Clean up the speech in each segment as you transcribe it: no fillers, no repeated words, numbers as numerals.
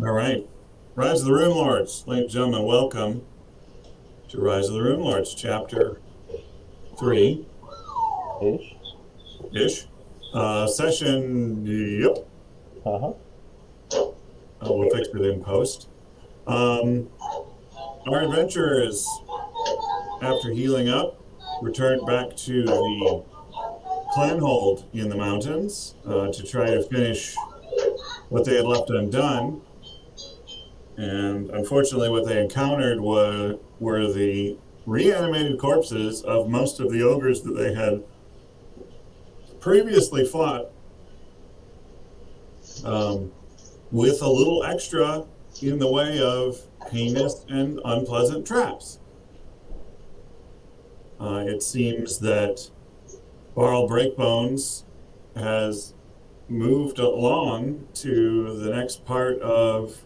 All right. Rise of the Runelords. Ladies and gentlemen, welcome to Rise of the Runelords, Chapter 3-ish. Ish. Session, yep. Uh-huh. We'll fix it in post. Um, our adventurers, after healing up, returned back to the clanhold in the mountains to try to finish what they had left undone. And unfortunately, what they encountered were the reanimated corpses of most of the ogres that they had previously fought, um, with a little extra in the way of heinous and unpleasant traps. It seems that Barl Breakbones has moved along to the next part of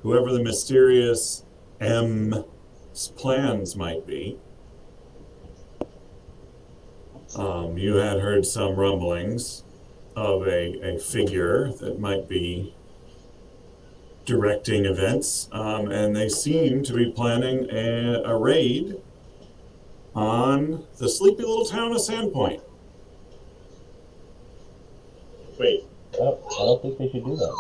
whoever the mysterious M's plans might be. You had heard some rumblings of a figure that might be directing events, and they seem to be planning a raid on the sleepy little town of Sandpoint. Wait, I don't think they should do that.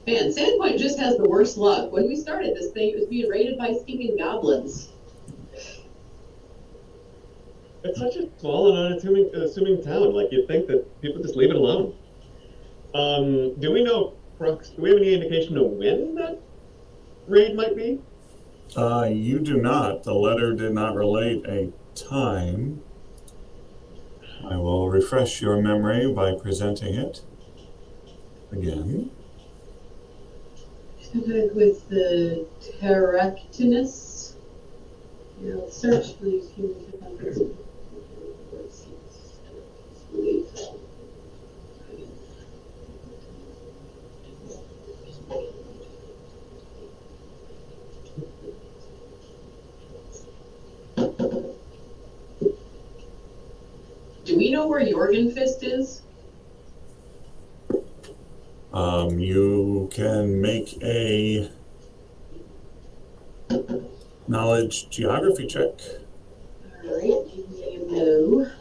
Man, Sandpoint just has the worst luck. When we started this thing, it was being raided by stinking goblins. it's such a small and unassuming town. Like, you'd think that people just leave it alone. Do we know, Crux, do we have any indication of when that raid might be? You do not. The letter did not relate a time. I will refresh your memory by presenting it again. Sometimes with the Terractinus. Search for these humans. Do we know where Jorgenfist is? You can make a knowledge geography check. Alright, give me a no.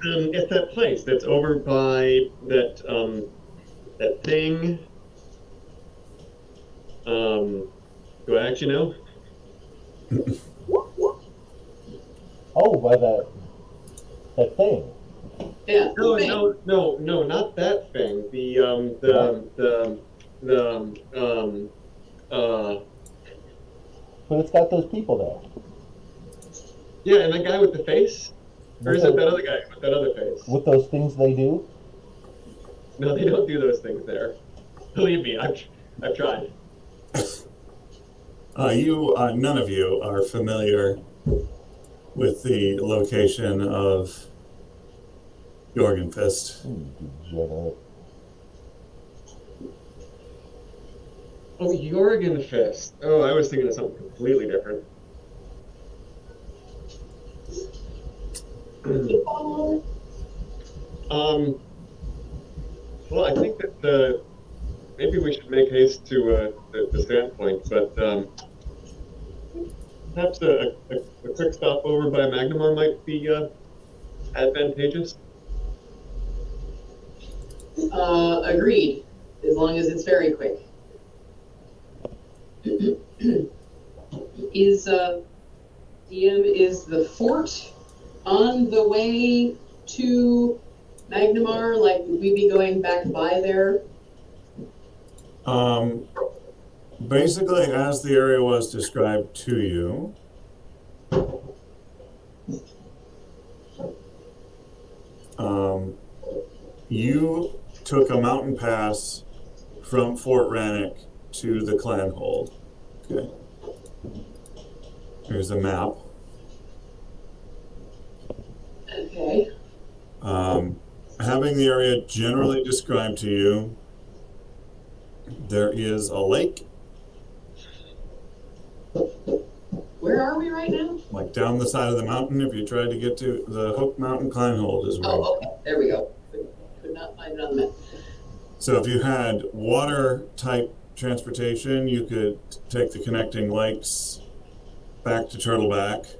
It's that place that's over by that thing. Do I actually know? Oh, by that thing. Yeah, No, thing. no, not that thing. But it's got those people there. Yeah, and that guy with the face? Or With is it the- that other guy with that other face? With those things they do. No, they don't do those things there. Believe me, I've tried. None of you are familiar with the location of Jorgenfist. Degenerate. Oh, Jorgenfist. Oh, I was thinking of something completely different. Well, I think that maybe we should make haste to the standpoint, but perhaps a quick stop over by Magnamar might be advantageous. Agreed. As long as it's very quick. Is DM, is the fort on the way to Magnamar? Like, would we be going back by there? Basically, as the area was described to you, you took a mountain pass from Fort Rannoch to the clan hold. Okay. Here's a map. Okay. Having the area generally described to you, there is a lake me right now? Like down the side of the mountain, if you tried to get to the Hook Mountain Climb Hold is where. Oh, okay. There we go. Could not find it on the map. So if you had water type transportation, you could take the connecting lakes back to Turtleback,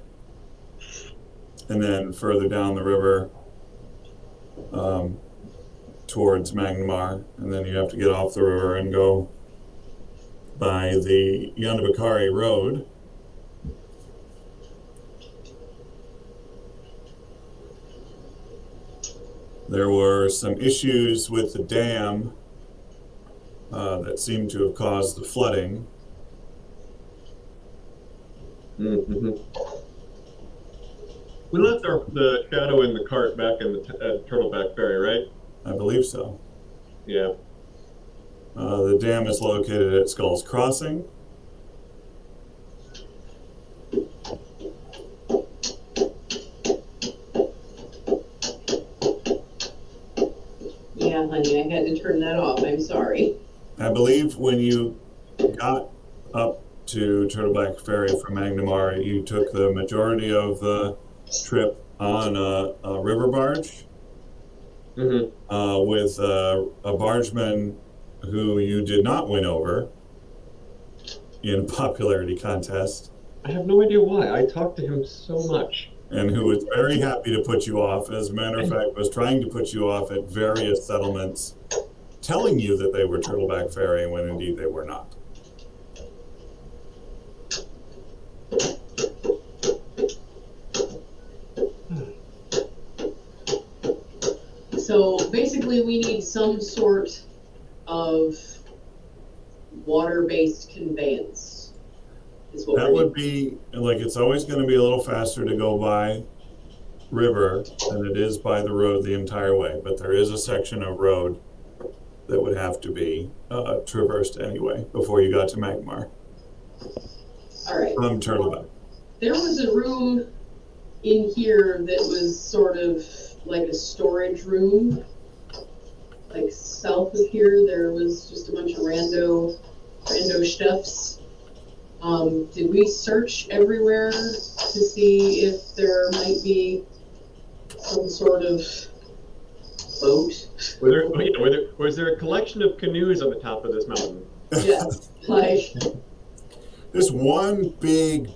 and then further down the river towards Magnamar, and then you have to get off the river and go by the Yondabakari Road. There were some issues with the dam that seemed to have caused the flooding. Mm-hmm. We left the shadow in the cart back in the Turtleback Ferry, right? I believe so. Yeah. The dam is located at Skull's Crossing. Yeah, honey, I had to turn that off. I'm sorry. I believe when you got up to Turtleback Ferry from Magnamar, you took the majority of the trip on a river barge with a bargeman who you did not win over in a popularity contest. I have no idea why. I talked to him so much. And who was very happy to put you off. As a matter of fact, was trying to put you off at various settlements, telling you that they were Turtleback Ferry when indeed they were not. So basically, we need some sort of water-based conveyance. Is what That we're would be, like, it's always going to be a little faster to go by river than it is by the road the entire way. But there is a section of road that would have to be traversed anyway before you got to Magmar All right. from Turtleback. There was a room in here that was sort of like a storage room. Like south of here, there was just a bunch of rando stuffs. Did we search everywhere to see if there might be some sort of boat? Was there a collection of canoes on the top of this mountain? Yes, like This one big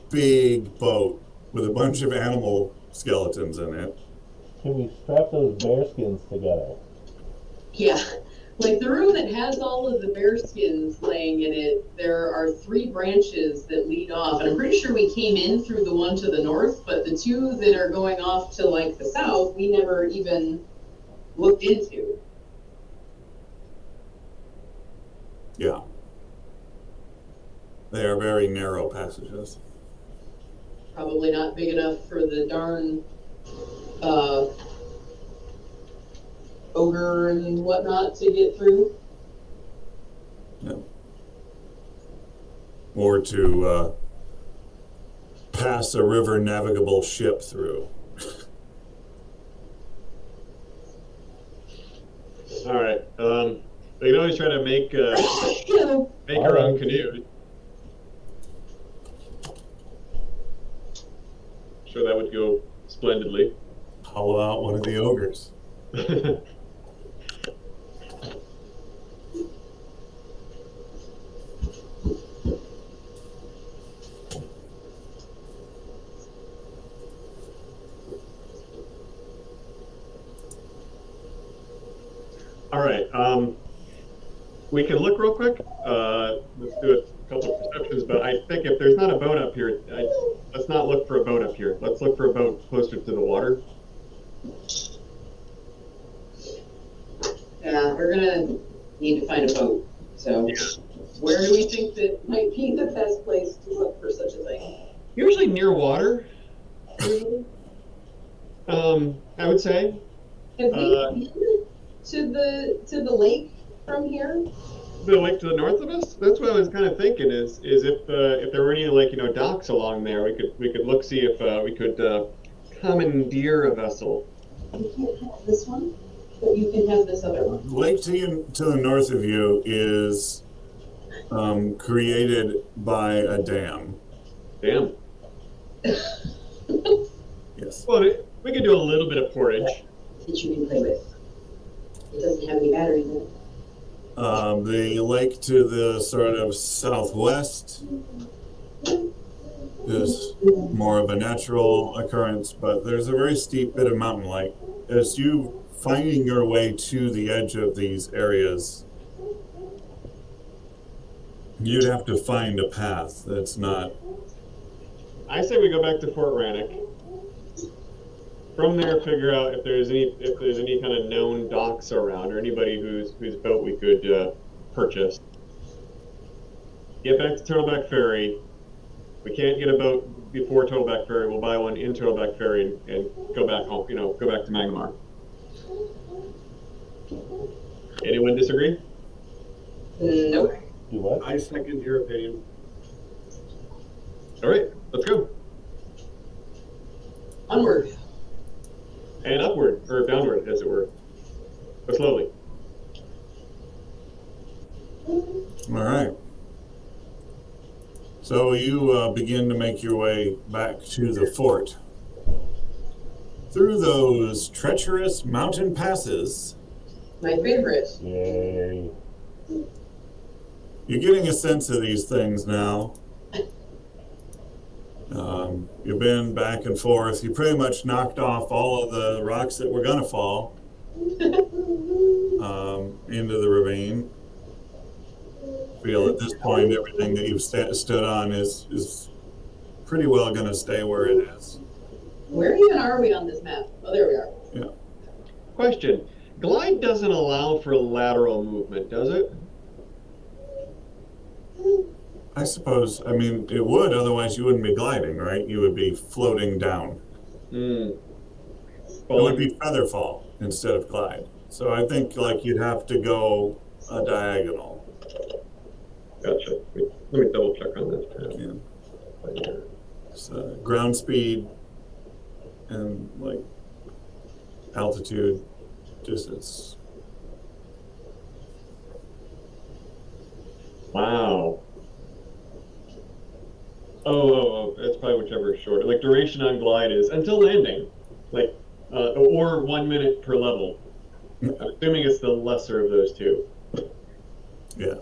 boat with a bunch of animal skeletons in it. Can we strap those bear skins together? yeah. Like the room that has all of the bear skins laying in it, there are 3 branches that lead off. And I'm pretty sure we came in through the one to the north, but the 2 that are going off to like the south, we never even looked into. Yeah. They are very narrow passages. Probably not big enough for the darn ogre and whatnot to get through. Yeah. Or to pass a river navigable ship through. All right. We can always try to make our own canoe. Sure, that would go splendidly. Hollow out one of the ogres. All right. We can look real quick. Let's do a couple of perceptions, but I think if there's not a boat up here, let's not look for a boat up here. Let's look for a boat closer to the water. Yeah, we're gonna need to find a boat. So where do we think that might be the best place to look for such a thing? Usually near water, Really? I would say. Have we been to the lake from here? The lake to the north of us. That's what I was kind of thinking. Is if there were any docks along there, we could look see if we could commandeer a vessel. You can't have this one, but you can have this other one. Lake to the north of you is created by a dam. Damn. Yes. Well, we could do a little bit of porridge. That you can play with. It doesn't have any batteries in it. The lake to the sort of southwest is more of a natural occurrence, but there's a very steep bit of mountain lake. As you finding your way to the edge of these areas, you'd have to find a path that's not. I say we go back to Fort Rannoch. From there, figure out if there's any kind of known docks around or anybody whose boat we could purchase. Get back to Turtleback Ferry. We can't get a boat before Turtleback Ferry. We'll buy one in Turtleback Ferry and go back home. Go back to Magmar. Anyone disagree? Nope. Do what? I second your opinion. All right, let's go. Onward. And upward, or downward, as it were. But slowly. All right. So you begin to make your way back to the fort. Through those treacherous mountain passes, My favorite. Yay. you're getting a sense of these things now. You've been back and forth. You pretty much knocked off all of the rocks that were going to fall into the ravine. Feel at this point everything that you've stood on is pretty well going to stay where it is. Where even are we on this map? Oh, there we are. Yeah. Question. Glide doesn't allow for lateral movement, does it? I suppose, I mean, it would, otherwise you wouldn't be gliding, right? You would be floating down. Hmm. It would be feather fall instead of glide. So I think like you'd have to go a diagonal. Gotcha. Let me double check on this. Yeah. So ground speed and like altitude, distance. Wow. Oh, that's probably whichever is shorter. Like duration on glide is until landing, like, or 1 minute per level. I'm assuming it's the lesser of those two. Yeah.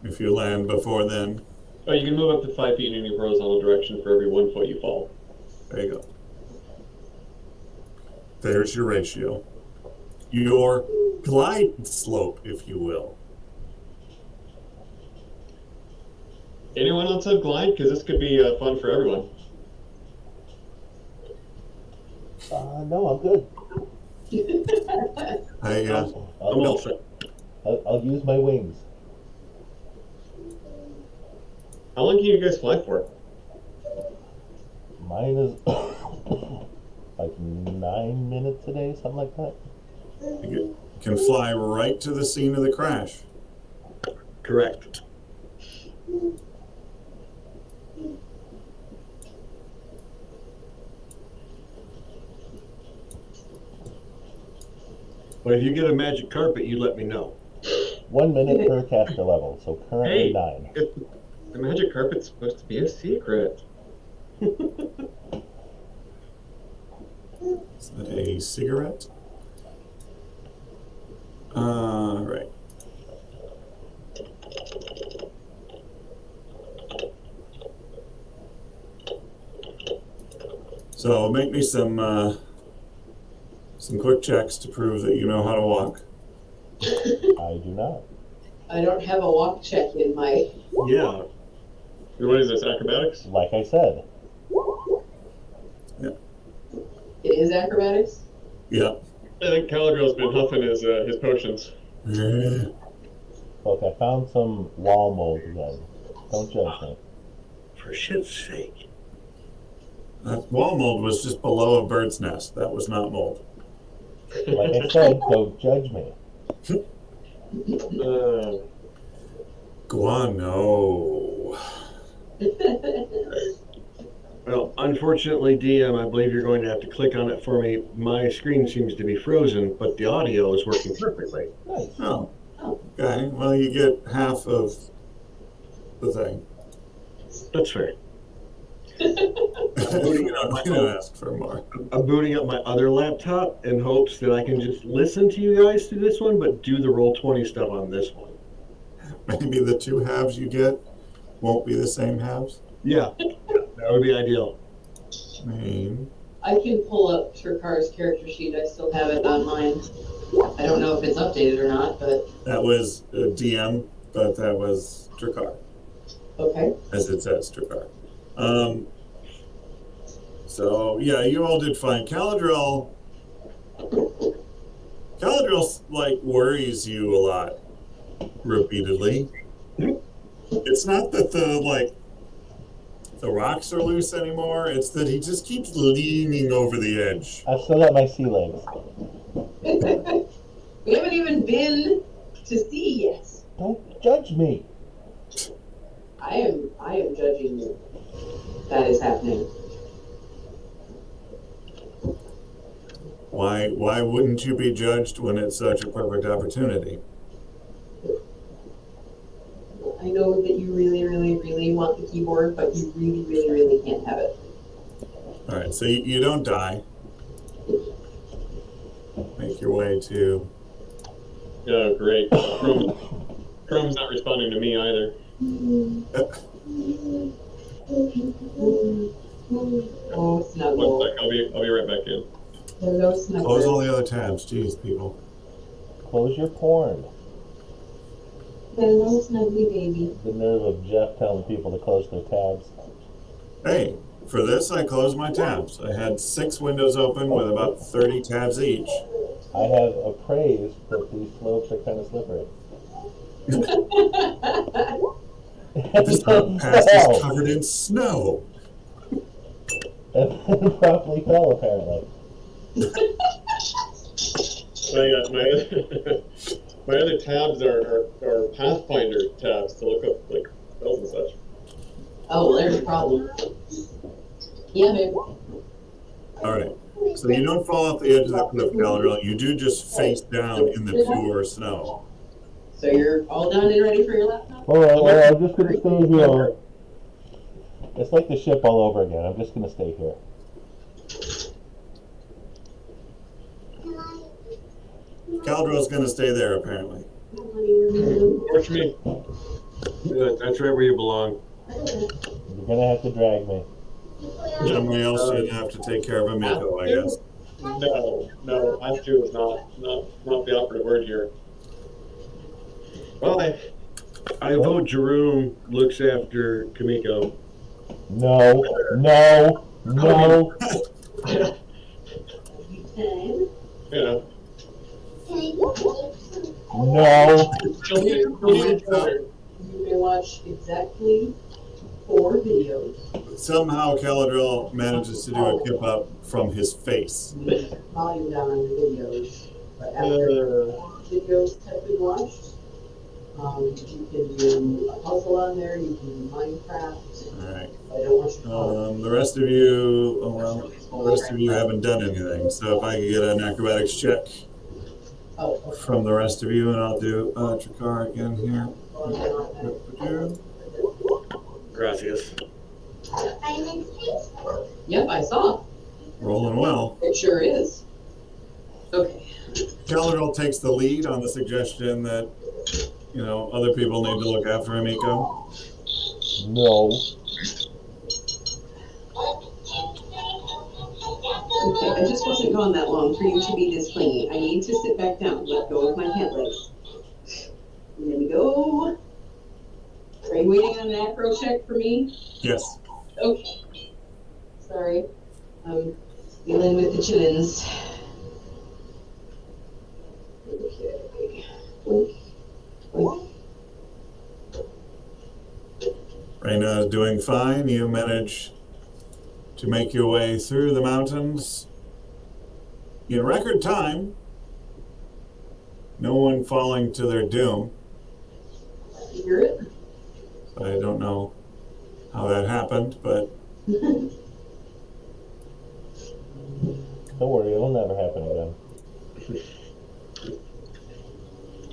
If you land before then, Oh, you can move up to 5 feet in any horizontal direction for every 1 foot you fall. there you go. There's your ratio. Your glide slope, if you will. Anyone else have glide? Because this could be fun for everyone. No, I'm good. I, I'm all set. I'll use my wings. How long can you guys fly for? Mine is like 9 minutes a day, something like that. you can fly right to the scene of the crash. Correct. But if you get a magic carpet, you let me know. 1 minute per caster level, so currently Hey. 9. The magic carpet's supposed to be a secret. Is that a cigarette? Right. So make me some quick checks to prove that you know how to walk. I do not. I don't have a walk check in my. Yeah. What is this, acrobatics? Like I said, It is acrobatics. Yeah. I think Caligril's been huffing his potions. look, I found some wall mold again. Don't judge me. For shit's sake. That wall mold was just below a bird's nest. That was not mold. Like I said, don't judge me. Guano. Well, unfortunately, DM, I believe you're going to have to click on it for me. My screen seems to be frozen, but the audio is working perfectly. Nice. Oh. Okay. Well, you get half of the thing. That's fair. You don't ask for more. I'm booting up my other laptop in hopes that I can just listen to you guys through this one, but do the Roll20 stuff on this one. Maybe the two halves you get won't be the same halves. Yeah, that would be ideal. Main. I can pull up Trikar's character sheet. I still have it on mine. I don't know if it's updated or not, but That was a DM, but that was Drakar, okay. as it says, Drakar. So yeah, you all did fine. Caladriel like worries you a lot repeatedly. It's not that the rocks are loose anymore. It's that he just keeps leaning over the edge. I've still got my sea legs. We haven't even been to sea yet. Don't judge me. I am judging you. That is happening. Why wouldn't you be judged when it's such a perfect opportunity? I know that you really, really, really want the keyboard, but you really, really, really can't have it. All right, so you don't die. Make your way to. Oh, great. Chrome's not responding to me either. Oh, snuggle. One sec, I'll be right back in. Hello, snuggle. Close all the other tabs. Jeez, people. Close your porn. Hello, snuggly baby. The nerve of Jeff telling people to close their tabs. Hey, for this I closed my tabs. I had 6 windows open with about 30 tabs each. I have appraised that these slopes are kind of slippery. This path is covered in snow. And then properly fell, apparently. My other tabs are Pathfinder tabs to look up like spells and such. Oh, well, there's a problem. Yeah, babe. All right. So you don't fall off the edge of the cliff, Galadriel. You do just face down in the pure snow. So you're all done and ready for your laptop? Alright, well, I'm just gonna stay here. It's like the ship all over again. I'm just gonna stay here. Galadriel's going to stay there, apparently. Watch me. That's right where you belong. You're gonna have to drag me. Somebody else should have to take care of Amico, I guess. No, have to is not the operative word here. Well, I vote Jerome looks after Kamiko. No. Yeah. No. You may watch exactly 4 videos. Somehow Galadriel manages to do a kip up from his face. Volume down on the videos. But after videos have been watched, you can do a puzzle on there, you can do Minecraft. All right. I don't want you to call it. The rest of you, the rest of you haven't done anything. So if I could get an acrobatics check Oh, okay. from the rest of you, and I'll do Trakar again here. Gracias. Yep, I saw. Rolling well. It sure is. Okay. Galadriel takes the lead on the suggestion that, other people need to look after Amico. No. Okay, I just wasn't gone that long for you to be this clingy. I need to sit back down. Let go of my pant legs. There we go. Are you waiting on an acro check for me? Yes. Okay. Sorry. I'm dealing with the chillins. Okay. Reyna is doing fine. You manage to make your way through the mountains in record time. No one falling to their doom. You hear it? I don't know how that happened, but Don't worry, it'll never happen again.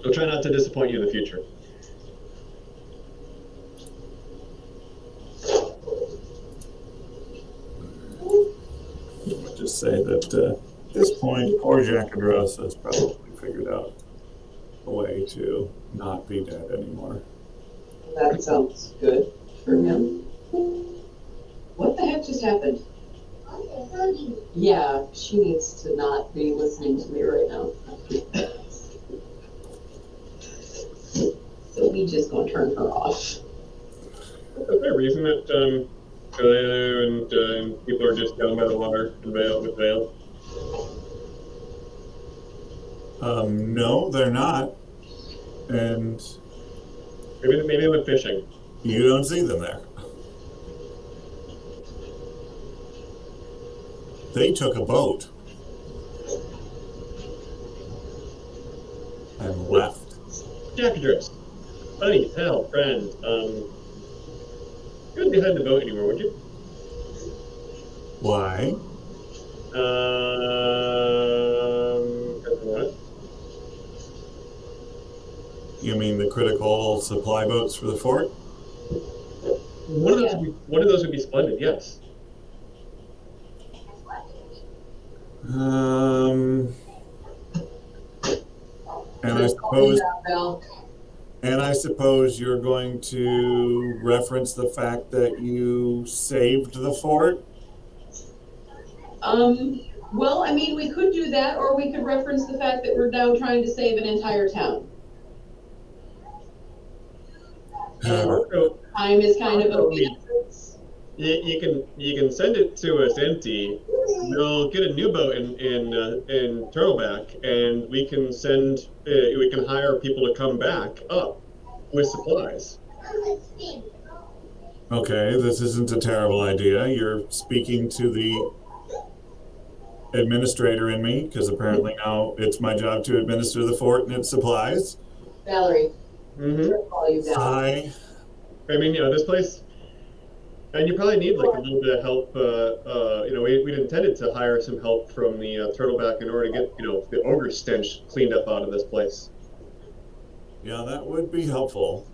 I'll try not to disappoint you in the future. just say that at this point, poor Jacadros has probably figured out a way to not be dead anymore. That sounds good for him. What the heck just happened? Yeah, she needs to not be listening to me right now. So we just gonna turn her off. Is there a reason that and people are just down by the water and with Vale? No, they're not. And Maybe they went fishing. you don't see them there. They took a boat and left. Jacadros, buddy, pal, friend, you wouldn't be behind the boat anymore, would you? Why? What? You mean the critical supply boats for the fort? One of those would be splendid, yes. And I suppose you're going to reference the fact that you saved the fort? Well, I mean, we could do that, or we could reference the fact that we're now trying to save an entire town. Time is kind of of the essence. You can send it to us empty. We'll get a new boat in Turtleback, and we can hire people to come back up with supplies. Okay, this isn't a terrible idea. You're speaking to the administrator in me, because apparently now it's my job to administer the fort and its supplies. Valerie, Mm-hmm. call you down. I mean, this place, and you probably need like a little bit of help. We'd intended to hire some help from the Turtleback in order to get the ogre stench cleaned up out of this place. Yeah, that would be helpful.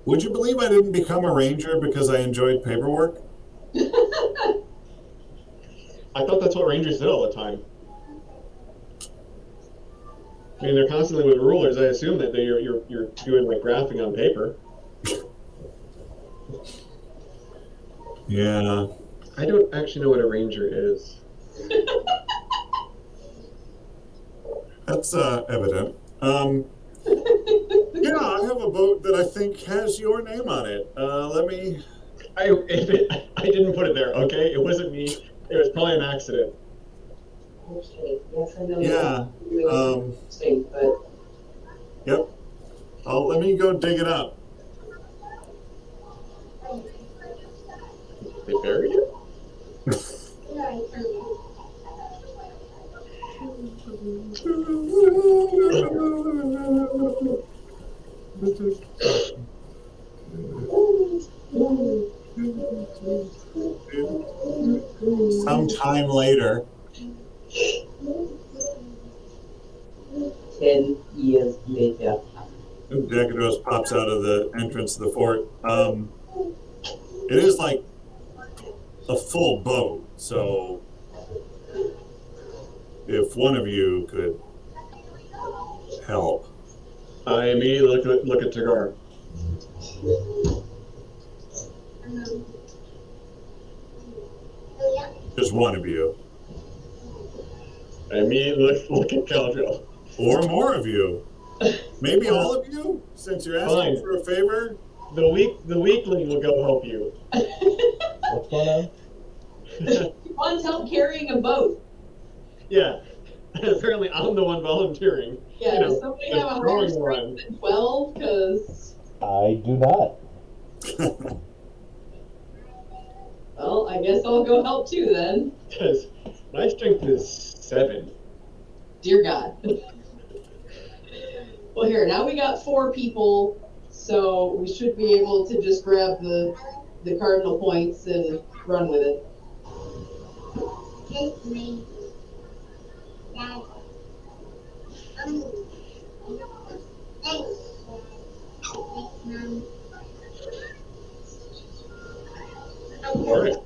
Would you believe I didn't become a ranger because I enjoyed paperwork? I thought that's what rangers did all the time. I mean, they're constantly with rulers. I assume that you're doing like graphing on paper. Yeah. I don't actually know what a ranger is. That's evident. Yeah, I have a boat that I think has your name on it. Let me... I didn't put it there, okay? It wasn't me. It was probably an accident. Okay, yes, I know. Yeah. But Yep. Let me go dig it up. They buried it? Sometime later. 10 years later. Jacadros pops out of the entrance of the fort. It is like a full boat, so if one of you could help. I immediately look at Tagar. Just one of you. I immediately look at Caladriel. Or more of you. Maybe all of you, since you're asking for a favor. The weakling will go help you. What's going on? he wants help carrying a boat. Yeah. Apparently I'm the one volunteering. Yeah, does somebody have a higher strength than 12? Because... I do not. Well, I guess I'll go help too then. Because my strength is 7. Dear God. Well, here, now we got 4 people, so we should be able to just grab the cardinal points and run with it. Alright.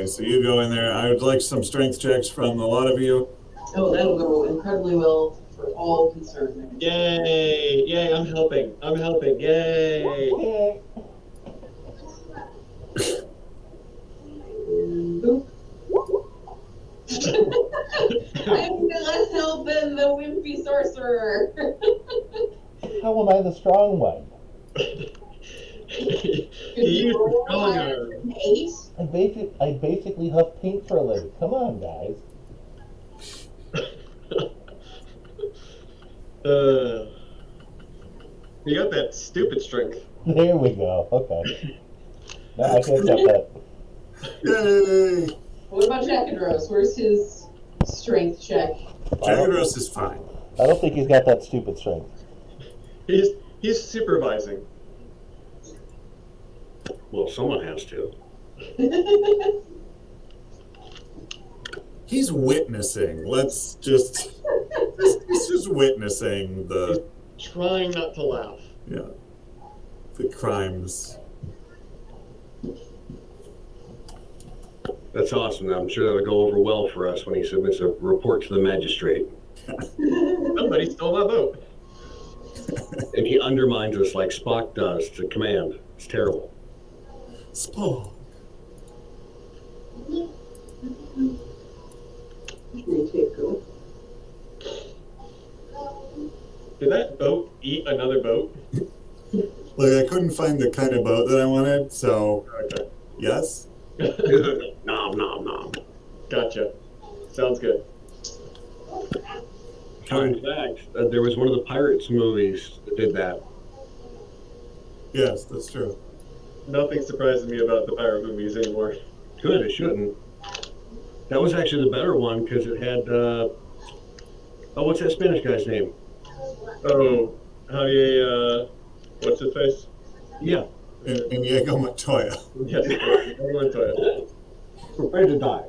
Anyway, so you go in there. I would like some strength checks from a lot of you. Oh, that'll go incredibly well for all concerned. Yay! Yay! I'm helping. I'm helping. Yay! Boop. I'm less help than the wimpy sorcerer. How am I the strong one? He used the strong arm. An 8? I basically huff paint for a living. Come on, guys. You got that stupid strength. There we go. Okay. No, I can accept that. Yay! What about Jackadros? Where's his strength check? Jagaros is fine. I don't think he's got that stupid strength. He's supervising. Well, someone has to. He's witnessing. Let's just. He's just witnessing the. Trying not to laugh. Yeah. The crimes. That's awesome. I'm sure that'll go over well for us when he submits a report to the magistrate. Somebody stole my boat. And he undermines us like Spock does to command. It's terrible. Spock. Did that boat eat another boat? Like, I couldn't find the kind of boat that I wanted, so. Okay. Yes? Nom, nom, nom. Gotcha. Sounds good. Fun fact, there was one of the Pirates movies that did that. Yes, that's true. Nothing surprises me about the pirate movies anymore. Good, it shouldn't. That was actually the better one because it had, what's that Spanish guy's name? Oh, Javier, what's his face? Yeah. Inigo Montoya. Yes, everyone saw it. Prepare to die.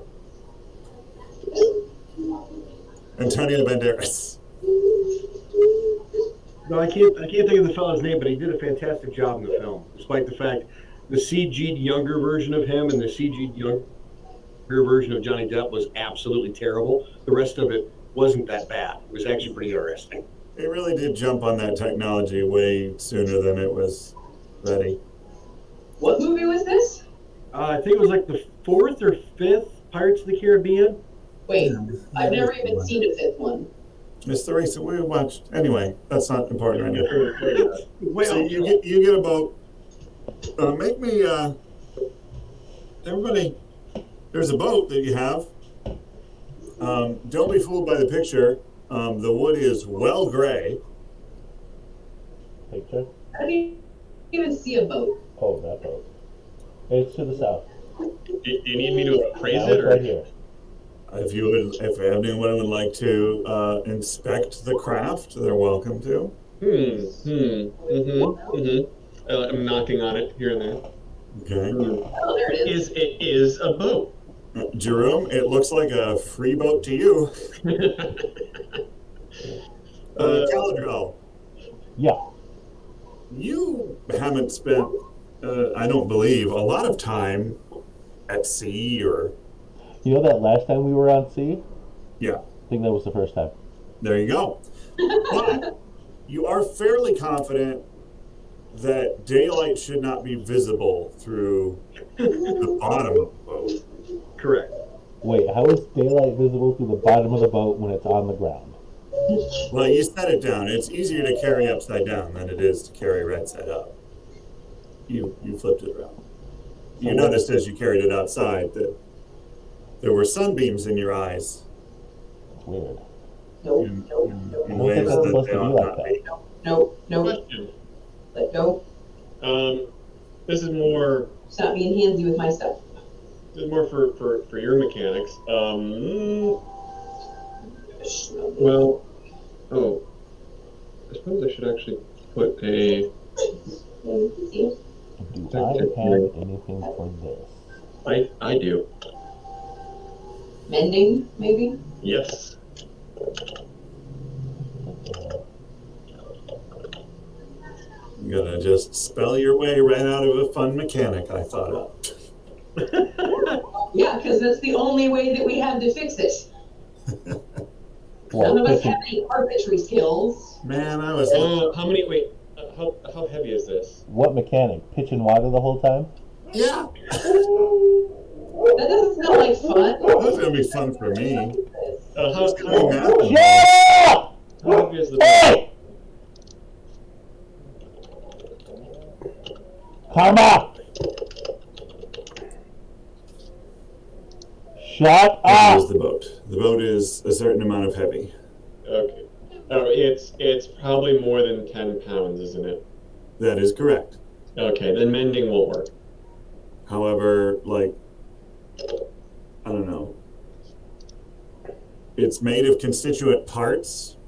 Antonio Banderas. No, I can't think of the fellow's name, but he did a fantastic job in the film, despite the fact the CG'd younger version of him and the CG'd younger version of Johnny Depp was absolutely terrible. The rest of it wasn't that bad. It was actually pretty interesting. They really did jump on that technology way sooner than it was ready. What movie was this? I think it was like the 4th or 5th Pirates of the Caribbean. Wait, I've never even seen a 5th one. It's the race that we watched. Anyway, that's not important right now. Well, So you get a boat. Make me, everybody, there's a boat that you have. Don't be fooled by the picture. The wood is well gray. Picture? I don't even see a boat. Oh, that boat. It's to the south. Do you need me to appraise Now it? it's Or? right here. If anyone would like to inspect the craft, they're welcome to. I'm knocking on it here and there. Okay. Oh, there it is. It is a boat. Jerome, it looks like a free boat to you. Caladrel, Yeah. you haven't spent, I don't believe, a lot of time at sea or. You know that last time we were on sea? Yeah, I think that was the first time. there you go. But you are fairly confident that daylight should not be visible through the bottom of the boat. correct. Wait, how is daylight visible through the bottom of the boat when it's on the ground? Well, you set it down. It's easier to carry upside down than it is to carry right side up. You flipped it around. You noticed as you carried it outside that there were sunbeams in your eyes It's weird. Nope, in, nope, in, nope, in I don't ways think it's that supposed they to be ought like not that. be. nope, nope, Question. nope. This is more Stop being handsy with my stuff. for your mechanics. Well, I suppose I should actually put a. Do I have anything for this? I do. Mending, maybe? Yes. You gotta just spell your way right out of a fun mechanic I thought of. Yeah, because that's the only way that we have to fix it. Well, None of us pitching, have any carpentry skills. Man, I was. How many? Wait, how heavy is this? what mechanic? Pitching water the whole time? Yeah, That doesn't sound like fun. that's gonna be fun for me. How, Just how, doing that. Shut up! how heavy is the boat? Hey! Karma! Shut Heavy is up! the boat. The boat is a certain amount of heavy. Okay. Oh, it's probably more than 10 pounds, isn't it? That is correct. Okay, then mending won't work. However, like, I don't know. It's made of constituent parts.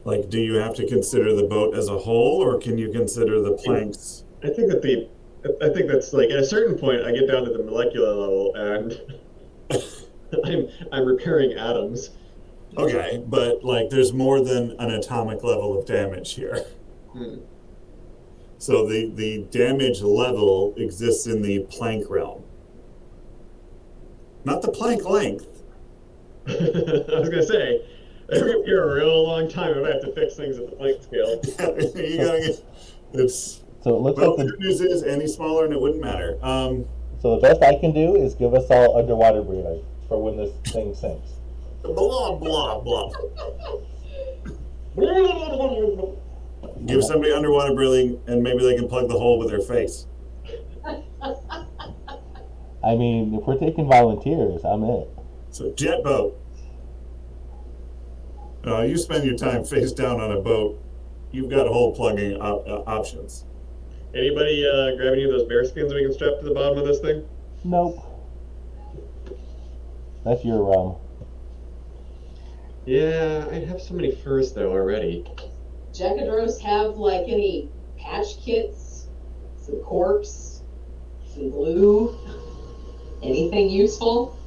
Like, do you have to consider the boat as a whole, or can you consider the planks? I think that's like at a certain point I get down to the molecular level and I'm repairing atoms. Okay, but like, there's more than an atomic level of damage here. Hmm. So the damage level exists in the plank realm, not the plank length. I was gonna say, it's gonna be a real long time if I have to fix things at the plank scale. You gotta get. It's So it looks well. like The good news is any smaller and it wouldn't matter. so the best I can do is give us all underwater breathing for when this thing sinks. Blah blah blah. Give somebody underwater breathing, and maybe they can plug the hole with their face. I mean, if we're taking volunteers, I'm it. So jet boat. You spend your time face down on a boat. You've got hole plugging options. Anybody grab any of those bear skins we can strap to the bottom of this thing? Nope. That's your realm. Yeah, I have so many furs though already. Jackadros have like any patch kits, some corks, some glue, anything useful?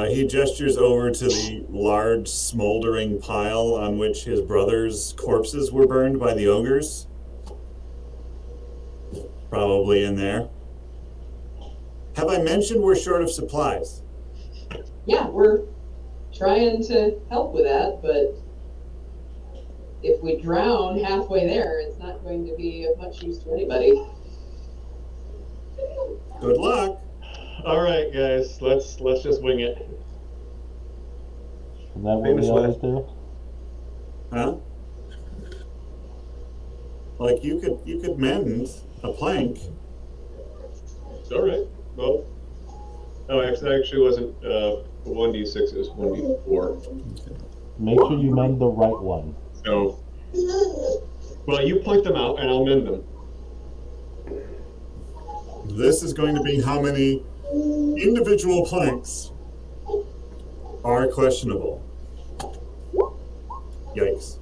He gestures over to the large smoldering pile on which his brother's corpses were burned by the ogres. Probably in there. Have I mentioned we're short of supplies? Yeah, we're trying to help with that, but if we drown halfway there, it's not going to be of much use to anybody. Good luck. All right, guys, let's just wing it. Isn't that what Famous we always last. do? Huh? Like you could mend a plank. All right. Well, oh, actually wasn't 1d6. It was 1d4. Make sure you mend the right one. So, well, you point them out, and I'll mend them. This is going to be how many individual planks are questionable. Yikes.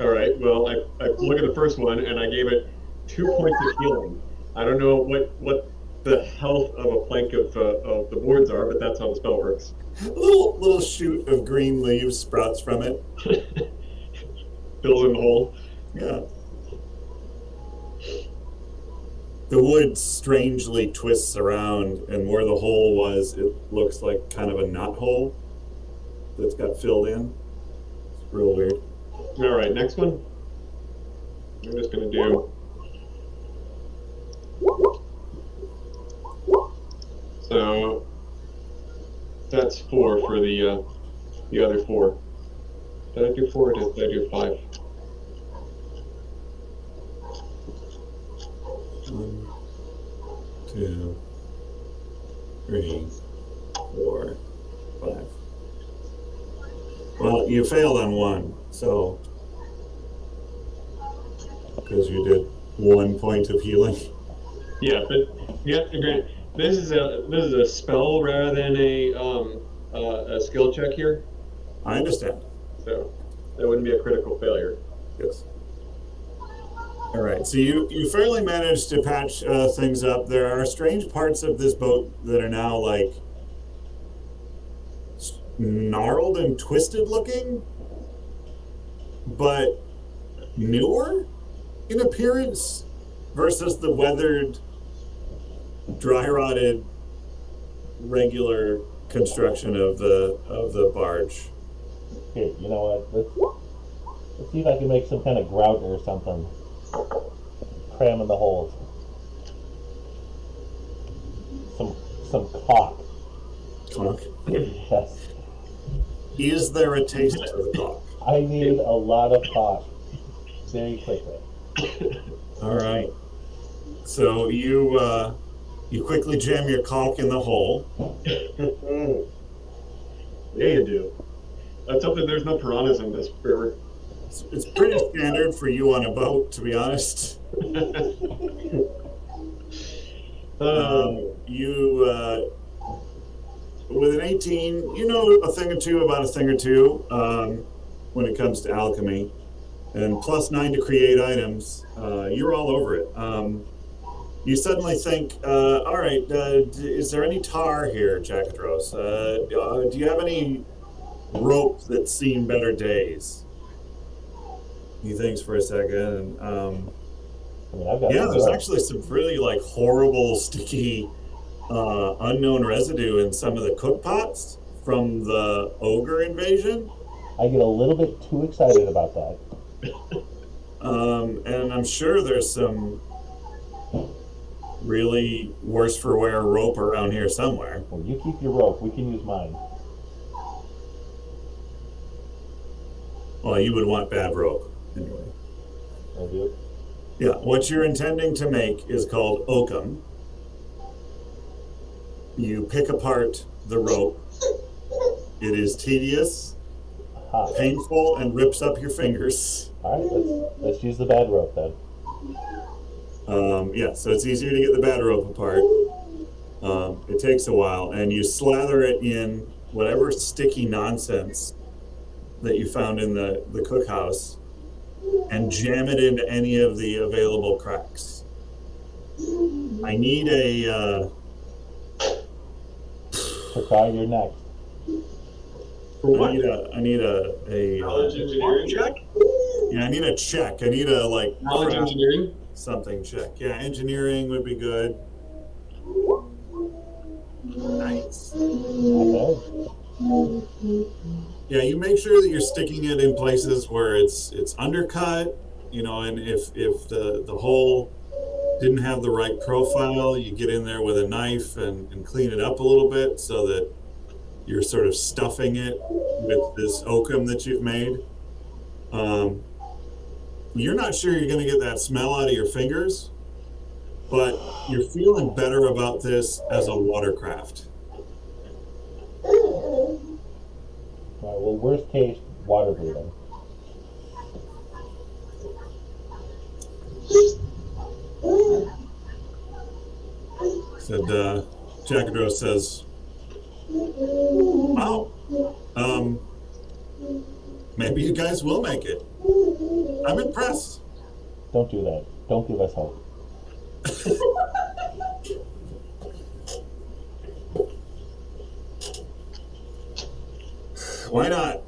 All right. Well, I look at the first one, and I gave it 2 points of healing. I don't know what the health of a plank of the boards are, but that's how the spell works. A little shoot of green leaves sprouts from it. Fills in the hole. Yeah. The wood strangely twists around, and where the hole was, it looks like kind of a knot hole that's got filled in. It's real weird. All right. Next one. I'm just gonna do. So that's 4 for the other 4. Did I do 4 or did I do 5? 1, 2, 3, 4, 5. Well, you failed on 1, so because you did 1 point of healing. Yeah, but yeah, granted, this is a spell rather than a skill check here, I understand. so that wouldn't be a critical failure. Yes. All right. So you fairly managed to patch things up. There are strange parts of this boat that are now like gnarled and twisted looking, but newer in appearance versus the weathered, dry rotted, regular construction of the barge. Here, you know what? Let's see if I can make some kind of grout or something. Cram in the holes. Some caulk. Caulk. Yes. Is there a taste to the caulk? I need a lot of caulk. Very quickly. All right. So you quickly jam your caulk in the hole. Yeah, you do. Let's hope that there's no piranhas in this river. It's pretty standard for you on a boat, to be honest. You with an 18, you know a thing or two about a thing or two when it comes to alchemy, and +9 to create items. You're all over it. You suddenly think, all right, is there any tar here, Jackadros? Do you have any rope that's seen better days? He thinks for a second, and I mean, I've got yeah, some there's rope. actually some really like horrible, sticky, unknown residue in some of the cook pots from the ogre invasion. I get a little bit too excited about that. And I'm sure there's some really worse for wear rope around here somewhere. Well, you keep your rope. We can use mine. Well, you would want bad rope anyway. I do. Yeah, what you're intending to make is called oakum. You pick apart the rope. It is tedious, Aha. painful, and rips up your fingers. All right, let's use the bad rope then. Yeah, so it's easier to get the bad rope apart. It takes a while, and you slather it in whatever sticky nonsense that you found in the cookhouse and jam it into any of the available cracks. I need a Takar, you're next. For what? I need a Knowledge engineering check? yeah, I need a check. I need a like Knowledge craft engineering? something check. Yeah, engineering would be good. Nice. Okay. Yeah, you make sure that you're sticking it in places where it's undercut, you know, and if the hole didn't have the right profile, you get in there with a knife and clean it up a little bit so that you're sort of stuffing it with this oakum that you've made. You're not sure you're going to get that smell out of your fingers, but you're feeling better about this as a watercraft. All right, well, worst case, water breathing. Said Jackadro says, "Wow, maybe you guys will make it. I'm impressed." Don't do that. Don't give us hope. Why not?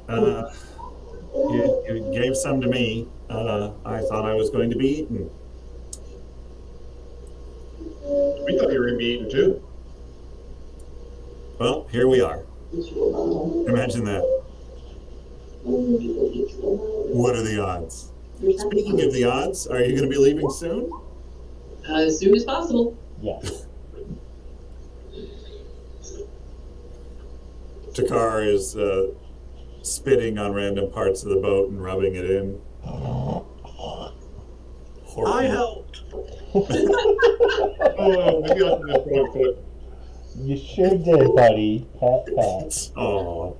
You gave some to me. I thought I was going to be eaten. We thought you were going to be eaten too. Well, here we are. Imagine that. What are the odds? Speaking of the odds, are you going to be leaving soon? As soon as possible. Yes. Takar is spitting on random parts of the boat and rubbing it in. Horrible. I helped. Oh, maybe I'll do this wrong foot. You sure did, buddy. Pat, pat. Oh.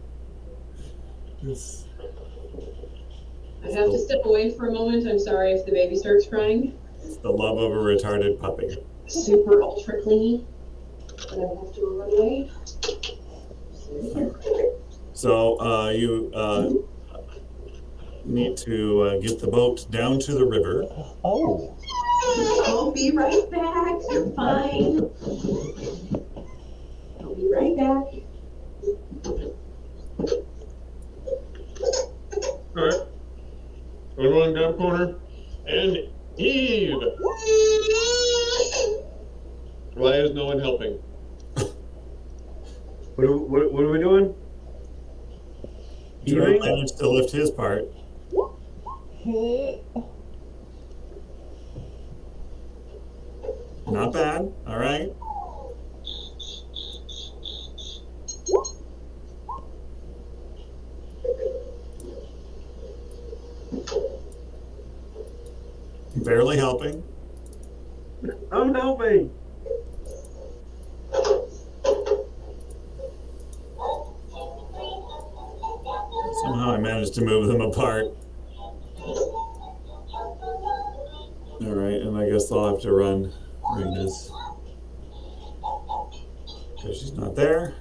I have to step away for a moment. I'm sorry if the baby starts crying. It's the love of a retarded puppy. Super ultra clingy. And I have to run away. So you need to get the boat down to the river. Oh. I'll be right back. You're fine. I'll be right back. All right. Everyone grab a corner and heave. Why is no one helping? What are we doing? Jerome Heaving? managed to lift his part. Not bad. All right. Barely helping. I'm helping. Somehow I managed to move them apart. All right, and I guess I'll have to run Rena's because she's not there.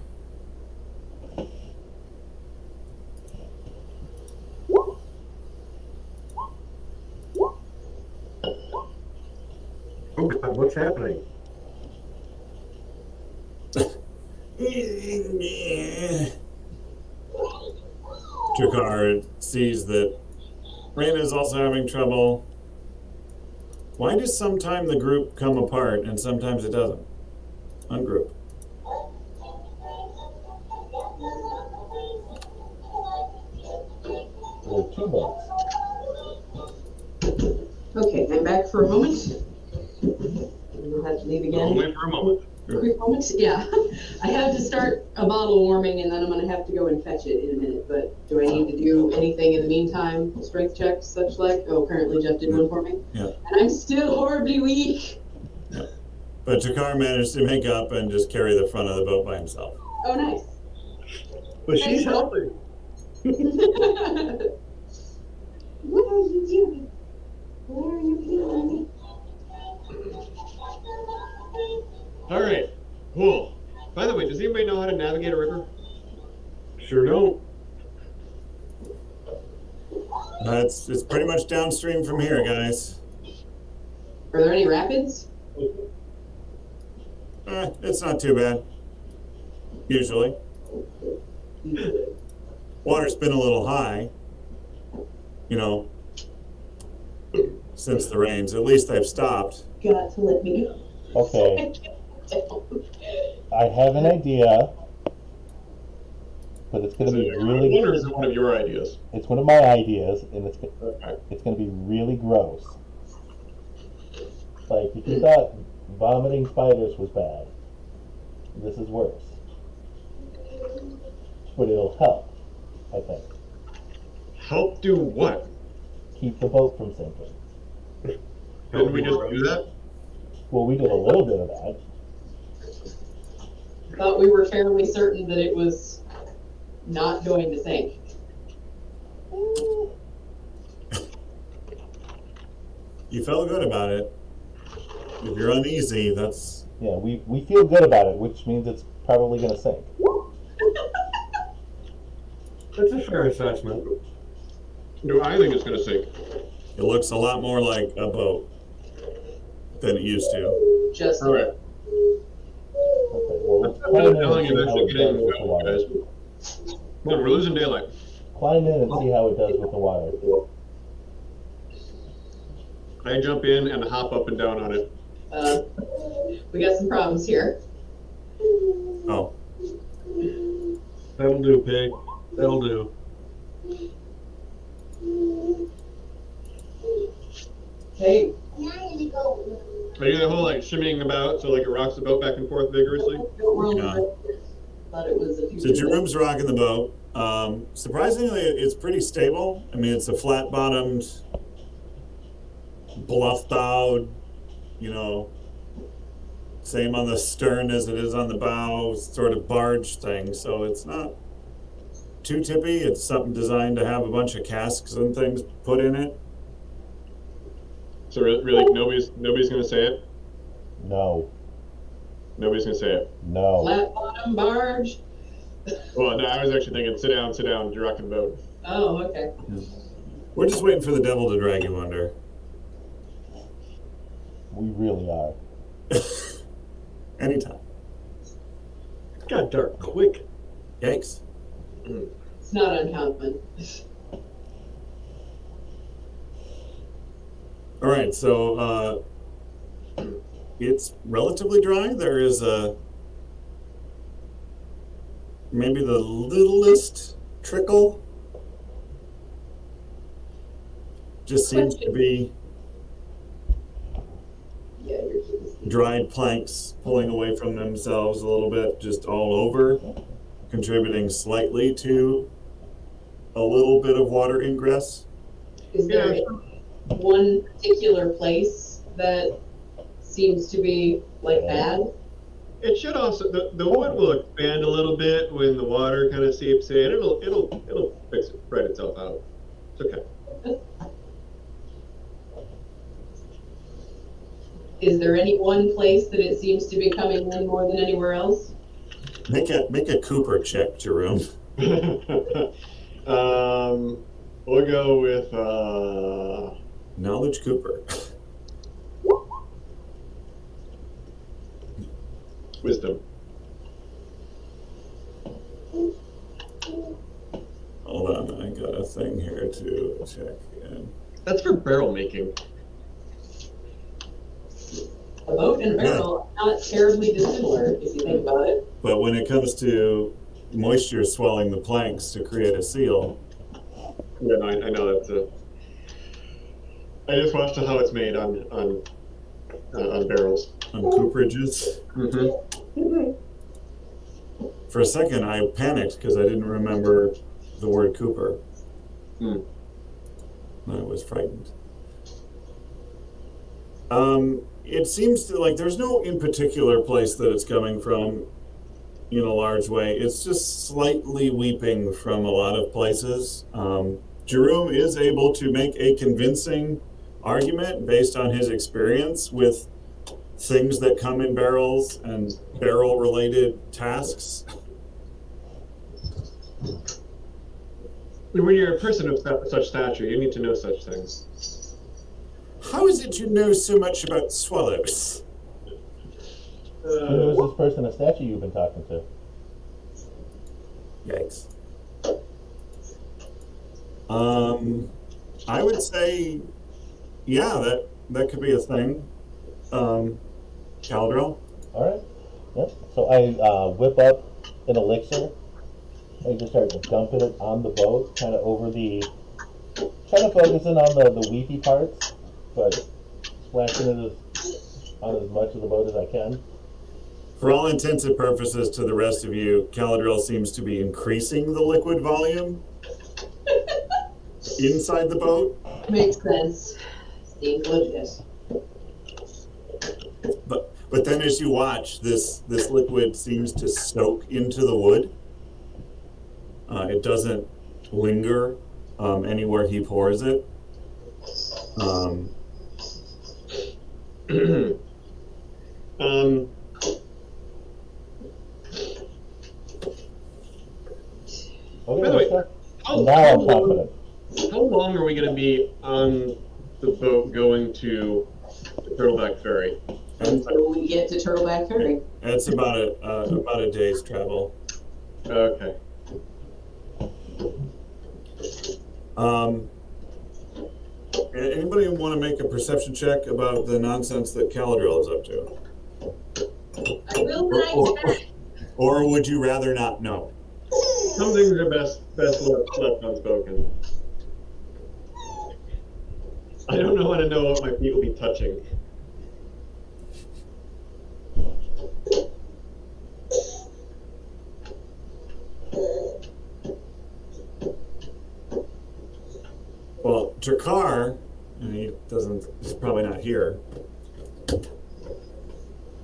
Oh God, what's happening? Jakar sees that Rena is also having trouble. Why does sometimes the group come apart and sometimes it doesn't? Ungroup. There are 2 boats. Okay, I'm back for a moment. We'll have to leave again. Only for a moment. Quick moment, yeah. I have to start a bottle warming and then I'm gonna have to go and fetch it in a minute, but do I need to do anything in the meantime? Strength checks, such like? Oh, apparently Jeff did one for me. Yeah. And I'm still horribly weak. Yeah. But Jakar managed to make up and just carry the front of the boat by himself. Oh, nice. But she's helping. What are you doing? Where are you feeling? All right, cool. By the way, does anybody know how to navigate a river? Sure don't. It's pretty much downstream from here, guys. Are there any rapids? It's not too bad. Usually. Water's been a little high, you know, since the rains. At least they've stopped. Got to let me go. Okay, I have an idea, but it's going to be really. Or is it one of your ideas? It's one of my ideas, and it's Okay. going to be really gross. Like if you thought vomiting spiders was bad, this is worse. But it'll help, I think. Help do what? Keep the boat from sinking. Didn't we just do that? Well, we did a little bit of that. Thought we were fairly certain that it was not going to sink. You felt good about it. If you're uneasy, that's... Yeah, we feel good about it, which means it's probably going to sink. That's a fair assessment. No, I think it's going to sink. It looks a lot more like a boat than it used to. Just All right. Okay, well, I'm let's not climb in telling and you see that how it does with the guys. water. Come on, we're losing daylight. Climb in and see how it does with the water. I jump in and hop up and down on it. we got some problems here. Oh, That'll do, pig. That'll do. Hey, Are you the whole like shimmying about so like it rocks the boat back and forth vigorously? don't roll Yeah. the Thought it was a few. so Jerome's rocking the boat. Surprisingly, it's pretty stable. I mean, it's a flat-bottomed, bluff-bowed, you know, same on the stern as it is on the bow, sort of barge thing. So it's not too tippy. It's something designed to have a bunch of casks and things put in it. So really, nobody's gonna say it. No, Nobody's gonna say it. no. Flat bottom barge. Well, no, I was actually thinking, sit down, you're rocking the boat. Oh, okay. We're just waiting for the devil to drag you under. We really are. Anytime. It got dark quick. Yikes. It's not uncommon. All right, so it's relatively dry. There is maybe the littlest trickle. Just seems to be Yeah, you're keeping dried planks pulling away from themselves a little bit, just all over, contributing slightly to a little bit of water ingress. Is there Yeah. one particular place that seems to be like bad? It should also the wood will expand a little bit when the water kind of seeps in. It'll fix it, spread itself out. It's okay. Is there any one place that it seems to be coming in more than anywhere else? Make a Cooper check, Jerome. We'll go with Knowledge Cooper. wisdom. Hold on, I got a thing here to check in. That's for barrel making. A boat and a barrel are not terribly dissimilar if you think about it. But when it comes to moisture swelling the planks to create a seal, Yeah, no, I know that's I just watched how it's made on barrels. on cooperages, Mm-hmm. for a second I panicked because I didn't remember the word Cooper. Hmm. I was frightened. It seems to like there's no in particular place that it's coming from in a large way. It's just slightly weeping from a lot of places. Jerome is able to make a convincing argument based on his experience with things that come in barrels and barrel related tasks. When you're a person of such stature, you need to know such things. How is it you know so much about swallows? Who is this person, a statue you've been talking to? Yikes. I would say, yeah, that could be a thing. Caldrell? Alright. Yep. So I whip up an elixir. I just start dumping it on the boat, kind of over the. Trying to focus in on the weepy parts, but splashing it on as much of the boat as I can. For all intents and purposes, to the rest of you, Caladriel seems to be increasing the liquid volume inside the boat. Makes sense. Seems legit. But then as you watch, this liquid seems to soak into the wood. It doesn't linger anywhere he pours it. Okay, By the way, let's how, now how I'm long, confident. how long are we going to be on the boat going to the Turtleback Ferry? Until we get to Turtleback Ferry. It's about a day's travel. Okay. Anybody want to make a perception check about the nonsense that Caladriel is up to? I will when I check. Or would you rather not know? Some things are best left unspoken. I don't know how to know what my feet will be touching. Well, Jakar, and he's probably not here.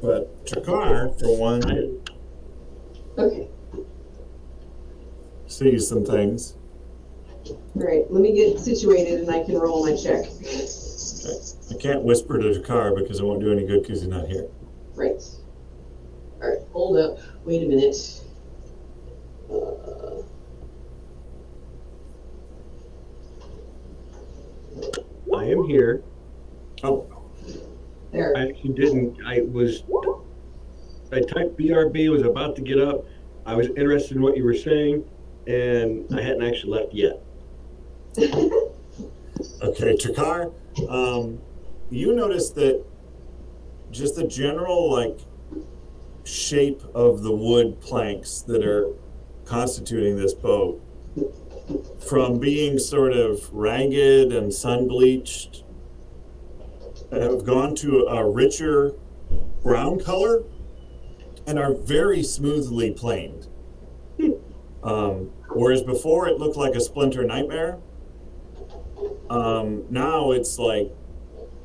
But Jakar, for one, Okay. sees some things. Alright, let me get situated and I can roll my check. Okay. I can't whisper to Jakar because it won't do any good because he's not here. Right. Alright, hold up. Wait a minute. I am here. Oh, There. I actually didn't. I typed BRB, was about to get up. I was interested in what you were saying, and I hadn't actually left yet. okay, Jakar. you notice that just the general like shape of the wood planks that are constituting this boat, from being sort of ragged and sun bleached, have gone to a richer brown color and are very smoothly planed. Whereas before it looked like a splinter nightmare, now it's like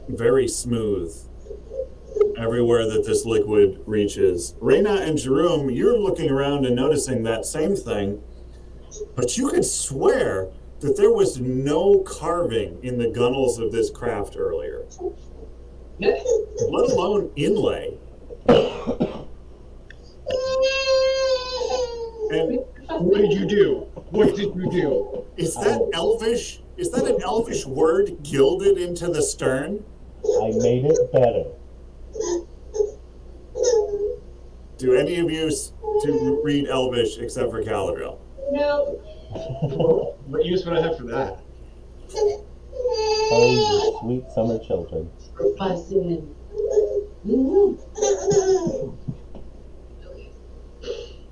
very smooth everywhere that this liquid reaches. Reyna and Jerome, you're looking around and noticing that same thing, but you could swear that there was no carving in the gunnels of this craft earlier, let alone inlay. And What did you do? What did you do? is that elvish? Is that an elvish word gilded into the stern? I made it better. Do any of you to read elvish except for Galadriel? No. What use would I have for that? Oh, you sweet summer children. Fussing. Okay.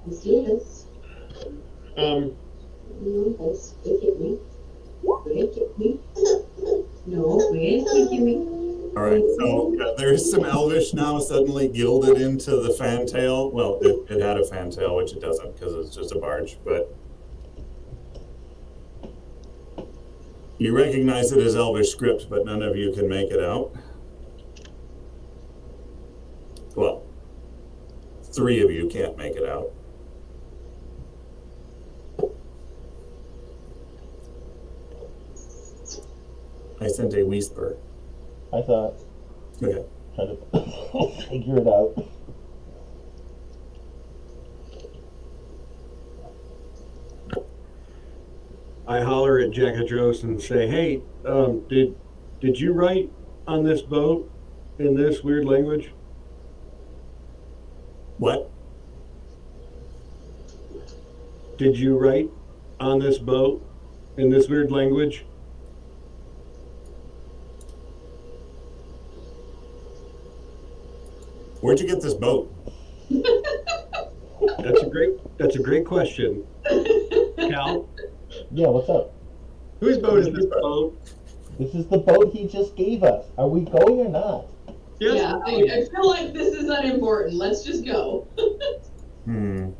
Let's do this. Let's look at me. Look at me. No, wait, look at me. All right, so there is some elvish now suddenly gilded into the fantail. Well, it had a fantail, which it doesn't because it's just a barge, but you recognize it as elvish script, but none of you can make it out. Well, 3 of you can't make it out. I sent a whisper. I thought, Okay. trying to figure it out. I holler at Jackadros and say, "Hey, did you write on this boat in this weird language?" What? Did you write on this boat in this weird language? Where'd you get this boat? That's a great question. Cal, Yeah, what's up? Whose boat is this boat? boat? This is the boat he just gave us. Are we going or not? Yes. Yeah, I feel like this is unimportant. Let's just go. Hmm.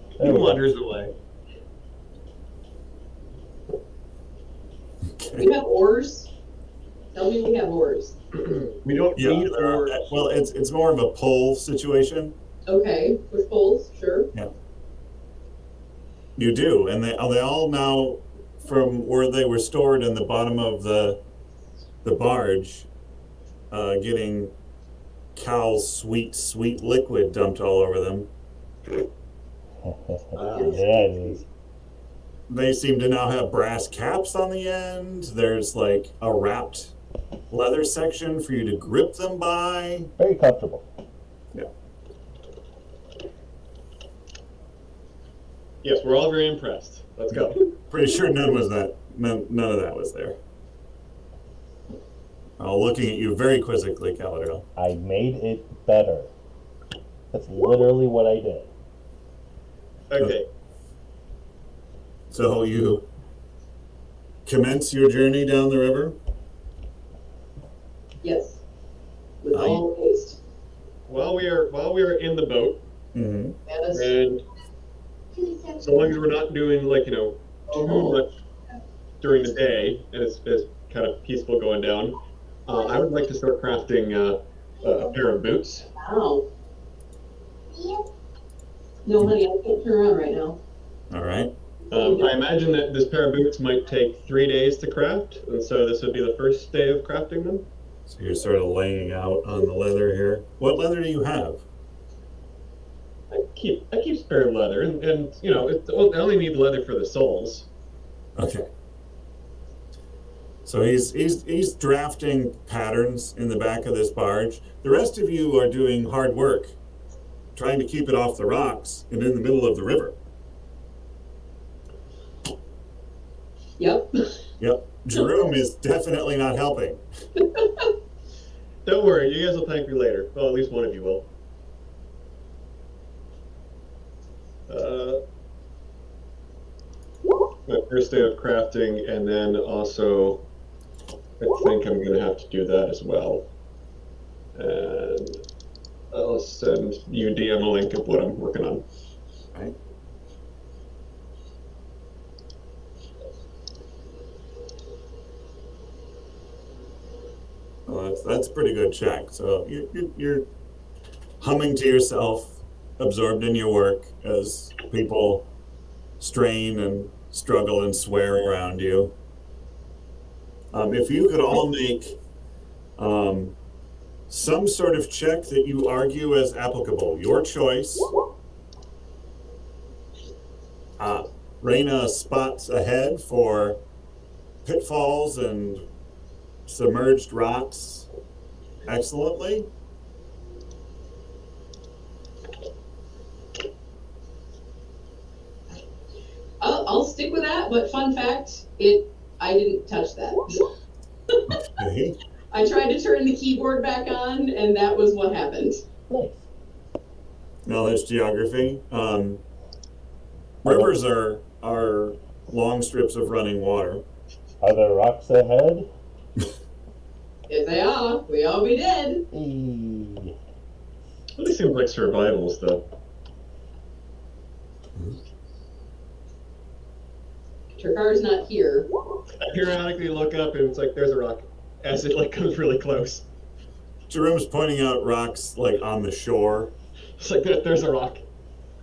He There we go. wanders away. Okay. We have oars. Tell me we have oars. We don't Yeah, need there are, oars. well, it's more of a pull situation. Okay, push poles, sure. You do, and they all now, from where they were stored in the bottom of the barge, getting Cal's sweet liquid dumped all over them. Yeah, it is. They seem to now have brass caps on the end. There's like a wrapped leather section for you to grip them by. Very comfortable. Yes, we're all very impressed. Let's go. Pretty sure none of that was there. Looking at you very quizzically, Galadriel. I made it better. That's literally what I did. Okay. So you commence your journey down the river. Yes. With all haste. While we are in the boat, Mm-hmm. Yes. and so long as we're not doing too much during the day, and it's kind of peaceful going down, I would like to start crafting a pair of boots. Wow. No, honey, I can't turn around right now. All right. I imagine that this pair of boots might take 3 days to craft, and so this would be the first day of crafting them. So you're sort of laying out on the leather here. What leather do you have? I keep spare leather, and I only need leather for the soles. Okay. So he's drafting patterns in the back of this barge. The rest of you are doing hard work, trying to keep it off the rocks and in the middle of the river. Yep. Yep. Jerome is definitely not helping. Don't worry, you guys will thank me later. Well, at least one of you will. My first day of crafting, and then also, I think I'm going to have to do that as well. And I'll send you DM a link of what I'm working on. Right. Well, that's a pretty good check. So you're humming to yourself, absorbed in your work as people strain and struggle and swear around you. If you could all make some sort of check that you argue as applicable, your choice. Reyna spots ahead for pitfalls and submerged rocks excellently. I'll stick with that, but fun fact, I didn't touch that. Okay. I tried to turn the keyboard back on, and that was what happened. Nice. Knowledge geography. Rivers are long strips of running water. Are there rocks ahead? If they are, we all be dead. Eee. Really seems like survival stuff. Turkar's not here. I periodically look up and it's like there's a rock as it like comes really close. Jerome's pointing out rocks like on the shore. It's like there's a rock.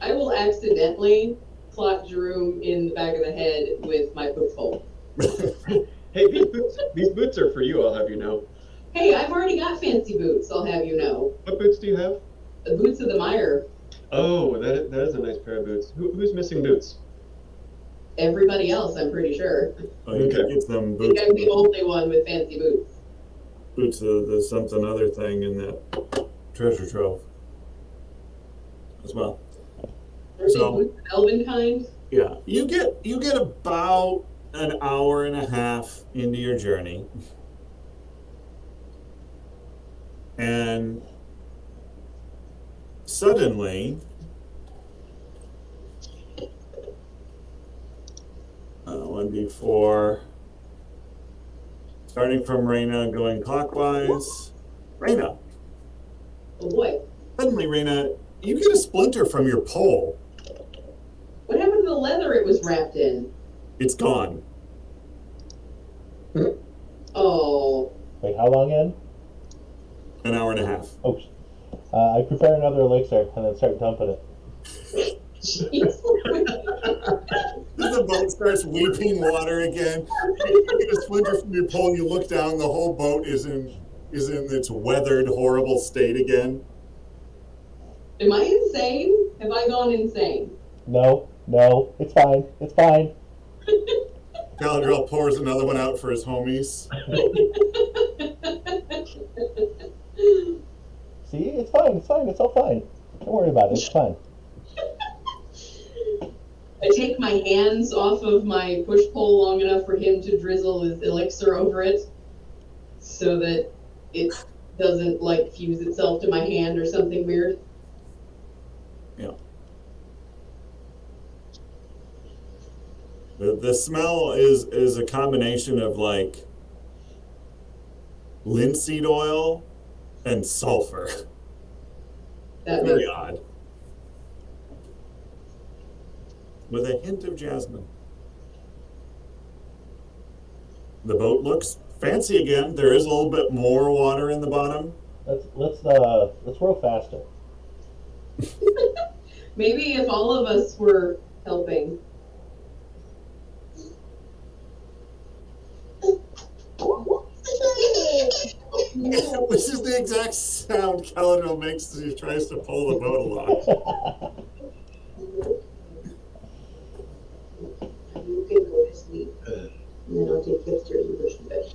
I will accidentally clock Jerome in the back of the head with my footfall. Hey, these boots are for you, I'll have you know. Hey, I've already got fancy boots, I'll have you know. What boots do you have? The boots of the mire. Oh, that is a nice pair of boots. Who's missing boots? Everybody else, I'm pretty sure. Oh, you could get them I think boots. I'm the only one with fancy boots. Boots of the something other thing in that treasure trove as well. Are these So- boots of elven kind? Yeah, you get about an hour and a half into your journey, and suddenly, 1d4, starting from Reyna, going clockwise. Reyna, Oh boy. suddenly, Reyna, you get a splinter from your pole. What happened to the leather it was wrapped in? It's gone. Oh. Wait, how long in? An hour and a half. Oh, I prepare another elixir and then start dumping it. Jeez. The boat starts weeping water again. You get a splinter from your pole. You look down. The whole boat is in its weathered, horrible state again. Am I insane? Have I gone insane? No, it's fine. It's fine. Galadriel pours another one out for his homies. See, it's fine. It's all fine. Don't worry about it. It's fine. I take my hands off of my push pole long enough for him to drizzle his elixir over it so that it doesn't like fuse itself to my hand or something weird. Yeah. The smell is a combination of like linseed oil and sulfur. That Very makes odd. With a hint of jasmine. The boat looks fancy again. There is a little bit more water in the bottom. Let's row faster. maybe if all of us were helping. Which is the exact sound Galadriel makes as he tries to pull the boat along. You can go to sleep. And then I'll take pictures and push the bed.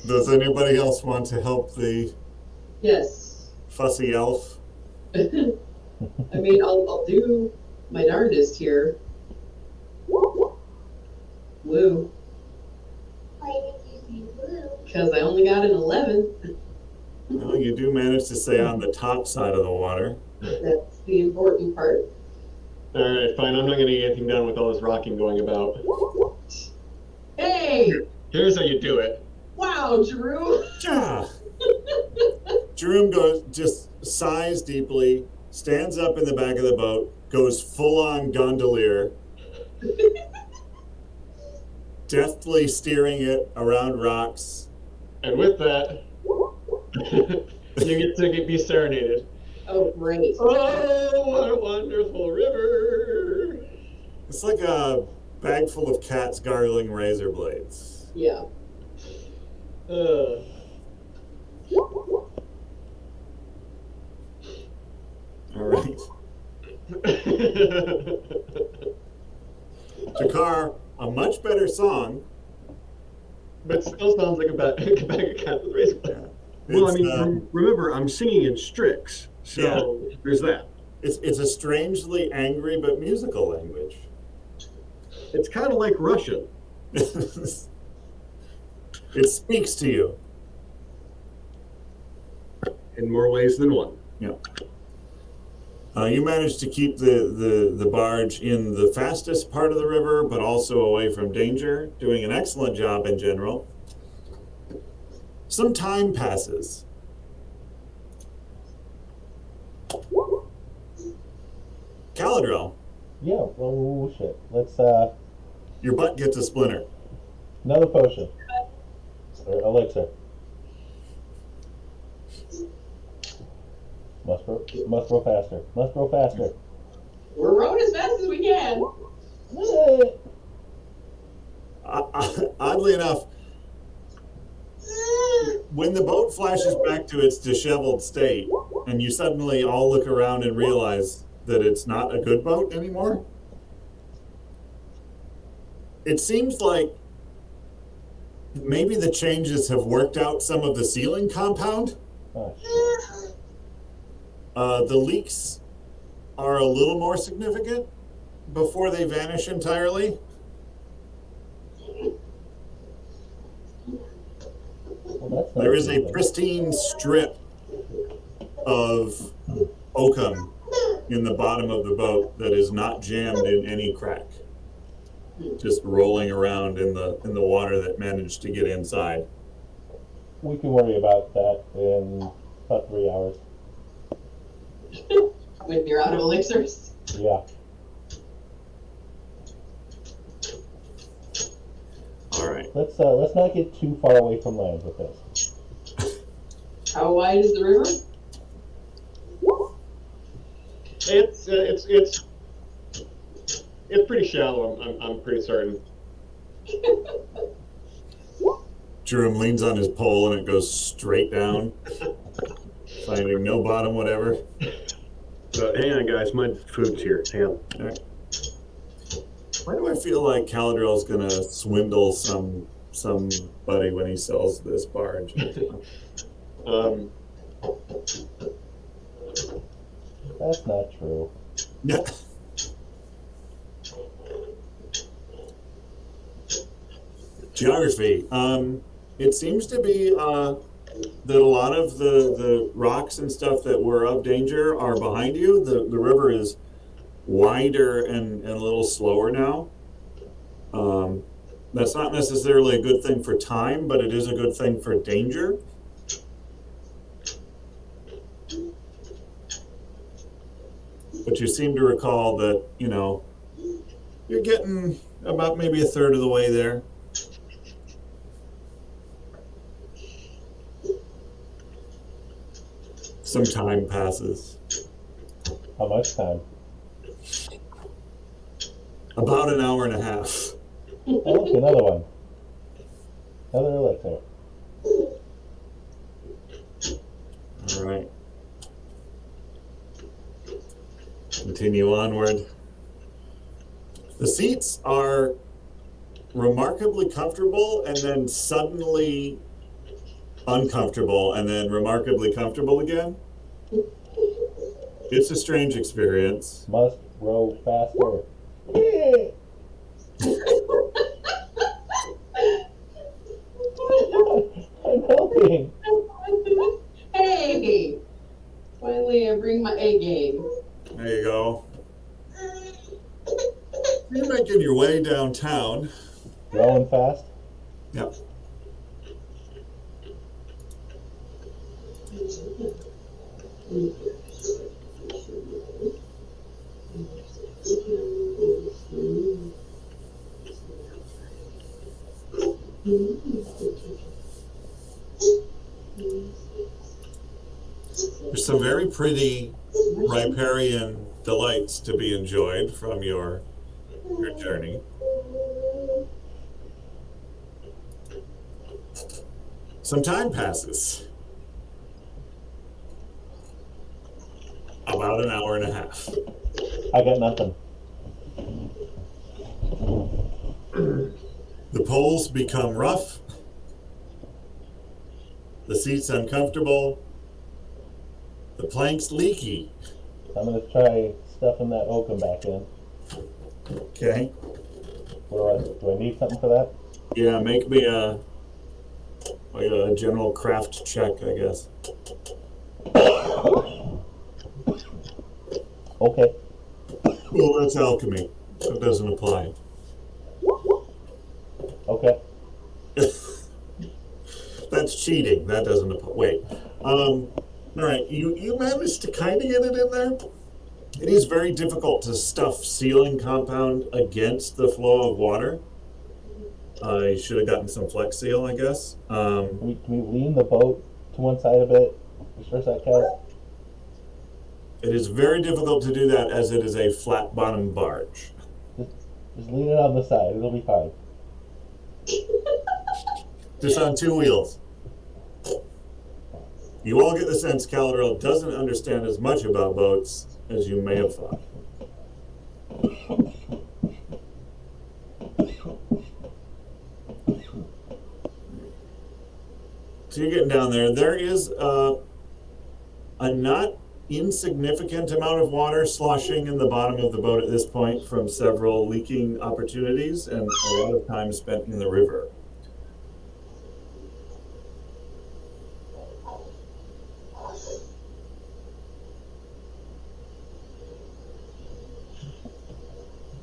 Does anybody else want to help the Yes. fussy elf? I mean, I'll do my darndest here. Woo. Why did you say blue? Because I only got an 11. Well, you do manage to stay on the top side of the water. That's the important part. All right, fine. I'm not going to get anything done with all this rocking going about. Hey! Here's how you do it. Wow, Drew! Ah! Jerome just sighs deeply, stands up in the back of the boat, goes full on gondolier, deftly steering it around rocks. And with that, you get to be serenaded. Oh, great. Oh, what a wonderful river! It's like a bag full of cats gargling razor blades. Yeah. Uh, All right. Jakar, a much better song. but still sounds like a bag of cats with razor blades. Well, I It's, mean, remember, I'm singing in Strix, so there's that. it's a strangely angry but musical language. It's kind of like Russian. It speaks to you. In more ways than one. Yeah. You managed to keep the barge in the fastest part of the river, but also away from danger, doing an excellent job in general. Some time passes. Caladril, Yeah, oh shit. Let's, your butt gets a splinter. another potion. Or elixir. Must grow faster. Must grow faster. We're rowing as fast as we can. Oddly enough, when the boat flashes back to its disheveled state, and you suddenly all look around and realize that it's not a good boat anymore, it seems like maybe the changes have worked out some of the sealing compound. Oh, The leaks are a little more significant before they vanish entirely. well, that's not There is a good. pristine strip of oakum in the bottom of the boat that is not jammed in any crack, just rolling around in the water that managed to get inside. We can worry about that in about 3 hours. When you're out of elixirs. Yeah. All right. Let's not get too far away from land with this. How wide is the river? It's pretty shallow. I'm pretty certain. Jerome leans on his pole and it goes straight down, finding no bottom whatever. So, hang on, guys. My food's here. Hang on. All right. Why do I feel like Caladril's gonna swindle somebody when he sells this barge? Um, That's not true. Yeah. Geography. It seems to be that a lot of the rocks and stuff that were of danger are behind you. The river is wider and a little slower now. That's not necessarily a good thing for time, but it is a good thing for danger. But you seem to recall that, you're getting about maybe a third of the way there. Some time passes. How much time? About an hour and a half. Oh, look, another one. Another elixir. All right. Continue onward. The seats are remarkably comfortable and then suddenly uncomfortable and then remarkably comfortable again. It's a strange experience. Must row faster. I'm helping. Hey! Finally, I bring my A game. There you go. You're making your way downtown. Rowing fast. Yep. There's some very pretty riparian delights to be enjoyed from your journey. Some time passes. About an hour and a half. I got nothing. The poles become rough. The seats uncomfortable. The planks leaky. I'm gonna try stuffing that oakum back in. Okay. Do I need something for that? Yeah, make me a general craft check, I guess. Okay. Well, that's alchemy. So it doesn't apply. Okay. That's cheating. That doesn't apply. Wait. All right. You managed to kind of get it in there. It is very difficult to stuff sealing compound against the flow of water. I should have gotten some Flex Seal, I guess. Can we lean the boat to one side a bit? Just for a sec, guys. It is very difficult to do that as it is a flat bottom barge. Just lean it on the side. It'll be fine. Just on two wheels. You all get the sense Caladril doesn't understand as much about boats as you may have thought. So you're getting down there. There is a not insignificant amount of water sloshing in the bottom of the boat at this point from several leaking opportunities and a lot of time spent in the river.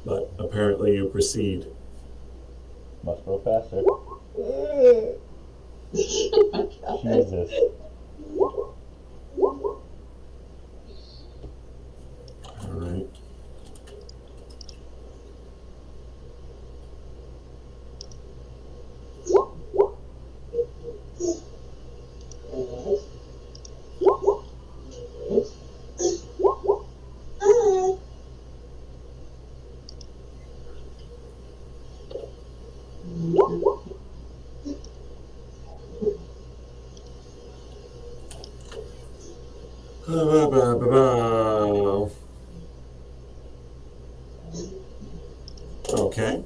But apparently you proceed. Must row faster. Jesus. All right. Okay.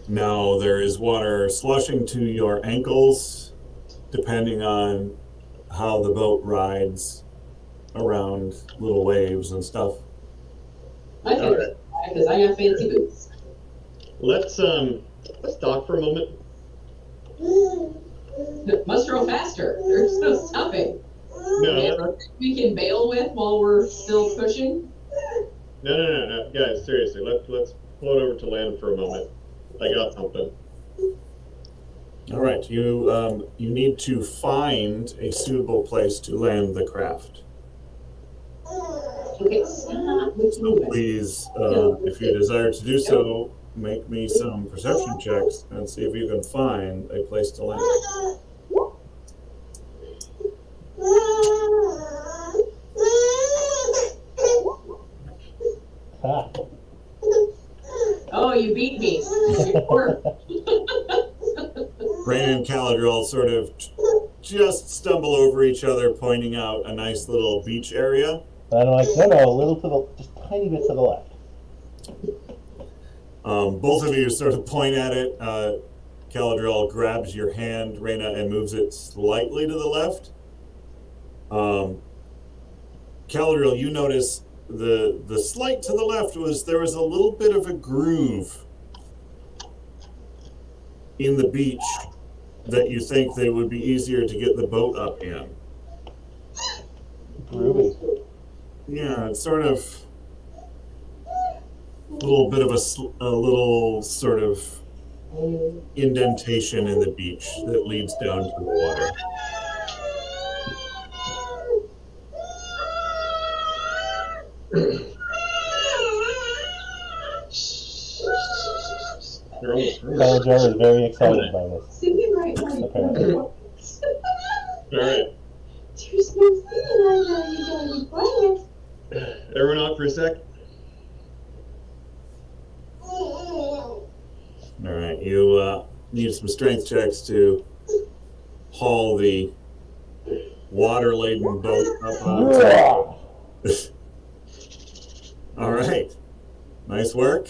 Now there is water slushing to your ankles, depending on how the boat rides around little waves and stuff. I can Alright. because I got fancy boots. Let's dock for a moment. No, must row faster. There's no stopping. No, We can bail with while we're still pushing. no, guys, seriously, let's float over to land for a moment. I got something. All right, you need to find a suitable place to land the craft. Okay, stop with So moving. please, if you desire to do so, make me some perception checks and see if you can find a place to land. Ha. Oh, you beat me. It worked. Rain and Caladril sort of just stumble over each other, pointing out a nice little beach area. And I'm like, no, a little to the, just tiny bit to the left. Both of you sort of point at it. Caladril grabs your hand, Reyna, and moves it slightly to the left. Caladriel, you notice the slight to the left there was a little bit of a groove in the beach that you think that it would be easier to get the boat up in. Groovy. Yeah, it's sort of a little bit of a little sort of indentation in the beach that leads down to the water. They're almost hurt. Caladriel is very excited by this. Singing right now. Apparently. All right. There's no singing right now. You gotta be quiet. Everyone out for a sec. All right, you need some strength checks to haul the water-laden boat up on top. All right, nice work.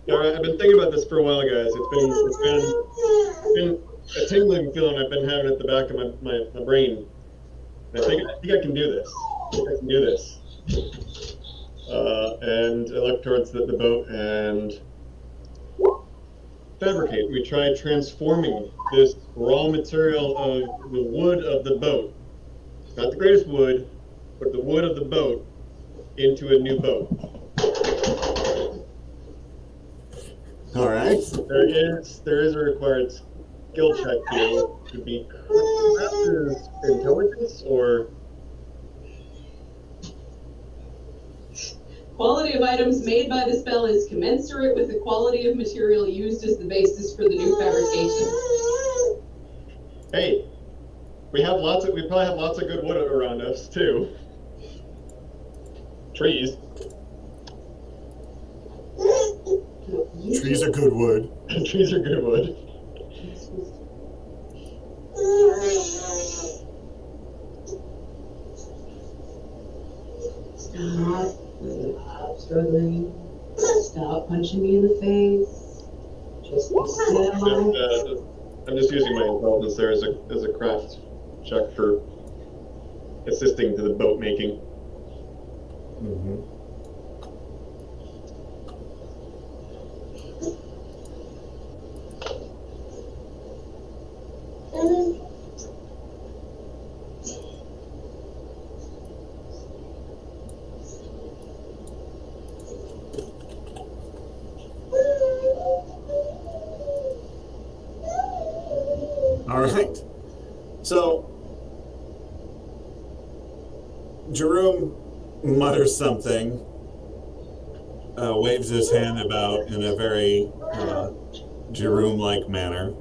All right, I've been thinking about this for a while, guys. It's been a tingling feeling I've been having at the back of my brain. And I think I can do this. I think I can do this. And I look towards the boat and fabricate. We try transforming this raw material of the wood of the boat, not the greatest wood, but the wood of the boat, into a new boat. All right. There is a required skill check here to be perhaps intelligence or Quality of items made by the spell is commensurate with the quality of material used as the basis for the new fabrication. hey, we probably have lots of good wood around us too. Trees. Trees are good wood. Trees are good wood. Stop struggling. Stop punching me in the face. Just I'm just using my intelligence there as a craft check for assisting to the boat making. Mm-hmm. All right. So, Jerome mutters something, waves his hand about in a very Jerome-like manner.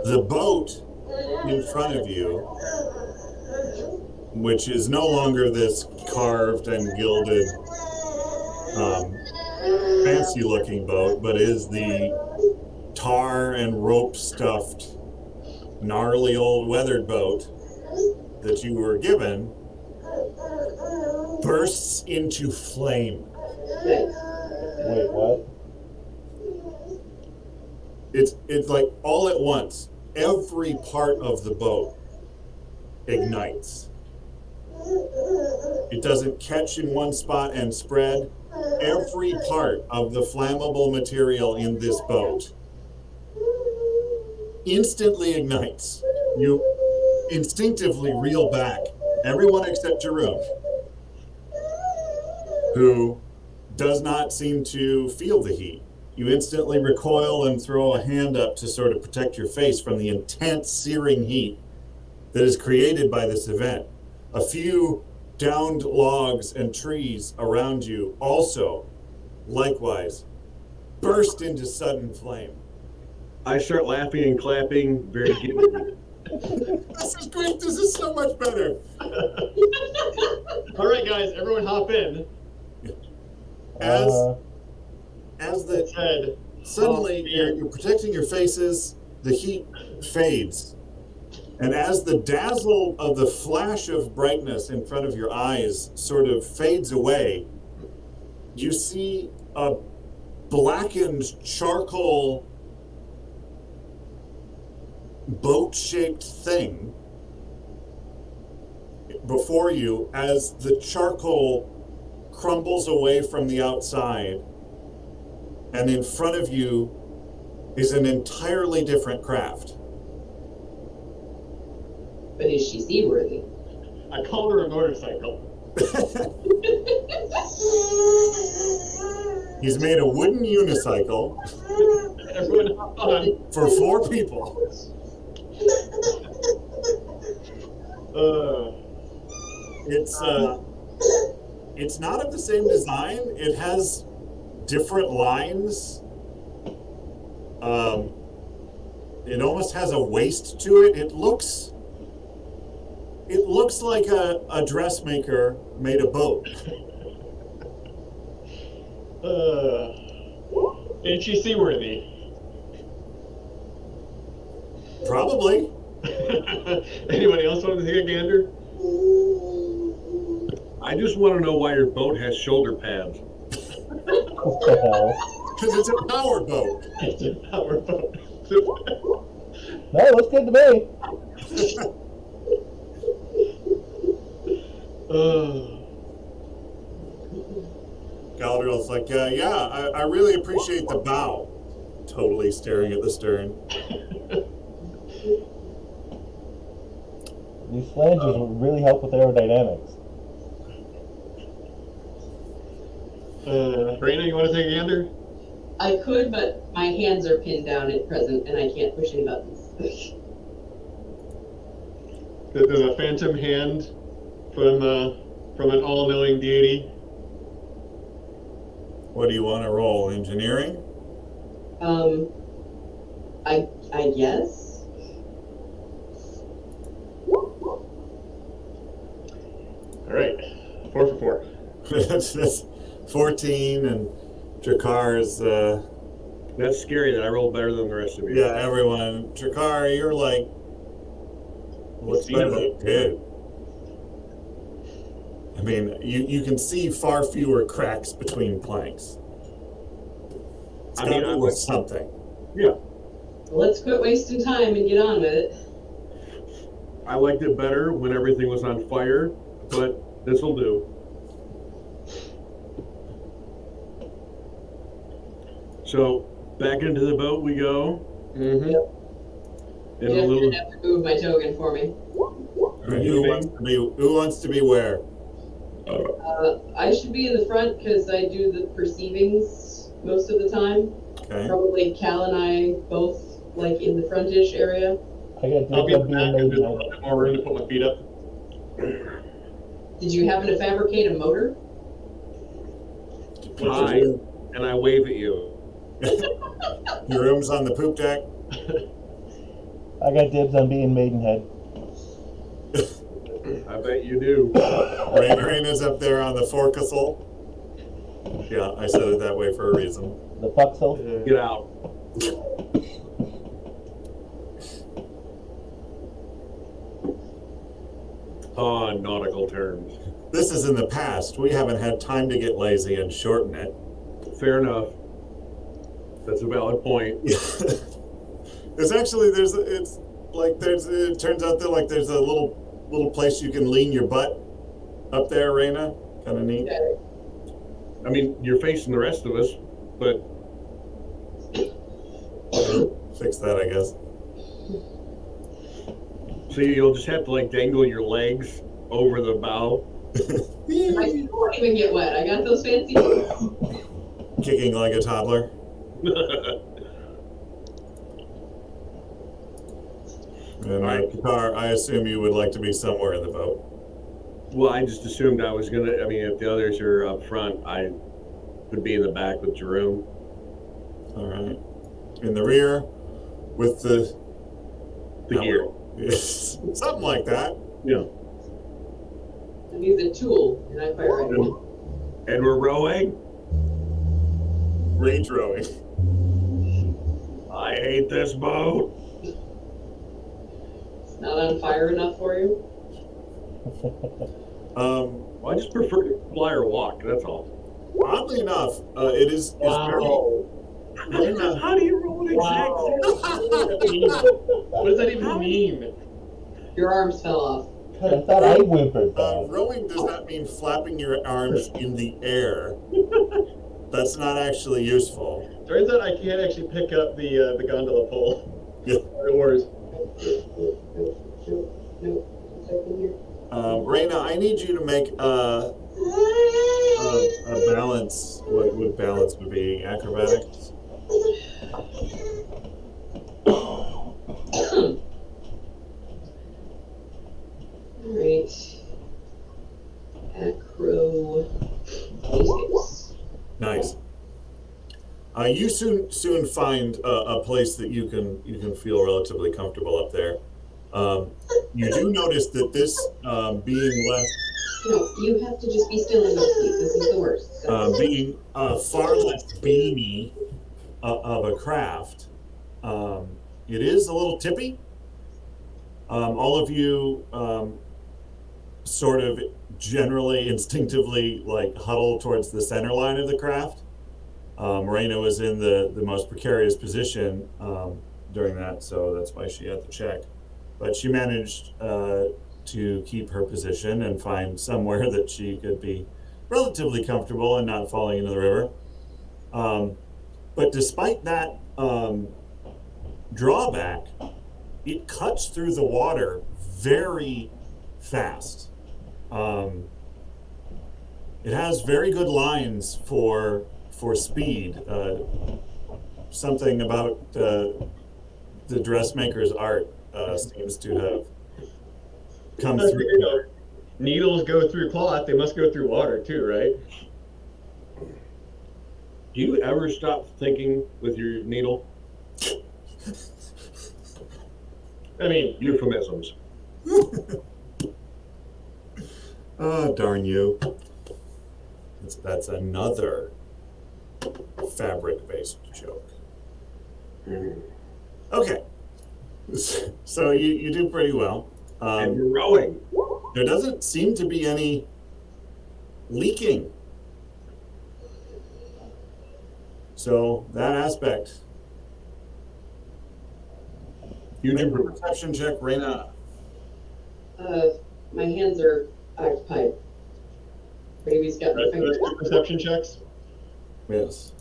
The boat in front of you, which is no longer this carved and gilded, fancy-looking boat, but is the tar and rope stuffed, gnarly old weathered boat that you were given, bursts into flame. Wait, what? It's like all at once, every part of the boat ignites. It doesn't catch in one spot and spread. Every part of the flammable material in this boat instantly ignites. You instinctively reel back, everyone except Jerome, who does not seem to feel the heat. You instantly recoil and throw a hand up to sort of protect your face from the intense searing heat that is created by this event. A few downed logs and trees around you also, likewise, burst into sudden flame. I start laughing and clapping very giddily. This is great. This is so much better. All right, guys, everyone hop in. As the Head. suddenly you're protecting your faces, the heat fades. And as the dazzle of the flash of brightness in front of your eyes sort of fades away, you see a blackened charcoal boat-shaped thing before you as the charcoal crumbles away from the outside, and in front of you is an entirely different craft. But is she seaworthy? I called her a motorcycle. He's made a wooden unicycle Everyone hop on. for 4 people. It's not of the same design. It has different lines. It almost has a waist to it. It looks like a dressmaker made a boat. Is she seaworthy? Probably. Anybody else want to take a gander? I just want to know why your boat has shoulder pads. What the hell? Because it's a power boat. It's a power boat. No, looks good to me. Galadriel's like, I really appreciate the bow. Totally staring at the stern. These flanges will really help with aerodynamics. Raina, you want to take a gander? I could, but my hands are pinned down at present, and I can't push any buttons. There's a phantom hand from an all-knowing deity. What do you want to roll? Engineering? I guess. All right, 4 for 4. It's just 14, and Drakar's, That's scary that I rolled better than the rest of you. yeah, everyone. Drakar, you're like, looks better than it did. I mean, you can see far fewer cracks between planks. It's I got mean, to I be was- something. Yeah. Let's quit wasting time and get on with it. I liked it better when everything was on fire, but this'll do. So back into the boat we go. Mm-hmm. In a Jeff little. didn't have to move my token for me. Who wants to be where? I should be in the front because I do the perceivings most of the time. Okay. Probably Cal and I both like in the frontish area. I got I'll be dibs in on the back being and made. just a little bit more room to put my feet up. Did you happen to fabricate a motor? Hi, and I wave at you. Your room's on the poop deck. I got dibs on being Maidenhead. I bet you do. Raina's up there on the forecastle. Yeah, I said it that way for a reason. The foxhole. Get out. On nautical terms. This is in the past. We haven't had time to get lazy and shorten it. Fair enough. That's a valid point. There's actually it turns out that there's a little place you can lean your butt up there, Raina. Kind of neat. I mean, you're facing the rest of us, but Fix that, I guess. so you'll just have to dangle your legs over the bow. My feet won't even get wet. I got those fancy boots. Kicking like a toddler. And Qatar, I assume you would like to be somewhere in the boat. Well, I just assumed I was gonna. I mean, if the others are up front, I would be in the back with Jerome. All right. In the rear with the Gear. Yes, something like that. Yeah. And he's a tool, and I fire at him. And we're rowing. Rage rowing. I hate this boat. It's not on fire enough for you? Well, I just prefer to fly or walk. That's all. Oddly enough, it is very. How do you roll an exact? What does that even mean? Your arms fell off. God, I thought I whimpered that. Rowing does not mean flapping your arms in the air. That's not actually useful. Turns out I can't actually pick up the gondola pole. Yeah. Or the oars. Raina, I need you to make a balance. What would balance would be? Acrobatics? Alright. Acro 26. Nice. You soon find a place that you can feel relatively comfortable up there. You do notice that this being less No, you have to just be still and not sleep. This is the worst. being far less beamy of a craft, it is a little tippy. All of you sort of generally instinctively like huddle towards the center line of the craft. Morena was in the most precarious position during that, so that's why she had to check. But she managed to keep her position and find somewhere that she could be relatively comfortable and not falling into the river. But despite that drawback, it cuts through the water very fast. It has very good lines for speed. Something about the dressmaker's art seems to have come Plus, through. you know, needles go through cloth, they must go through water too, right? Do you ever stop thinking with your needle? I mean, Euphemisms. Oh, darn you. That's another fabric-based joke. Okay. So you do pretty well. And you're rowing. There doesn't seem to be any leaking. So that aspect. Huge Make a improvement. perception check, Raina. My hands are occupied. Baby's got my fingers. perception checks. Yes.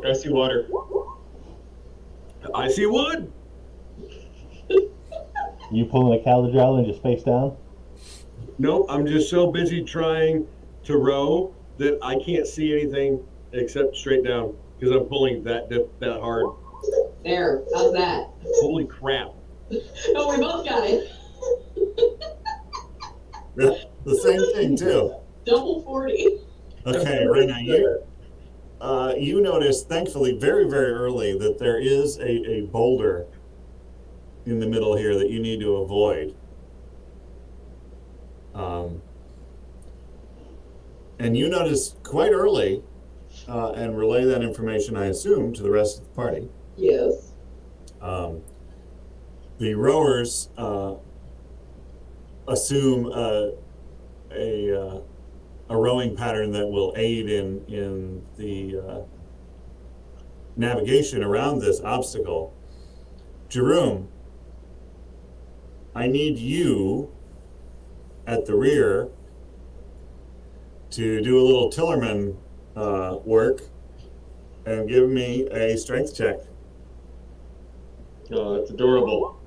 I see water. I see wood. You pulling a Caladriel and just face down? No, I'm just so busy trying to row that I can't see anything except straight down because I'm pulling that hard. There, how's that? Holy crap. Oh, we both got it. The same thing too. Double 40. Okay, Raina, you notice, thankfully, very, very early that there is a boulder in the middle here that you need to avoid. And you notice quite early, and relay that information, I assume, to the rest of the party. Yes. The rowers assume a rowing pattern that will aid in the navigation around this obstacle. Jerome, I need you at the rear to do a little Tillerman work and give me a strength check. Oh, it's adorable.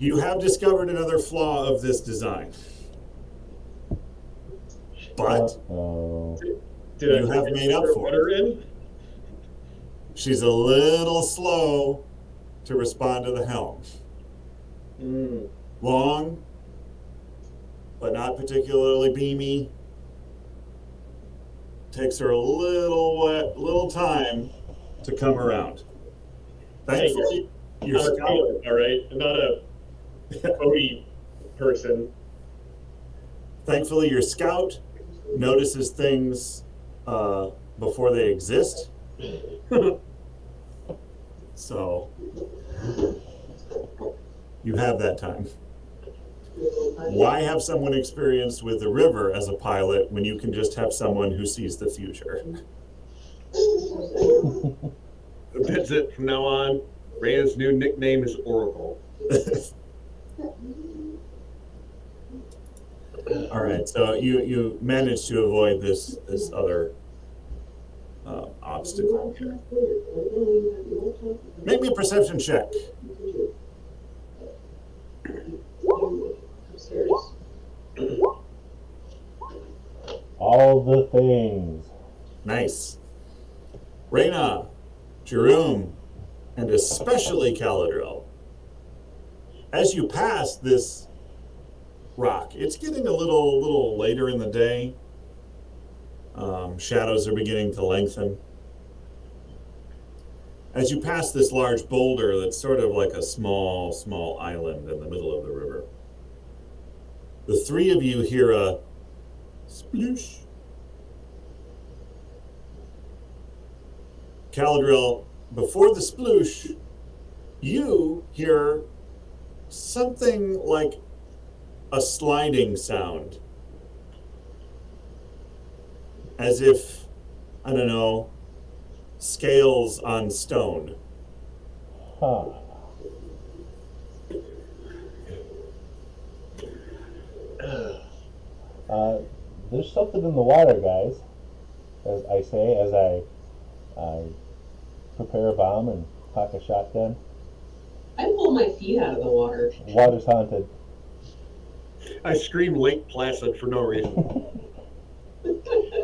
You have discovered another flaw of this design. But Did you I have made up for water it. in? She's a little slow to respond to the helm. Mm. Long, but not particularly beamy. Takes her a little time to come around. Thankfully, your I'm a scout, sailor, all right? I'm not a Cody person. thankfully, your scout notices things before they exist. So you have that time. Why have someone experienced with the river as a pilot when you can just have someone who sees the future? That's it. From now on, Reyna's new nickname is Oracle. All right, so you managed to avoid this other obstacle here. Make me a perception check. Upstairs. All the things. Nice. Reyna, Jerome, and especially Caladril. As you pass this rock, it's getting a little later in the day. Shadows are beginning to lengthen. As you pass this large boulder that's sort of like a small island in the middle of the river, the three of you hear a sploosh. Caladril, before the sploosh, you hear something like a sliding sound. As if, I don't know, scales on stone. Huh. There's something in the water, guys. As I say, as I prepare a bomb and cock a shotgun. I pull my feet out of the water. Water's haunted. I scream Lake Placid for no reason.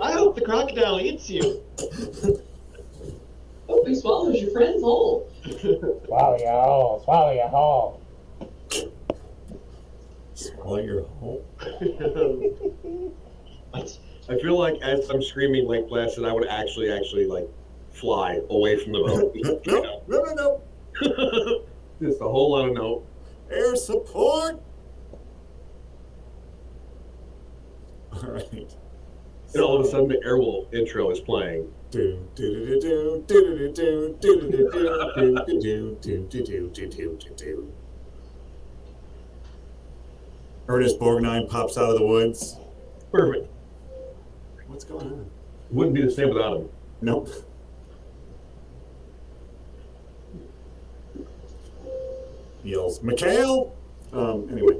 I hope the crocodile eats you. Hope he swallows your friend's whole. Swallow your hole, swallow your hole. Swallow your whole. What? I feel like as I'm screaming Lake Placid, I would actually like fly away from the boat. No. Just a whole lot of no. Air support. All right. And all of a sudden, the Airwolf intro is playing. Ernest Borgnine pops out of the woods. Perfect. What's going on? Wouldn't be the same without him. Nope. Yells, Mikhail! Anyway.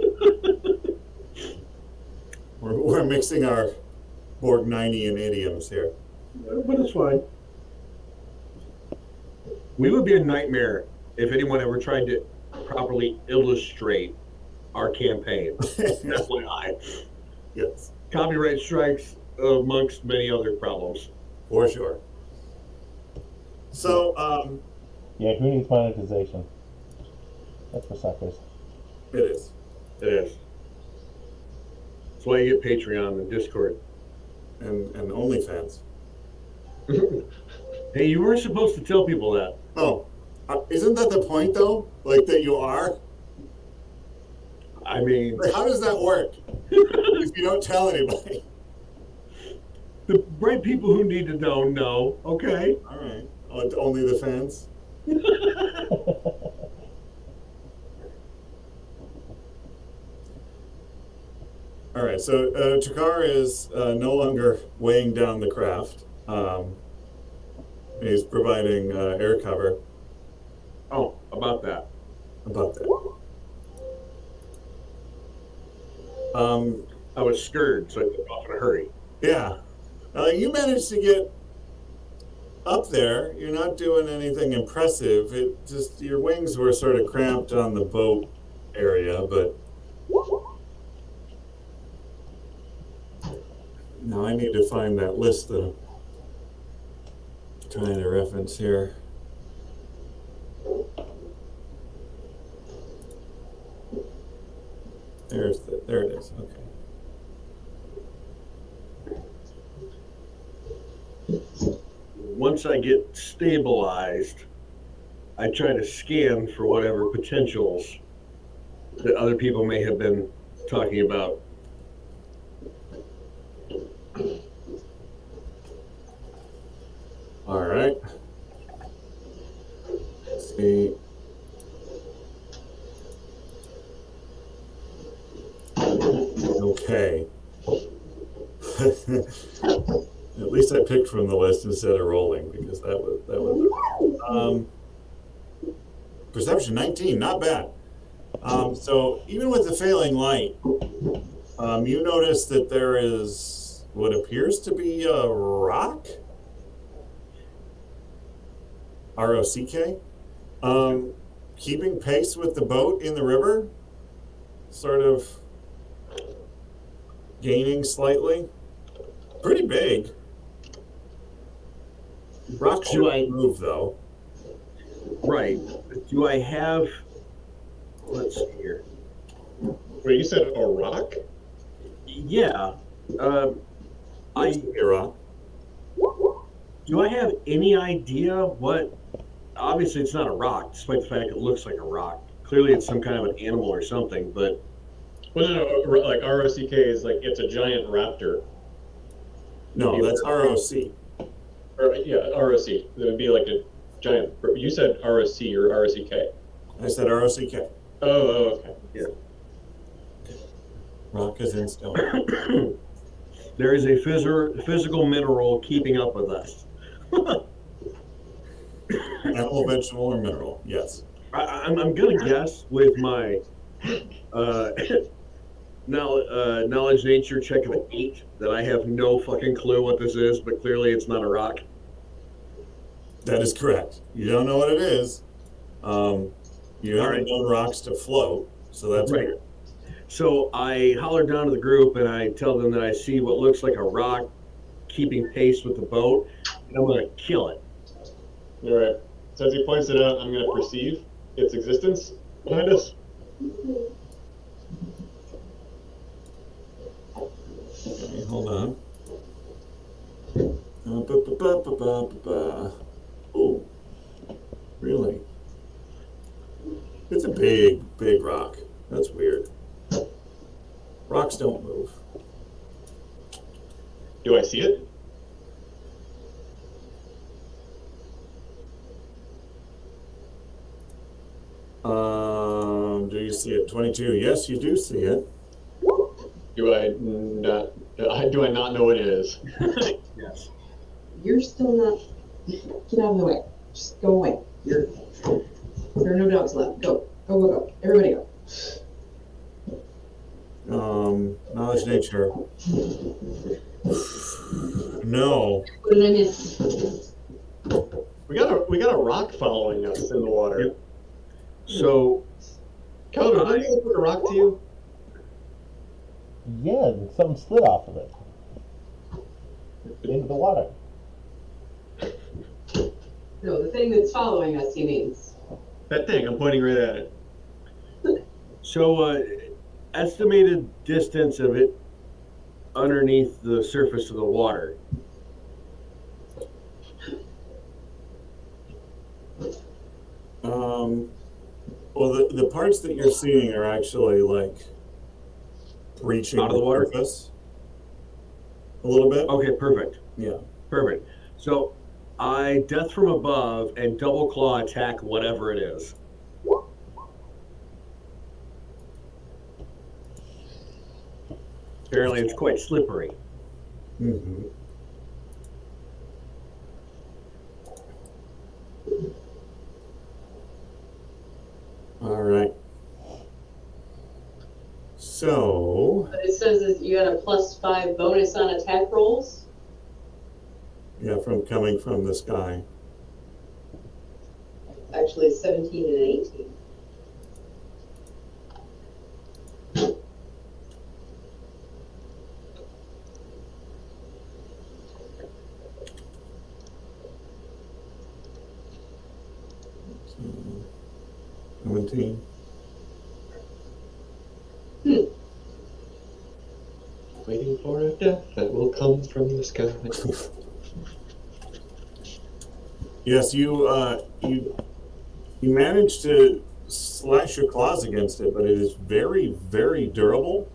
We're mixing our Borgninian idioms here. But it's fine. We would be a nightmare if anyone ever tried to properly illustrate our campaign. FYI. Yes, Copyright strikes amongst many other problems. for sure. So, Yeah, who needs monetization? That's for suckers. it is. It is. That's why you get Patreon and Discord. And OnlyFans. Hey, you weren't supposed to tell people that. Oh, isn't that the point though? Like that you are? I mean, Like, how does that work? If you don't tell anybody. the right people who need to know, okay? All right. Only the fans? All right, so Chakar is no longer weighing down the craft. He's providing air cover. Oh, about that. About that. I was scared, so I took off in a hurry. Yeah. You managed to get up there. You're not doing anything impressive. It just, your wings were sort of cramped on the boat area, but now I need to find that list that I'm trying to reference here. There it is. Okay. Once I get stabilized, I try to scan for whatever potentials that other people may have been talking about. All right. Let's see. Okay. At least I picked from the list instead of rolling because that was Perception 19, not bad. So even with the failing light, you notice that there is what appears to be a rock. R-O-C-K. Keeping pace with the boat in the river, sort of gaining slightly. Pretty big. Rock shouldn't move though. Right. Do I have? Let's see here. Wait, you said a rock? Yeah. Looks like a rock. Do I have any idea what? Obviously, it's not a rock, despite the fact it looks like a rock. Clearly, it's some kind of an animal or something. But Well, no, like ROCK is like it's a giant raptor. No, that's ROC. Or yeah, ROC. It would be like a giant. You said ROC or ROCK. I said ROCK. Oh, okay. yeah, Rock is in stone. there is a physical mineral keeping up with us. Animal, vegetable, or mineral? Yes. I'm gonna guess with my knowledge nature check of an 8 that I have no fucking clue what this is, but clearly it's not a rock. That is correct. You don't know what it is. You haven't known rocks to float, so that's Right. weird. So I holler down to the group and I tell them that I see what looks like a rock keeping pace with the boat, and I'm gonna kill it. All right. So as he points it out, I'm going to perceive its existence behind us. Okay, hold on. Oh, really? It's a big, big rock. That's weird. Rocks don't move. Do I see it? Do you see it? 22. Yes, you do see it. Do I not? Do I not know what it is? Yes. You're still not. Get out of the way. Just go away. There are no dogs left. Go. Go, go, go. Everybody go. Knowledge nature. No. What did I miss? We got a rock following us in the water. Yep. So Calvin, did I put a rock to you? Yeah, and something slid off of it into the water. No, the thing that's following us, he means. That thing. I'm pointing right at it. So estimated distance of it underneath the surface of the water. Well, the parts that you're seeing are actually like reaching Out of the water? surface a little bit. Okay, perfect. Yeah. Perfect. So I death from above and double claw attack whatever it is. Apparently it's quite slippery. Mm-hmm. All right. So, But it says that you got a +5 bonus on attack rolls. yeah, from coming from the sky. Actually, it's 17 and 18. So, 17. Waiting for a death that will come from the sky. Yes, you managed to slash your claws against it, but it is very, very durable.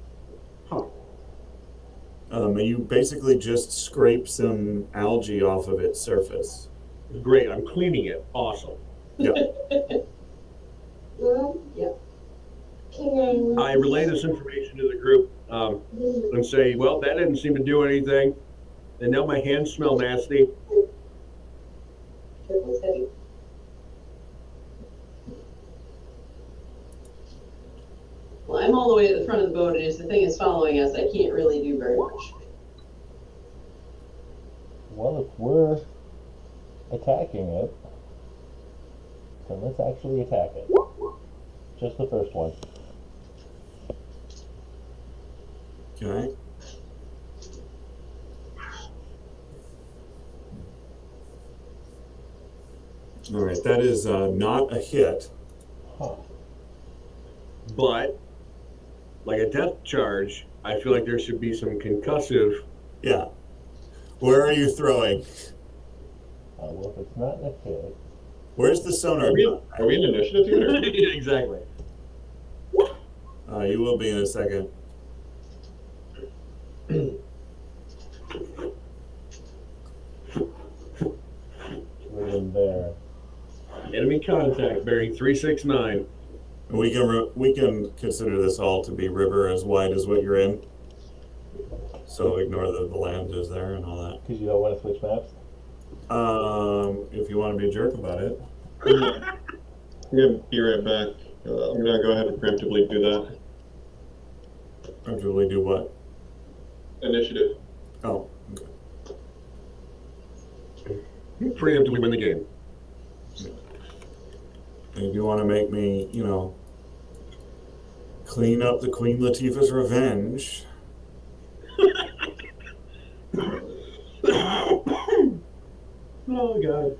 Huh. You basically just scrape some algae off of its surface. Great, I'm cleaning it. Awesome. Yeah. Well, Yeah. can I relay this information to the group and say, well, that didn't seem to do anything. And now my hands smell nasty. Careful, it's heavy. all the way at the front of the boat, and if the thing is following us, I can't really do very much. Well, if we're attacking it, then let's actually attack it. Just the first one. Okay. All right, that is not a hit. Huh. But, like a death charge, I feel like there should be some concussive. Yeah. Where are you throwing? Well, if it's not a hit, Where's the sonar? Are we in initiative here? Exactly. You will be in a second. we're in there. Enemy contact bearing 369. We can consider this all to be river as wide as what you're in. So ignore the land is there and all that. Because you don't want to switch maps? If you want to be a jerk about it. I'm gonna be right back. I'm gonna go ahead and preemptively do that. Preemptively do what? Initiative. Oh, okay. Preemptively win the game. And if you want to make me, clean up the Queen Latifah's revenge. Oh, God.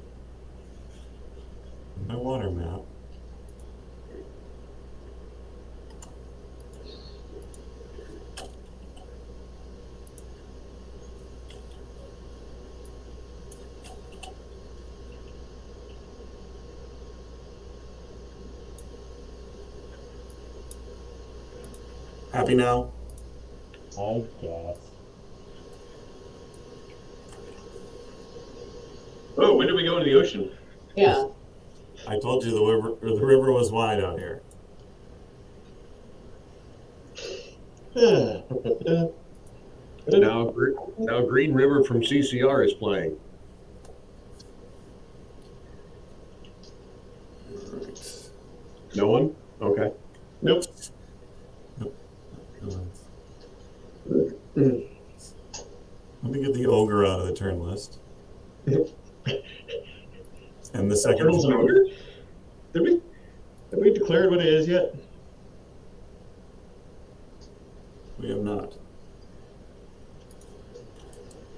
My water map. Happy now? I guess. Oh, when did we go into the ocean? Yeah. I told you the river was wide out here. Now Green River from CCR is playing. No one? Okay. Nope. Let me get the ogre out of the turn list. And the second Turtle's an ogre? Have we declared what it is yet? we have not.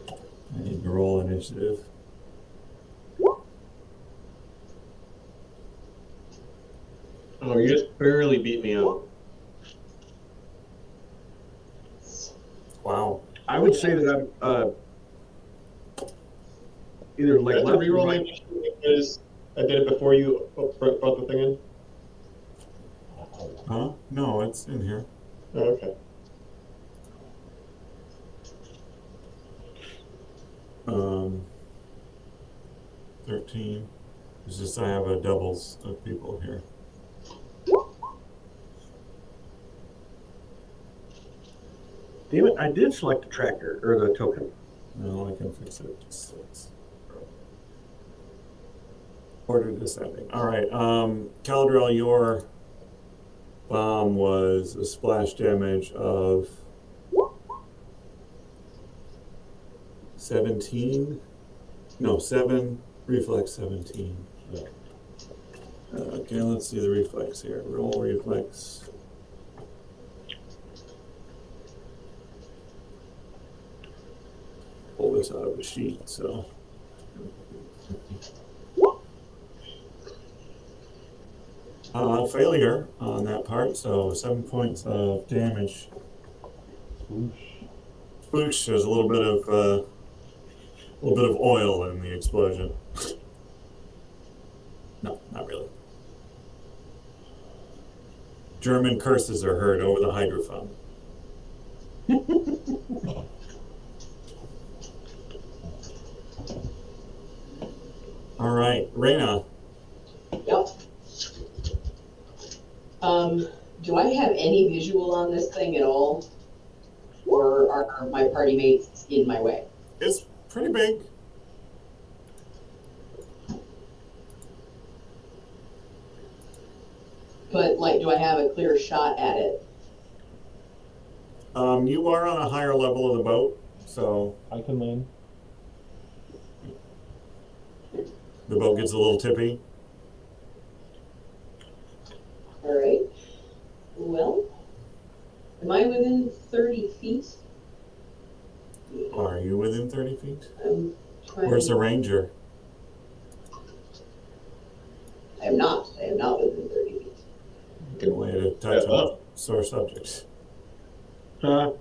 I need to roll initiative. Oh, you just barely beat me up. Wow. I would say that I'm either like Did I left or reroll my right. initiative because I did it before you brought the thing in? Huh? No, it's in here. Oh, okay. Um, 13. It's just I have a doubles of people here. Damn it, I did select the tracker, or the token. No, I can fix it. Order descending. All right. Caladrell, your bomb was a splash damage of 17. No, 7. Reflex 17. Yeah. Okay, let's see the reflex here. Roll reflex. Pull this out of a sheet, so. Failure on that part, so 7 points of damage. Oosh. Boosh, there's a little bit of oil in the explosion. No, not really. German curses are heard over the hydrophone. All right, Reyna. Yep. Do I have any visual on this thing at all? Or are my party mates in my way? It's pretty big. But, like, do I have a clear shot at it? You are on a higher level of the boat, so I can lean. the boat gets a little tippy. All right. Well, am I within 30 feet? Are you within 30 feet? I'm trying. Where's the ranger? I am not. I am not within 30 feet. Good way to touch on sore subjects. Well,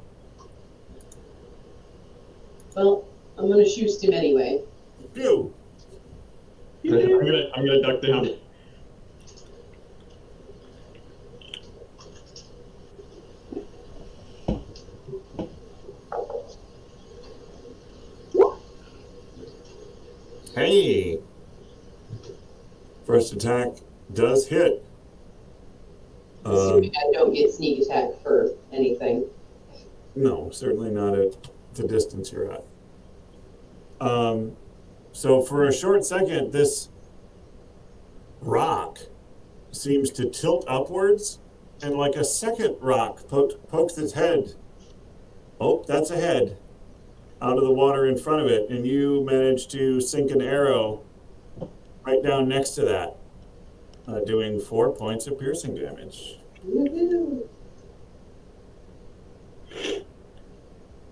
I'm gonna shoot him anyway. Pew! I'm gonna duck down. Hey! First attack does hit. Assuming I don't get sneak attack for anything. No, certainly not at the distance you're at. So for a short second, this rock seems to tilt upwards, and like a second rock pokes its head. Oh, that's a head out of the water in front of it, and you manage to sink an arrow right down next to that, doing 4 points of piercing damage. Woohoo!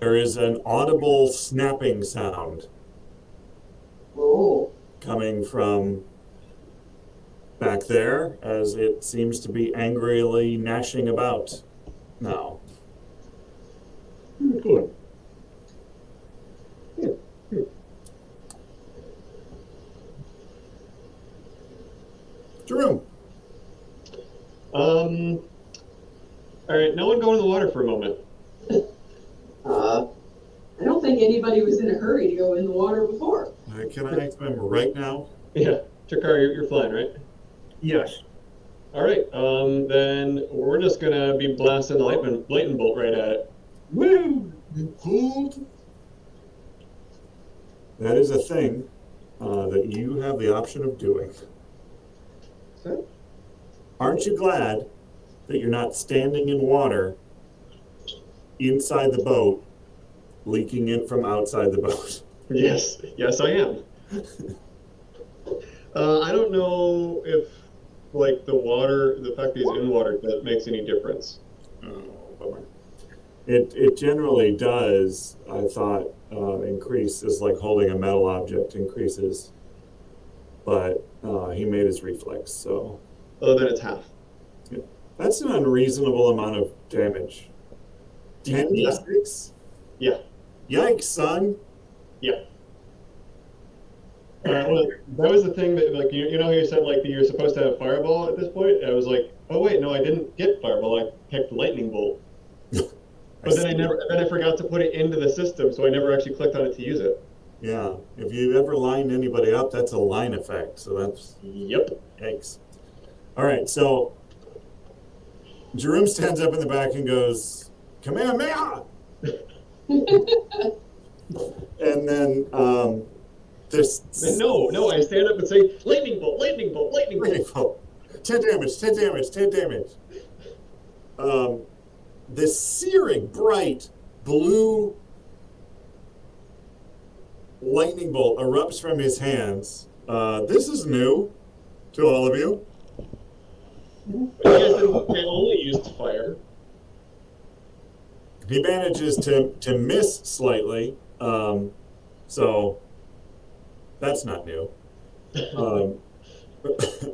There is an audible snapping sound Oh. coming from back there as it seems to be angrily gnashing about now. Good. Jerome. All right, no one go in the water for a moment. I don't think anybody was in a hurry to go in the water before. Can I swim right now? Yeah, Chakar, you're flying, right? Yes. All right, then we're just gonna be blasting the lightning bolt right at it. Woo! Hold. That is a thing that you have the option of doing. So, Aren't you glad that you're not standing in water inside the boat, leaking in from outside the boat? yes, I am. I don't know if, like, the fact that he's in water, that makes any difference. Oh, bummer. It generally does, I thought, increase is like holding a metal object increases. But he made his reflex, so. Oh, then it's half. That's an unreasonable amount of damage. 10d6? Yeah. Yikes, son. Yeah. Well, that was the thing that, like, you know how you said, like, that you're supposed to have fireball at this point? I was like, oh, wait, no, I didn't get fireball. I picked lightning bolt. But then I forgot to put it into the system, so I never actually clicked on it to use it. Yeah, if you've ever lined anybody up, that's a line effect, so that's... Yep. Yikes. All right, so Jerome stands up in the back and goes, Kamehameha! And then there's... No, I stand up and say, lightning bolt, lightning bolt, lightning bolt. Lightning bolt. 10 damage, 10 damage, 10 damage. This searing, bright, blue lightning bolt erupts from his hands. This is new to all of you. You guys didn't only used fire. He manages to miss slightly, so that's not new.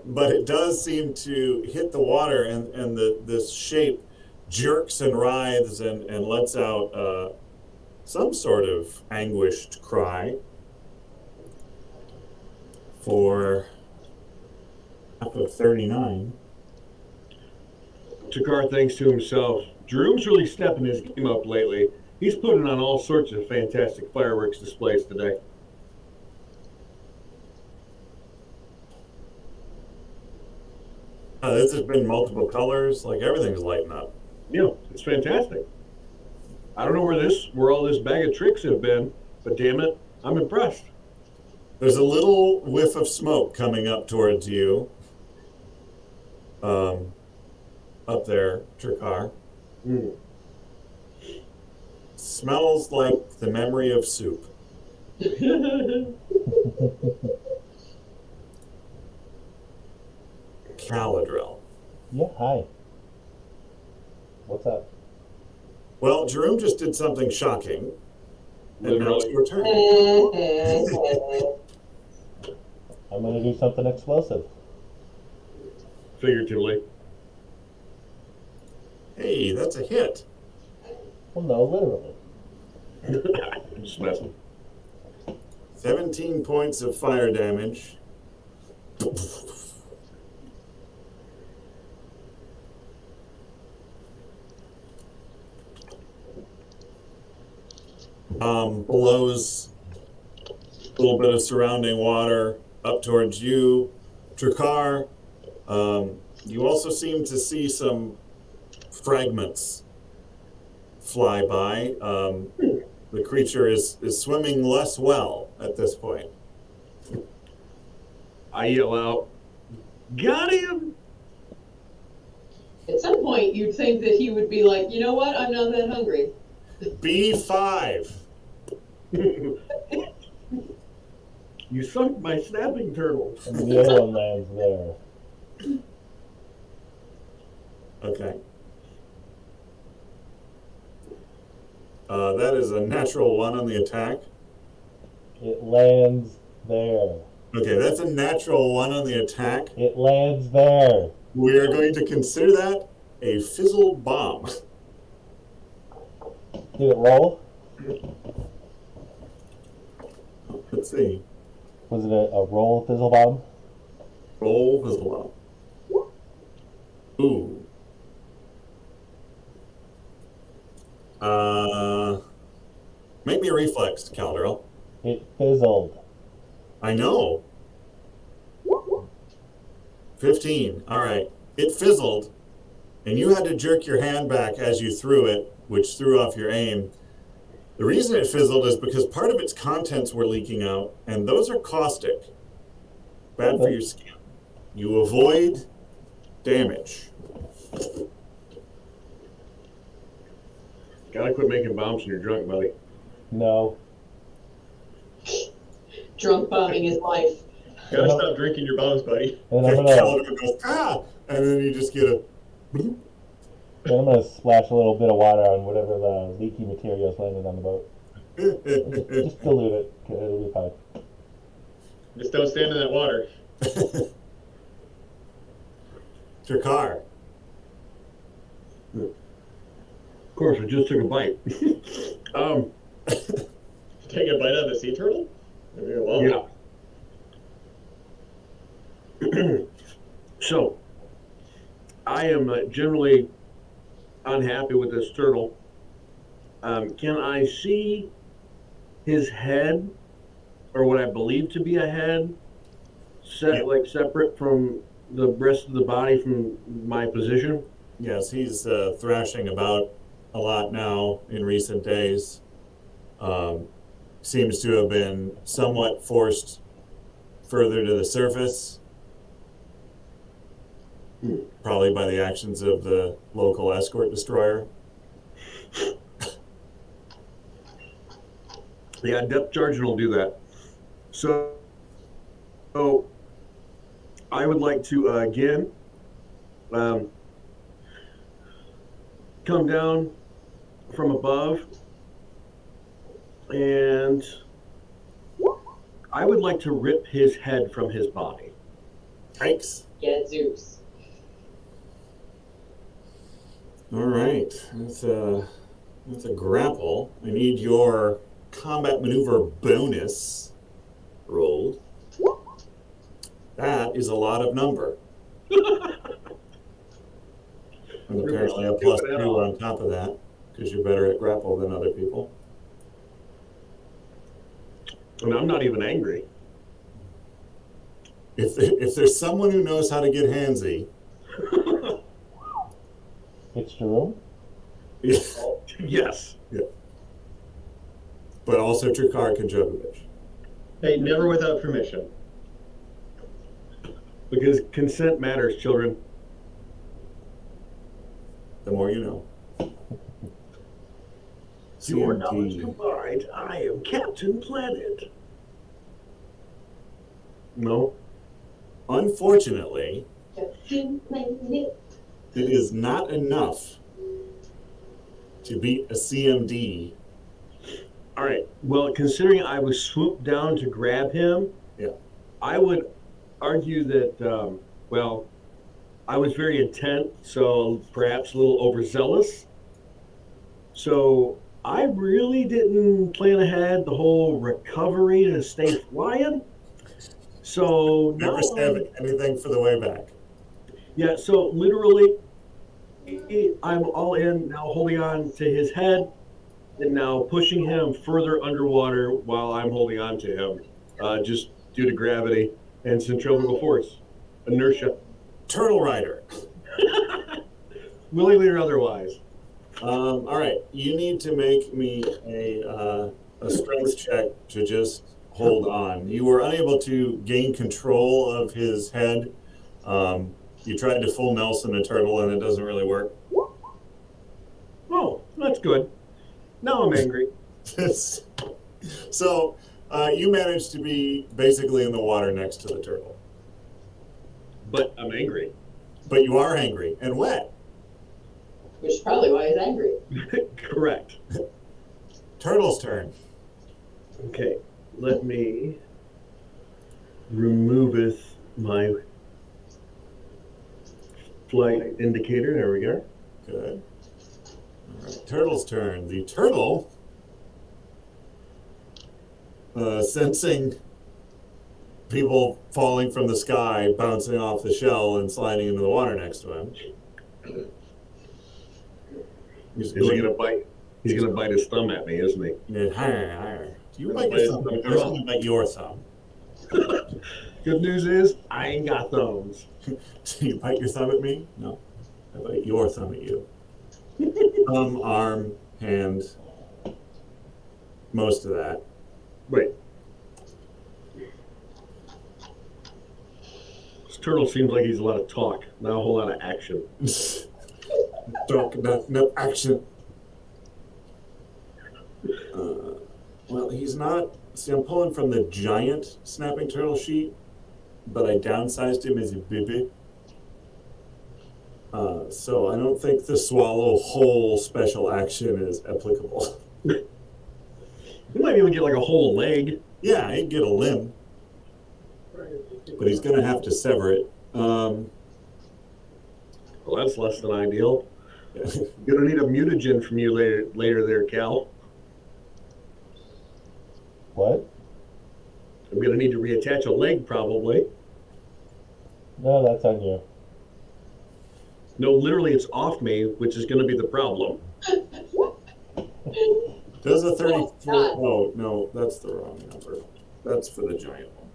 But it does seem to hit the water, and this shape jerks and writhes and lets out some sort of anguished cry for half of 39. Takar thinks to himself, Jerome's really stepping his game up lately. He's putting on all sorts of fantastic fireworks displays today. This has been multiple colors, like everything's lighting up. Yeah, it's fantastic. I don't know where all this bag of tricks have been, but damn it, I'm impressed. There's a little whiff of smoke coming up towards you. Up there, Trakar. Smells like the memory of soup. Caladril. Yeah, hi. What's up? Well, Jerome just did something shocking, and now it's Literally. your turn. I'm gonna do something explosive. Figuratively. Hey, that's a hit. Well, no, literally. Just messing. 17 points of fire damage. Blows a little bit of surrounding water up towards you. Trakar, you also seem to see some fragments fly by. The creature is swimming less well at this point. I yell out, got him! At some point, you'd think that he would be like, you know what? I'm not that hungry. B5. You sunk my snapping turtle. And the other one lands there. Okay. That is a natural 1 on the attack. It lands there. Okay, that's a natural 1 on the attack. It lands there. We are going to consider that a fizzle bomb. Did it roll? Let's see. Was it a roll fizzle bomb? Roll fizzle bomb. Ooh. Make me a reflex, Calderel. It fizzled. I know. 15. All right. It fizzled, and you had to jerk your hand back as you threw it, which threw off your aim. The reason it fizzled is because part of its contents were leaking out, and those are caustic. Bad for your skin. You avoid damage. Gotta quit making bombs when you're drunk, buddy. No. Drunk bombing is life. Gotta stop drinking your bombs, buddy. And I'm And gonna, Calder goes, ah! And then you just get a... then I'm gonna splash a little bit of water on whatever the leaky materials landed on the boat. Just dilute it. It'll be fine. Just don't stand in that water. Trakar. Of course, I just took a bite. Take a bite out of the sea turtle? Well, Yeah. So, I am generally unhappy with this turtle. Can I see his head, or what I believe to be a head, separate from the rest of the body from my position? Yes, he's thrashing about a lot now in recent days. Seems to have been somewhat forced further to the surface. Probably by the actions of the local escort destroyer. Yeah, depth charging will do that. So I would like to again come down from above, and I would like to rip his head from his body. Thanks. Get Zeus. All right, that's a grapple. I need your combat maneuver bonus rolled. That is a lot of number. And apparently a plus 2 on top of that, because you're better at grapple than other people. And I'm not even angry. If there's someone who knows how to get handsy, It's Jerome? Yes. yeah. But also Trakar Kajovic. hey, never without permission. Because consent matters, children. The more you know. your knowledge CMT. combined, I am Captain Planet. No? Unfortunately, Captain Planet. it is not enough to beat a CMD. All right. Well, considering I was swooped down to grab him, Yeah. I would argue that, well, I was very intent, so perhaps a little overzealous. So I really didn't plan ahead the whole recovery to stay flying. So now Never saving anything for the way back. yeah, so literally, I'm all in now, holding on to his head and now pushing him further underwater while I'm holding on to him, just due to gravity and centrifugal force, inertia, Turtle Rider. willingly or otherwise. All right, you need to make me a strength check to just hold on. You were unable to gain control of his head. You tried to full Nelson a turtle, and it doesn't really work. Oh, that's good. Now I'm angry. So you managed to be basically in the water next to the turtle, But I'm angry. but you are angry and wet. Which is probably why he's angry. Correct. Turtle's turn. Okay, let me removeth my flight indicator. There we go. Good. All right, Turtle's turn. The turtle, sensing people falling from the sky, bouncing off the shell and sliding into the water next to him. Is he gonna bite? He's gonna bite his thumb at me, isn't he? Yeah, higher. You bite your thumb. He's gonna bite your thumb. Good news is I ain't got thumbs. Do you bite your thumb at me? No. I bite your thumb at you. Thumb, arm, hand. Most of that. Wait. This turtle seems like he's a lot of talk, not a whole lot of action. Talk, no action. Well, he's not. See, I'm pulling from the giant snapping turtle sheet, but I downsized him as a baby. So I don't think the swallow whole special action is applicable. You might even get like a whole leg. Yeah, he'd get a limb, but he's going to have to sever it. Well, that's less than ideal. Gonna need a mutagen from you later there, Cal. What? I'm gonna need to reattach a leg probably. No, that's on you. No, literally it's off me, which is gonna be the problem. Does a 34? Oh, no, that's the wrong number. That's for the giant one.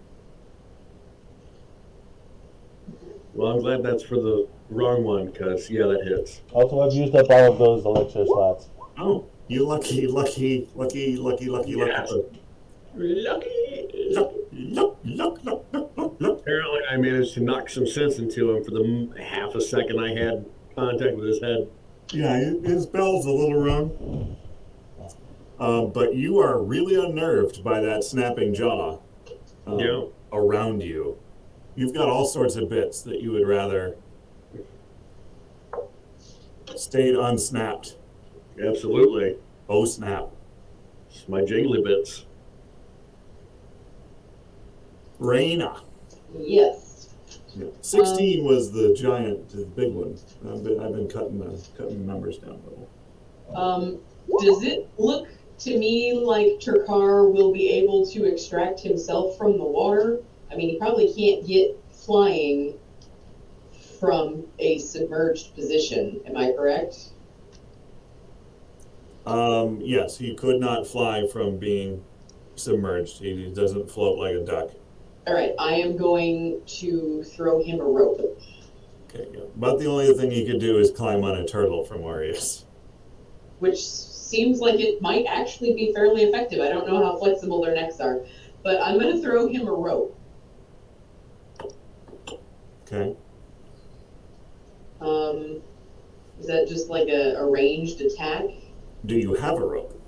Well, I'm glad that's for the wrong one, because, yeah, that hits. Also, I've used up all of those elixir slots. Oh, you lucky. Yes. Lucky. Luck. Apparently I managed to knock some sense into him for the half a second I had contact with his head. Yeah, his bell's a little rung. But you are really unnerved by that snapping jaw Yeah. around you. You've got all sorts of bits that you would rather stayed unsnapped. Absolutely. Oh, snap. It's my jiggly bits. Yes. 16 was the giant, the big one. I've been cutting the numbers down a little. Does it look to me like Turkar will be able to extract himself from the water? I mean, he probably can't get flying from a submerged position. Am I correct? Yes, he could not fly from being submerged. He doesn't float like a duck. All right, I am going to throw him a rope. Okay, yeah. About the only thing he could do is climb on a turtle from where he is. Which seems like it might actually be fairly effective. I don't know how flexible their necks are, but I'm going to throw him a rope. Okay. Is that just like a ranged attack? Do you have a rope?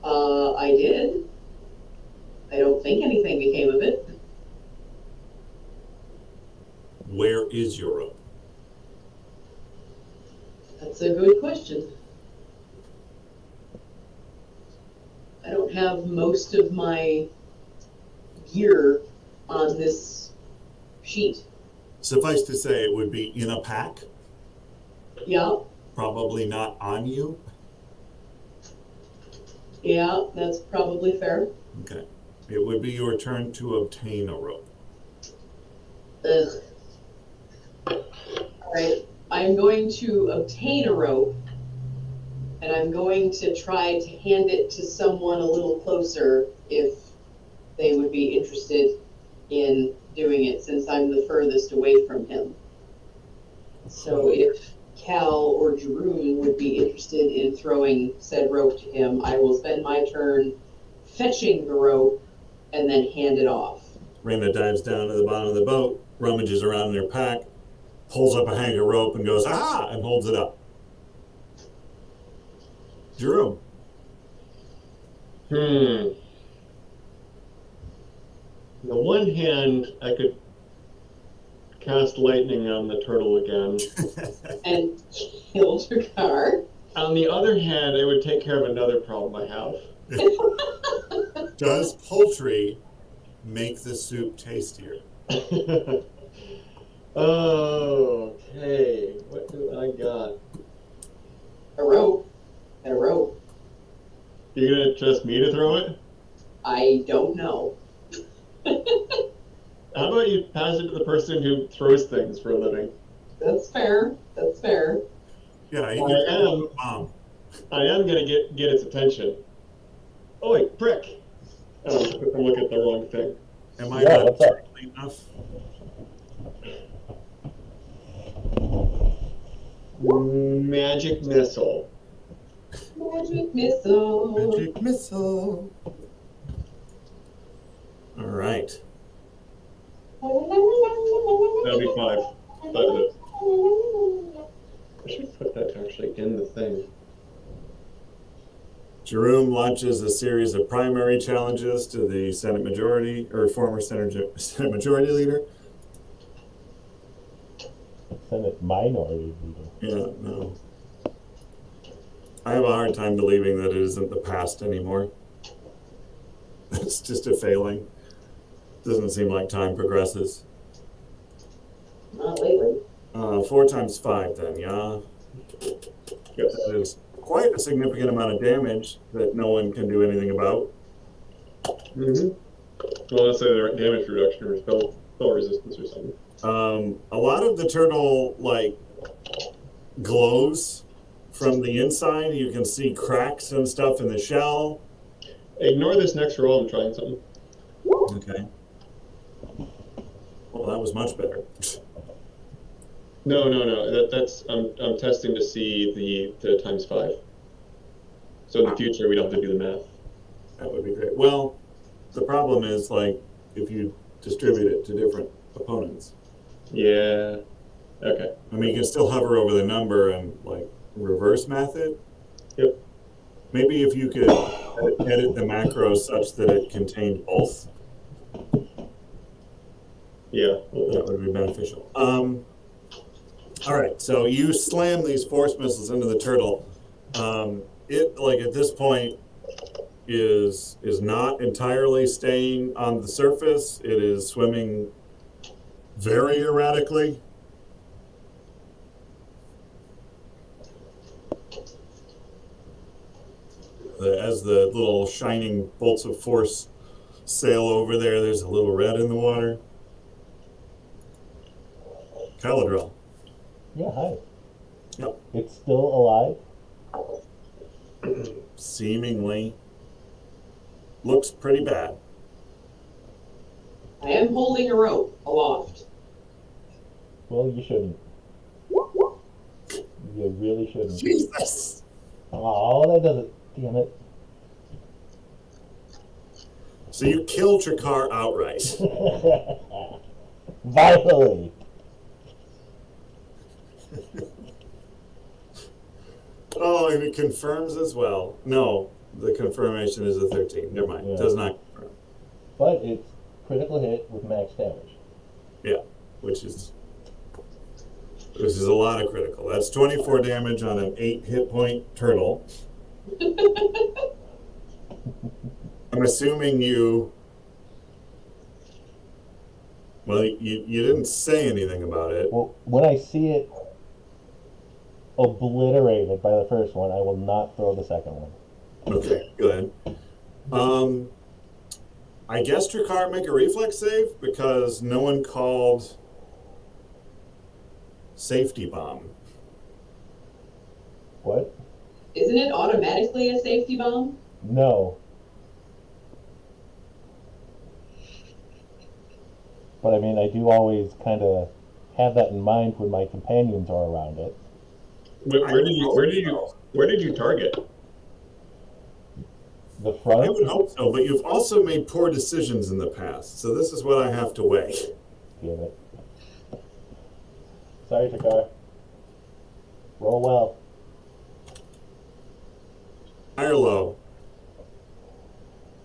I did. I don't think anything became of it. Where is your rope? That's a good question. I don't have most of my gear on this sheet. Suffice to say, it would be in a pack, Yeah, probably not on you. yeah, that's probably fair. Okay. It would be your turn to obtain a rope. Ugh. All right, I'm going to obtain a rope, and I'm going to try to hand it to someone a little closer if they would be interested in doing it, since I'm the furthest away from him. So if Cal or Jerome would be interested in throwing said rope to him, I will spend my turn fetching the rope and then hand it off. Randa dives down to the bottom of the boat, rummages around in her pack, pulls up a hang of rope and goes, ah, and holds it up. Jerome. On the one hand, I could cast lightning on the turtle again. And kill Jakar. On the other hand, it would take care of another problem I have. Does poultry make the soup tastier? Okay, what do I got? A rope. And a rope. You're gonna trust me to throw it? I don't know. How about you pass it to the person who throws things for a living? That's fair. That's fair. Yeah, I you can am. Mom. I am gonna get its attention. Oh wait, prick! Oh, I'm looking at the wrong thing. Am I Yeah, not what's up? friendly enough? Magic missile. Magic missile. Magic missile. All right. That'll be 5. 5 minutes. I should put that actually in the thing. Jerome launches a series of primary challenges to the Senate Majority, or former Senate Majority Leader. Senate Minority Leader. Yeah, no. I have a hard time believing that it isn't the past anymore. It's just a failing. Doesn't seem like time progresses. Not lately. 4 times 5 then, yeah? Yes. That is quite a significant amount of damage that no one can do anything about. Mm-hmm. Well, let's say the damage reduction or spell resistance or something. A lot of the turtle, like, glows from the inside. You can see cracks and stuff in the shell. Ignore this next roll. I'm trying something. Okay. Well, that was much better. No. That's I'm testing to see the times 5. So in the future we don't have to do the math. That would be great. Well, the problem is, like, if you distribute it to different opponents. Yeah. Okay. I mean, you can still hover over the number and, like, reverse math it. Yep. Maybe if you could edit the macro such that it contained both, Yeah. that would be beneficial. All right, so you slam these force missiles into the turtle. It, like, at this point, is not entirely staying on the surface. It is swimming very erratically. As the little shining bolts of force sail over there, there's a little red in the water. Caladril. Yeah, hi. Yep. It's still alive. Seemingly. Looks pretty bad. I am holding a rope aloft. Well, you shouldn't. You really shouldn't. Jesus! Oh, that doesn't. Damn it. So you kill Jakar outright. Vitally. Oh, and it confirms as well. No, The confirmation is a 13. Never mind. Yeah. Does not confirm. But it's critical hit with max damage. Yeah, which is a lot of critical. That's 24 damage on an 8 hit point turtle. I'm assuming you. Well, you didn't say anything about it. Well, when I see it obliterated by the first one, I will not throw the second one. Okay, good. I guess Trakar make a reflex save because no one called safety bomb. What? Isn't it automatically a safety bomb? No. But I mean, I do always kind of have that in mind when my companions are around it. Where did you target? The front. I would hope so, but you've also made poor decisions in the past, so this is what I have to weigh. Damn it. Sorry, Takar. Roll well. High or low?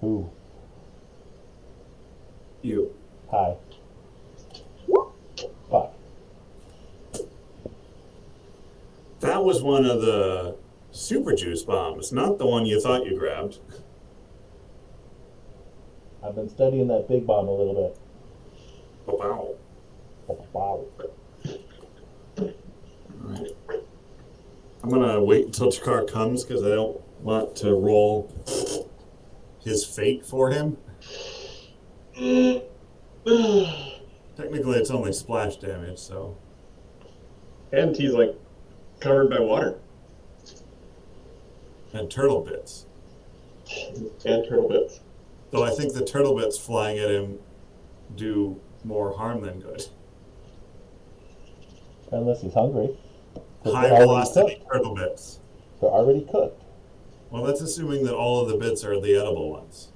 Who? You. Hi. Fuck. That was one of the super juice bombs, not the one you thought you grabbed. I've been studying that big bomb a little bit. Wow. Wow. Alright. I'm gonna wait until Takar comes because I don't want to roll his fate for him. Technically, it's only splash damage, so. And he's like covered by water And turtle bits. and turtle bits. Though I think the turtle bits flying at him do more harm than good. Unless he's hungry. 'Cause High they're already velocity cooked. turtle bits. They're already cooked. Well, that's assuming that all of the bits are the edible ones.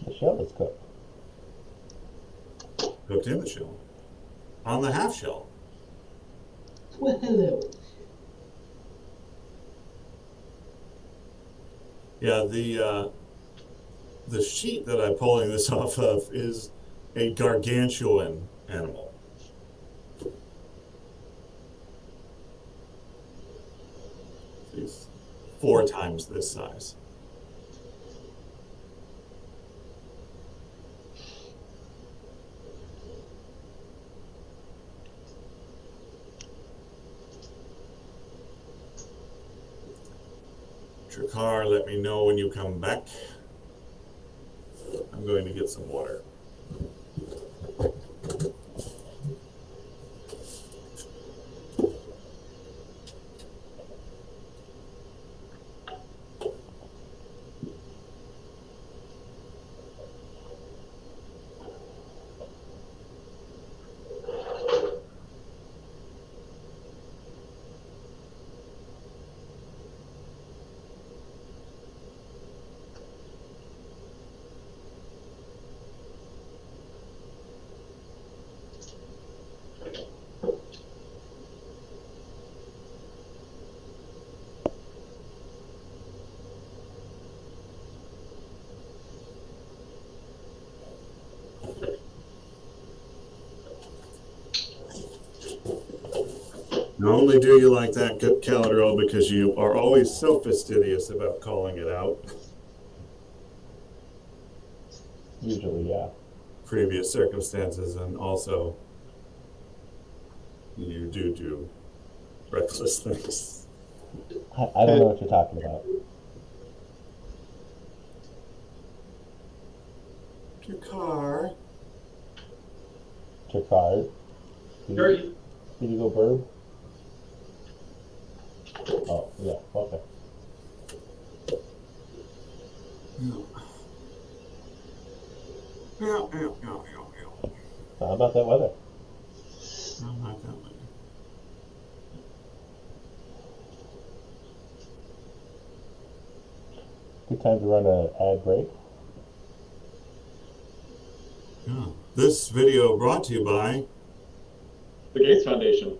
The shell is cooked. Cooked in the shell. On the half shell. Well, hello. Yeah, the sheet that I'm pulling this off of is a gargantuan animal. He's 4 times this size. Trakar, let me know when you come back. I'm going to get some water. Not only do you like that, Caladriel, because you are always so fastidious about calling it out. Usually, yeah. Previous circumstances, and also you do reckless things. I don't know what you're talking about. Your car. Your card. Did you go burb? Oh, yeah, okay. How about that weather? No, not that way. Good time to run an ad break. Yeah. This video brought to you by The Gates Foundation.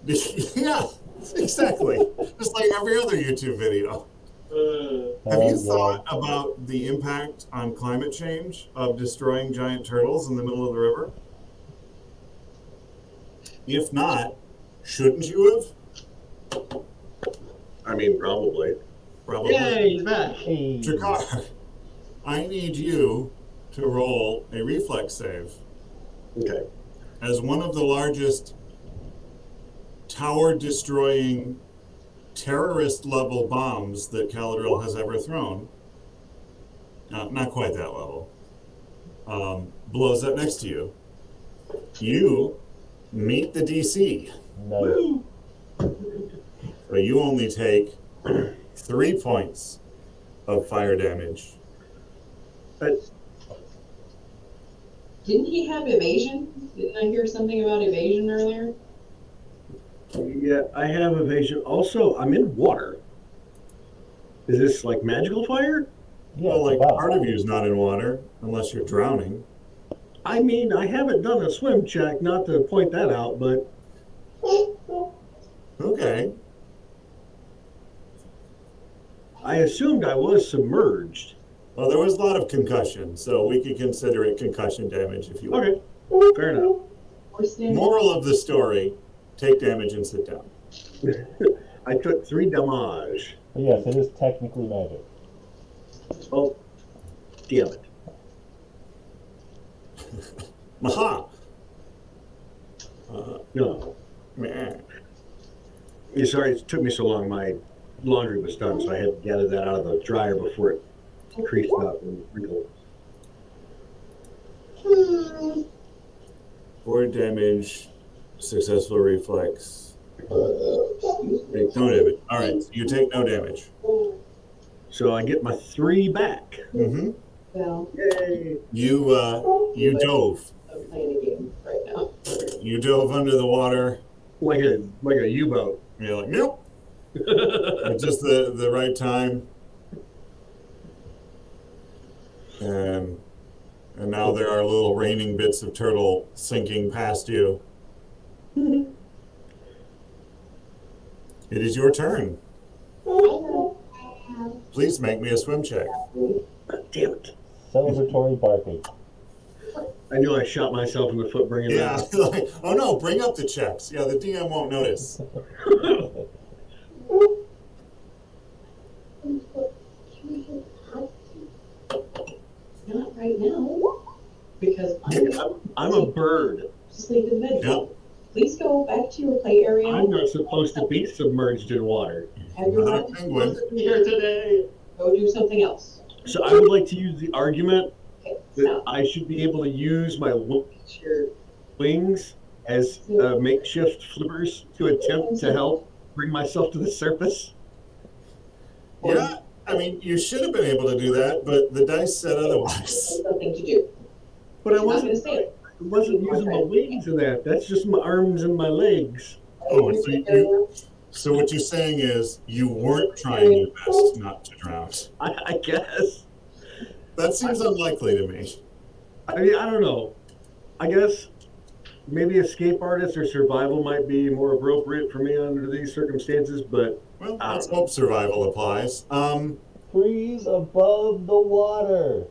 yeah, Exactly. Just like every other YouTube video. Have you thought about the impact on climate change of destroying giant turtles in the middle of the river? If not, shouldn't you have? I mean, probably. Probably. Yay, he's back. Hey. Jakar, I need you to roll a reflex save. Okay. As one of the largest tower destroying terrorist level bombs that Caladriel has ever thrown, not quite that level, blows up next to you. You meet the DC. Nice. So you only take 3 points of fire damage. But Didn't he have evasion? Didn't I hear something about evasion earlier? yeah, I have evasion. Also, I'm in water. Is this like magical fire? Yeah, Well, like wow. part of you is not in water unless you're drowning. I mean, I haven't done a swim check, not to point that out, but Okay. I assumed I was submerged. Well, there was a lot of concussion, so we could consider it concussion damage if you want. Okay, fair enough. Or stand Moral of the story, take damage and sit down. I took 3 damage. But yes, it is technically magic. Oh, damn it. Maha! No. Meh. Yeah, sorry, it took me so long. My laundry was done, so I had to gather that out of the dryer before it creased up and wrinkled. 4 damage, successful reflex. Take no damage. Alright, so you take no damage. So I get my 3 back. Mm-hmm. Well, Yay! You dove. I'm playing a game right now. You dove under the water. Like a U-boat. You're like, nope. At just the right time. And now there are little raining bits of turtle sinking past you. It is your turn. Please make me a swim check. Damn it. Celebratory barking. I knew I shot myself in the foot bringing Yeah, that like, oh no, bring up the checks. Yeah, the DM won't notice. up. Not right now. Because I'm a bird. just leave in bed. Yep. Please go back to your play area. I'm not supposed to be submerged in water. Have your Not a lunch. penguin. Here today. Go do something else. So I would like to use the argument Okay, that stop. I should be able to use my Sure. wings as makeshift flippers to attempt to help bring myself to the surface. Yeah, I mean, you should have been able to do that, but the dice said otherwise. Something to do. But I I'm not gonna wasn't, say it. I wasn't using my wings in that. That's just my arms and my legs. Oh, so what you're saying is you weren't trying your best not to drown. I guess. That seems unlikely to me. I mean, I don't know. I guess maybe escape artist or survival might be more appropriate for me under these circumstances, but Well, let's hope survival applies. Freeze above the water.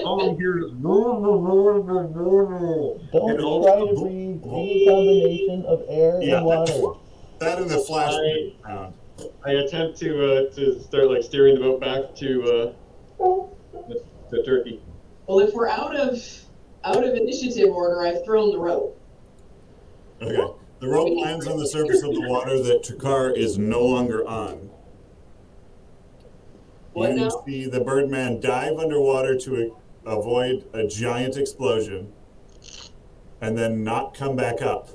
all I'm hearing is no, no, no, no, no, no. Don't And try also- to breathe any combination of air Yeah. and water. That and the flash sound. I attempt to start like steering the boat back to the turkey. Well, if we're out of initiative order, I've thrown the rope. Okay. The rope lands on the surface of the water that Trakar is no longer on. What You now? see the Birdman dive underwater to avoid a giant explosion and then not come back up.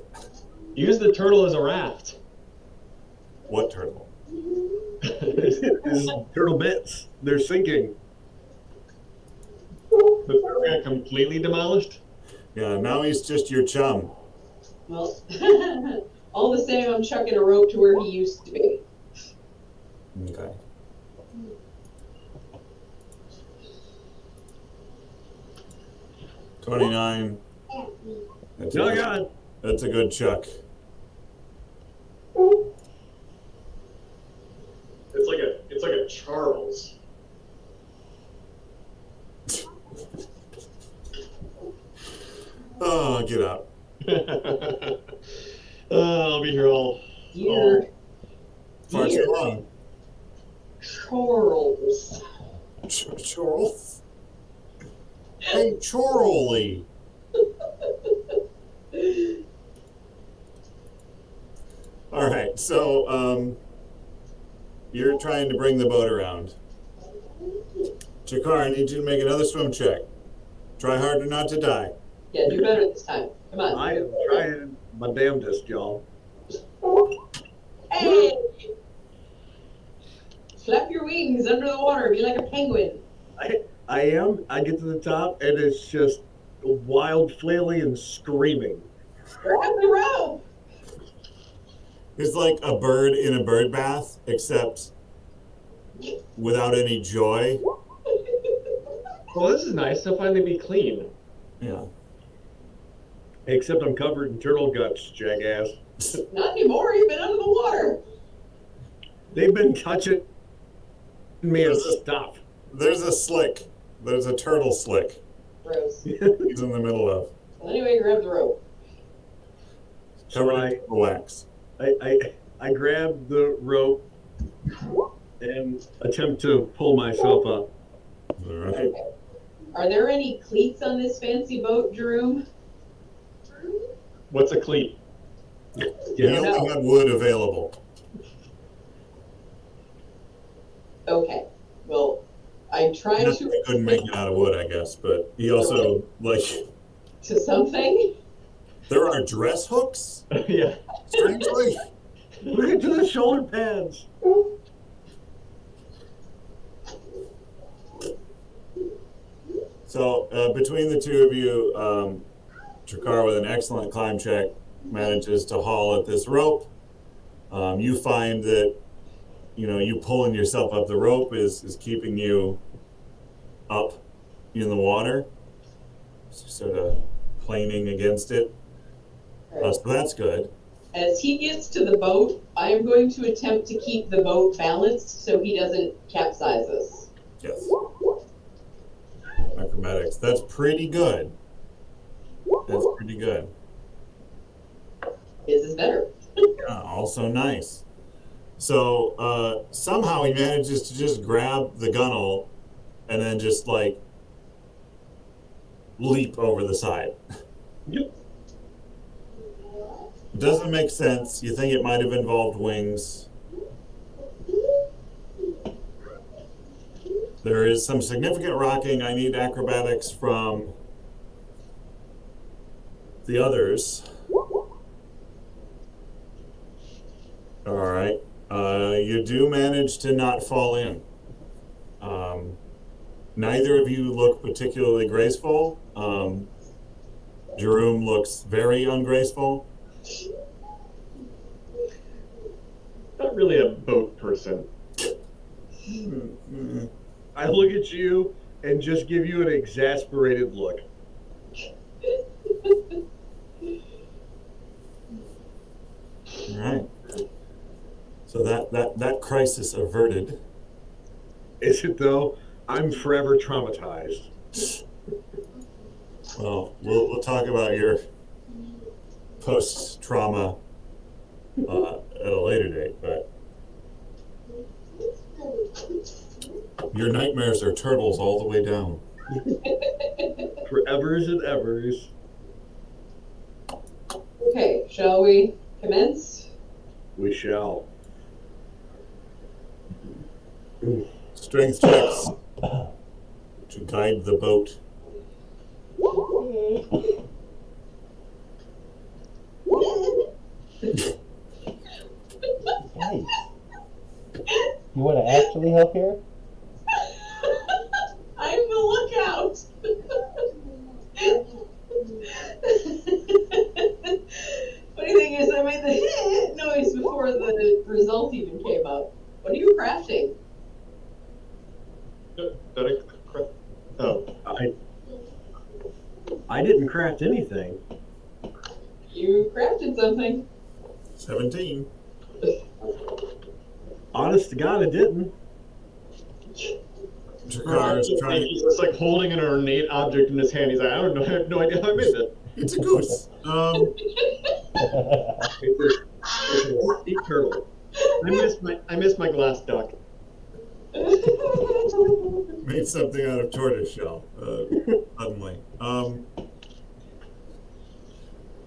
Use the turtle as a raft. What turtle? This is turtle bits. They're sinking. The turtle got completely demolished. Yeah, now he's just your chum. Well, all the same, I'm chucking a rope to where he used to be. Okay. $29. That's Oh, God. That's a good chuck. a Charles. Oh, get out. I'll be here all. Dear, Far too long. Charles. Charles? Hey, Charlie. All right, so you're trying to bring the boat around. Jakar, I need you to make another swim check. Try harder not to die. Yeah, do better this time. Come on. I am trying my damnedest, y'all. Hey! Flap your wings under the water. Be like a penguin. I am. I get to the top, and it's just wild flailing and screaming. Grab the rope. It's like a bird in a bird bath, except without any joy. Well, this is nice. They'll finally be clean. Yeah. Except I'm covered in turtle guts, jackass. Not anymore. You've been under the water. They've been touching me and stuff. There's a slick. There's a turtle slick Gross. he's in the middle of. Well, anyway, grab the rope. Covered in turtle wax. I grab the rope and attempt to pull myself up. All right. Are there any cleats on this fancy boat, Jerome? What's a cleat? You only have wood available. Okay. Well, I tried Not that to he couldn't make it out of wood, I guess, but he also, like, to something. there are dress hooks? Yeah. Strangely. Look into the shoulder pads. So between the two of you, Trakar with an excellent climb check manages to haul at this rope. You find that, you pulling yourself up the rope is keeping you up in the water, sort of planing against it. So that's good. As he gets to the boat, I am going to attempt to keep the boat balanced so he doesn't capsize us. Yes. Acrobatics. That's pretty good. That's pretty good. His is better. Yeah, also nice. So somehow he manages to just grab the gunnel and then just like leap over the side. Yep. It doesn't make sense. You think it might have involved wings. There is some significant rocking. I need acrobatics from the others. All right. You do manage to not fall in. Neither of you look particularly graceful. Jerome looks very ungraceful. Not really a boat person. I look at you and just give you an exasperated look. All right. So that crisis averted. Is it though? I'm forever traumatized. Well, we'll talk about your post-trauma at a later date, but your nightmares are turtles all the way down. Forevers and evers. Okay, shall we commence? We shall. Strength checks to guide the boat. Guys, you want to actually help here? I'm the lookout. Funny thing is, I made the noise before the result even came up. What are you crafting? Oh, I didn't craft anything. You crafted something. 17. Honest to God, I didn't. Takar is trying. He's just like holding an ornate object in his hand. He's like, I don't know, I have no idea how I made that. It's a goose. It's a sea turtle. I miss my glass duck. Made something out of tortoise shell. Suddenly.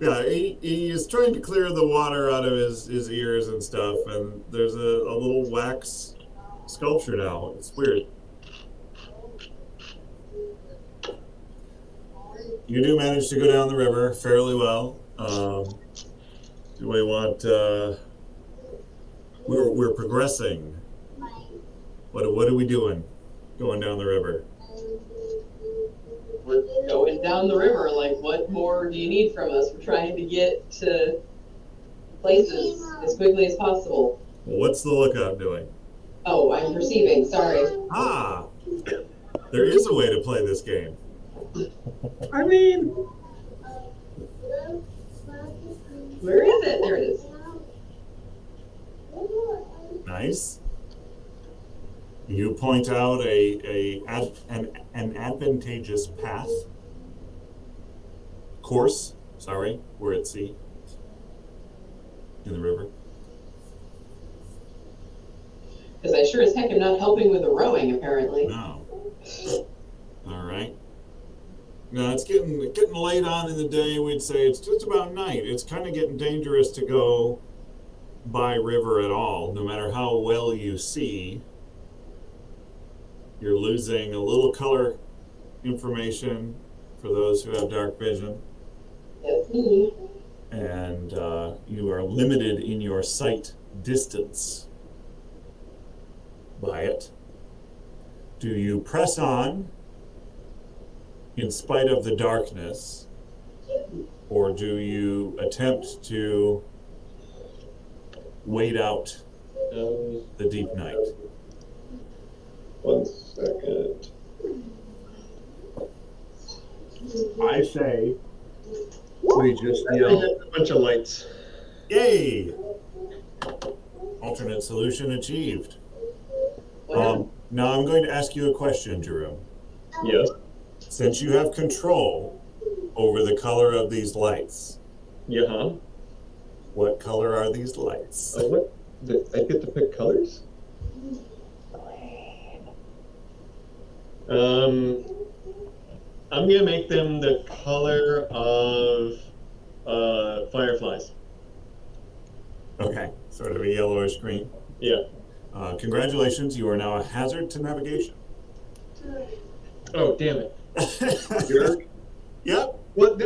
Yeah, he is trying to clear the water out of his ears and stuff, and there's a little wax sculpture now. It's weird. You do manage to go down the river fairly well. Do we want? We're progressing. What are we doing? Going down the river. We're going down the river. Like, what more do you need from us? We're trying to get to places as quickly as possible. What's the lookout doing? Oh, I'm perceiving. Sorry. Ah, there is a way to play this game. I mean, Where is it? There it is. Nice. You point out an advantageous path. Course, sorry, we're at sea. In the river. Because I sure as heck am not helping with the rowing, apparently. No. All right. Now it's getting late on in the day. We'd say it's just about night. It's kind of getting dangerous to go by river at all. No matter how well you see, you're losing a little color information for those who have dark vision, That's me. and you are limited in your sight distance by it. Do you press on in spite of the darkness, or do you attempt to wait out the deep night? 1 second. I say we just I yell. have a bunch of lights. Yay! Alternate solution achieved. Now I'm going to ask you a question, Jerome. Yes. Since you have control over the color of these lights, Yeah. what color are these lights? Oh, what? I get to pick colors? I'm gonna make them the color of fireflies. Okay, sort of a yellowish green. Yeah. Congratulations, you are now a hazard to navigation. Oh, damn it. Jerk. Yep. What?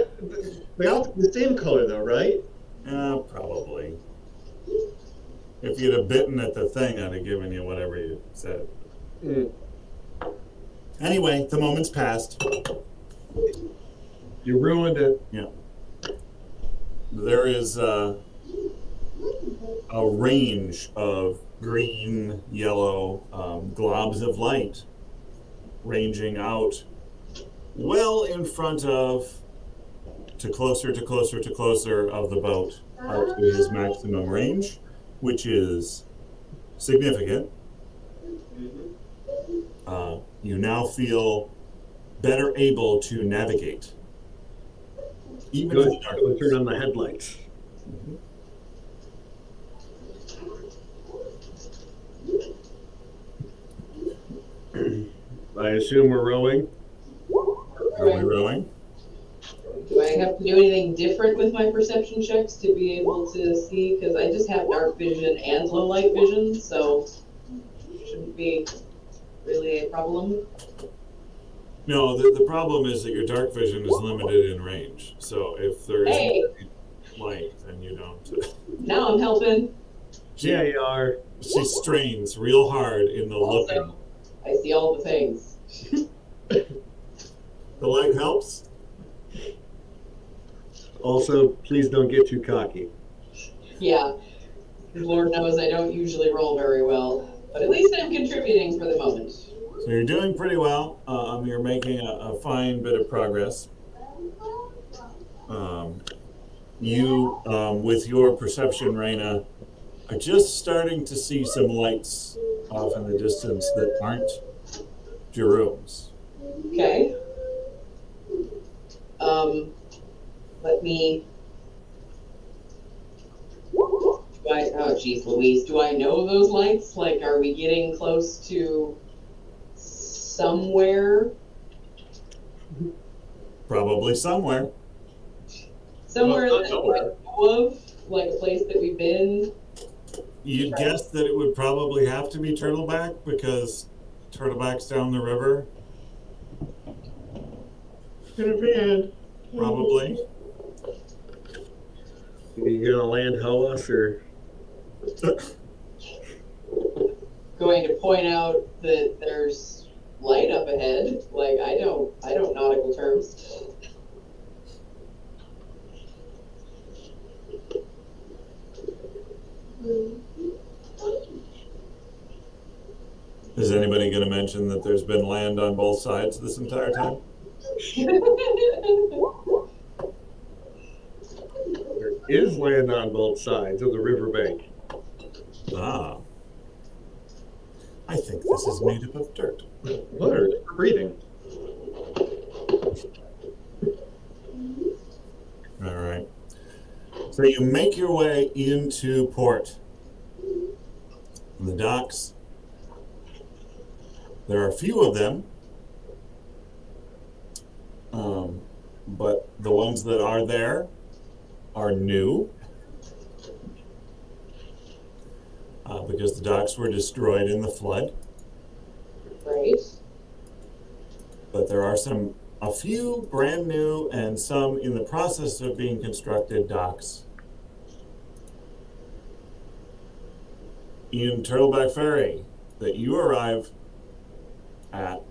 They all the same color though, right? Probably. If you'd have bitten at the thing, I'd have given you whatever you said. Mm. Anyway, the moment's passed. You ruined it. Yeah. There is a range of green, yellow globs of light ranging out well in front of, to closer of the boat, out to his maximum range, which is significant. You now feel better able to navigate. Even Good. in the darkness. Turn on the headlights. I assume we're rowing. Are we rowing? Do I have to do anything different with my perception checks to be able to see? Because I just have dark vision and low light vision, so shouldn't be really a problem. No, the problem is that your dark vision is limited in range. So if there is Hey. light, then you don't. Now I'm helping. Yeah, you are. She strains real hard in the looking. Also, I see all the things. The light helps? Also, please don't get too cocky. Yeah. Lord knows I don't usually roll very well, but at least I'm contributing for the moment. So you're doing pretty well. You're making a fine bit of progress. You, with your perception, Raina, are just starting to see some lights off in the distance that aren't Jerome's. Okay. Let me. Oh, geez, Louise. Do I know those lights? Like, are we getting close to somewhere? Probably somewhere. Somewhere Well, that not I nowhere. know of? Like a place that we've been? You'd guess that it would probably have to be Turtleback because Turtleback's down the river. In a van. Probably. You gonna land hoe us or? Going to point out that there's light up ahead. Like, I don't nautical terms. Is anybody going to mention that there's been land on both sides this entire time? There is land on both sides of the riverbank. Ah. I think this is made up of dirt. Water for breathing. All right. So you make your way into port. The docks. There are a few of them. But the ones that are there are new. Because the docks were destroyed in the flood. Right. But there are a few brand new and some in the process of being constructed docks. In Turtleback Ferry that you arrive at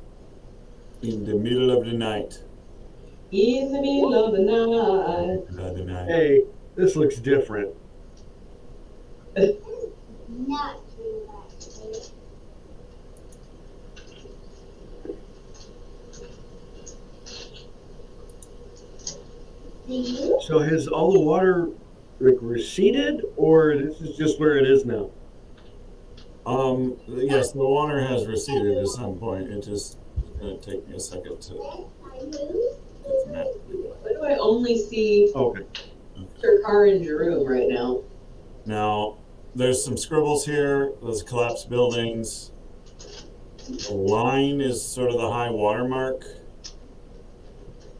in the middle of the night. In the middle of the night. Hey, this looks different. Not true, actually. Do you? So has all the water like receded, or this is just where it is now? Yes, the water has receded at some point. It just going to take me a second to I do. get the map. Why do I only see Okay. Turkar and Jerome right now? Now, there's some scribbles here. Those collapsed buildings. The line is sort of the high water mark.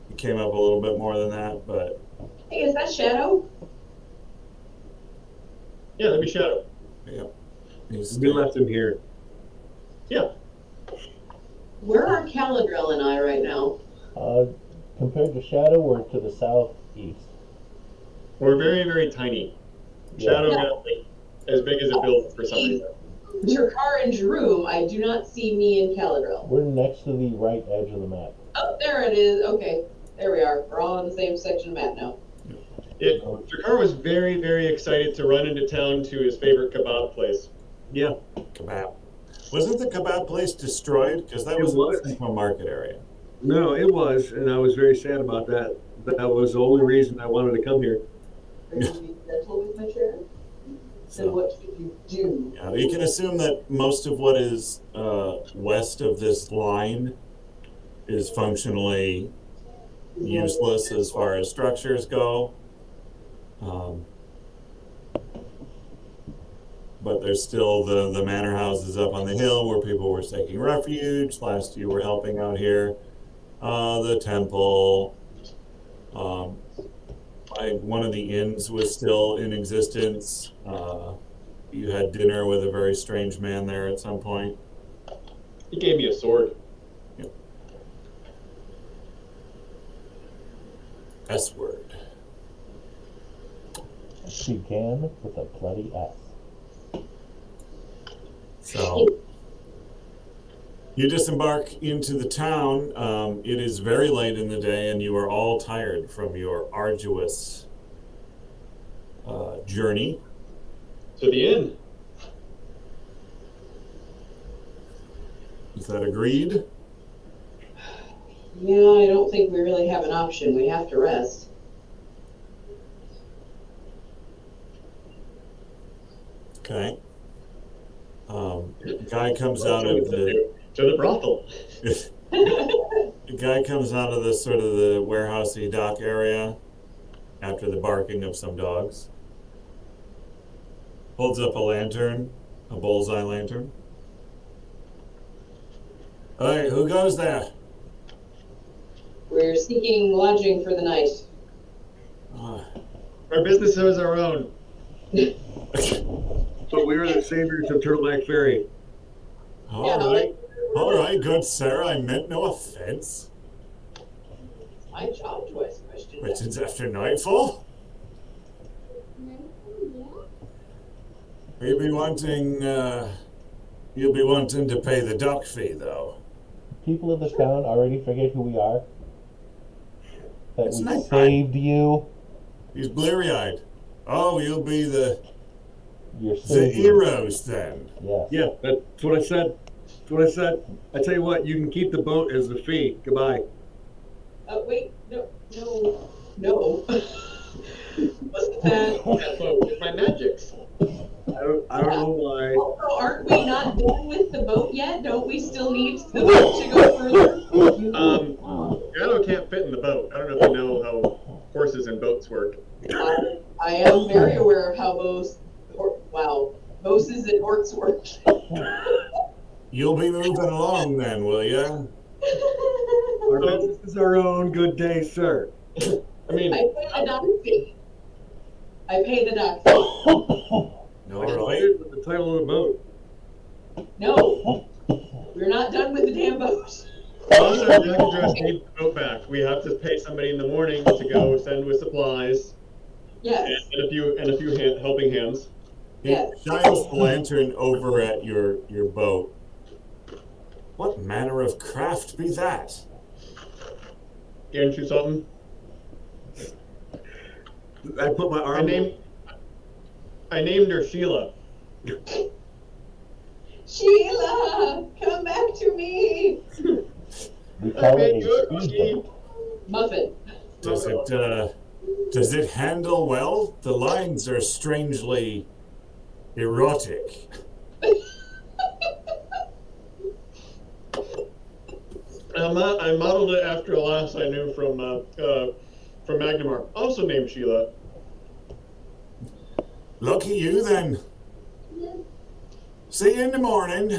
It came up a little bit more than that, but Hey, is that Shadow? Yeah, that'd be Shadow. yeah. We left him here. Yeah. Where are Caladrell and I right now? Compared to Shadow, we're to the southeast. We're very, very tiny. Shadow Yeah. got like, as big as a building for some reason. Turkar and Jerome, I do not see me and Caladrell. We're next to the right edge of the map. Oh, there it is. Okay, there we are. We're all on the same section of map now. Jakar was very, very excited to run into town to his favorite kebab place. Yeah. Kebab. Wasn't the kebab place destroyed? Because that It was was. the central market area. No, it was, and I was very sad about that. That was the only reason I wanted to come here. Are you being gentle with my chair? So, Then what should you do? yeah, you can assume that most of what is west of this line is functionally useless as far as structures go. But there's still the manor houses up on the hill where people were taking refuge. Last you were helping out here. The temple. One of the inns was still in existence. You had dinner with a very strange man there at some point. He gave me a sword. Yep. S word. Began with a bloody S. So you disembark into the town. It is very late in the day, and you are all tired from your arduous journey. To the inn. Is that agreed? Yeah, I don't think we really have an option. We have to rest. Okay. Guy comes out of the To the brothel. The guy comes out of the sort of the warehousey dock area after the barking of some dogs. Holds up a lantern, a bullseye lantern. Hey, who goes there? We're seeking lodging for the night. Ah. Our business is our own. But we are the saviors of Turtleback Ferry. All right, good sir. I meant no offense. It's my job to ask questions. Questions after nightfall? You'll be wanting to pay the dock fee, though. People of this town already forget who we are. That It's we nighttime. saved you. He's bleary-eyed. Oh, you'll be the You're the saving. heroes then. Yes. Yeah, that's what I said. That's what I said. I tell you what, you can keep the boat as the fee. Goodbye. Wait, no. Wasn't that? That boat with my magics. I don't know why. Also, aren't we not done with the boat yet? Don't we still need the boat to go further? Gatto can't fit in the boat. I don't know if you know how horses and boats work. I am very aware of how hoses and horts work. You'll be moving along then, will ya? Our business is our own. Good day, sir. I mean, I pay the dock fee. I pay the dock fee. All right. With the title of the boat. No, we're not done with the damn boat. also, Jack and Dress need the boat back. We have to pay somebody in the morning to go send with supplies Yes, and a few helping hands. He yes. shines the lantern over at your boat. What manner of craft be that? Guarantee you something? I put my arm. I named her Sheila. Sheila, come back to me. We call made it you a a cookie. speedboat. Muffin. Does it handle well? The lines are strangely erotic. I modeled it after a lass I knew from Magnamar, also named Sheila. Lucky you then. See you in the morning.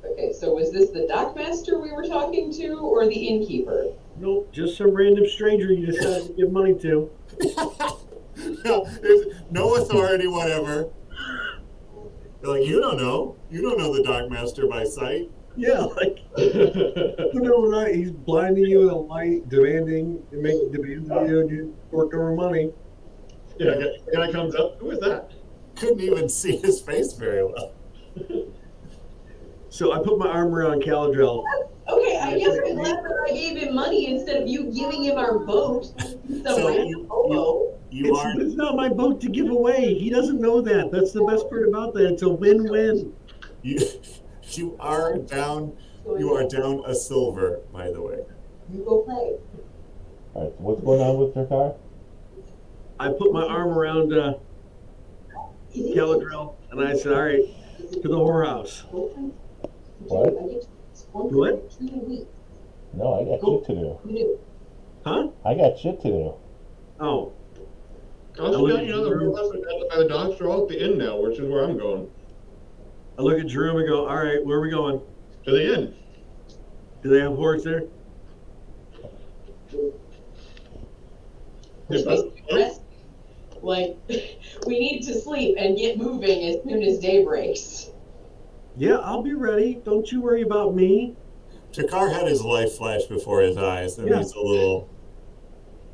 Okay, so was this the dockmaster we were talking to, or the innkeeper? Nope, just some random stranger you decided to give money to. No, there's no authority, whatever. You're like, you don't know the Darkmaster by sight. Yeah, like he's blinding you with a light, demanding demands of you to fork over money. Yeah, the guy comes up. Who is that? Couldn't even see his face very well. So I put my arm around Caladrel. Okay, I guess I'm glad that I gave him money instead of you giving him our boat. So It's not my boat to give away. He doesn't know that. That's the best part about that. It's a win-win. You are down a silver, by the way. You go play. Alright, so what's going on with your car? I put my arm around Caladrel, and I said, all right, to the whorehouse. What? What? No, I got shit to do. Huh? I got shit to do. Oh. Also got, the whorehouse by the docks are all at the inn now, which is where I'm going. I look at Jerome and go, all right, where are we going? To the inn. Do they have horse there? Like, we need to sleep and get moving as soon as day breaks. Yeah, I'll be ready. Don't you worry about me. Jakar had his life flash before his eyes, and he's a little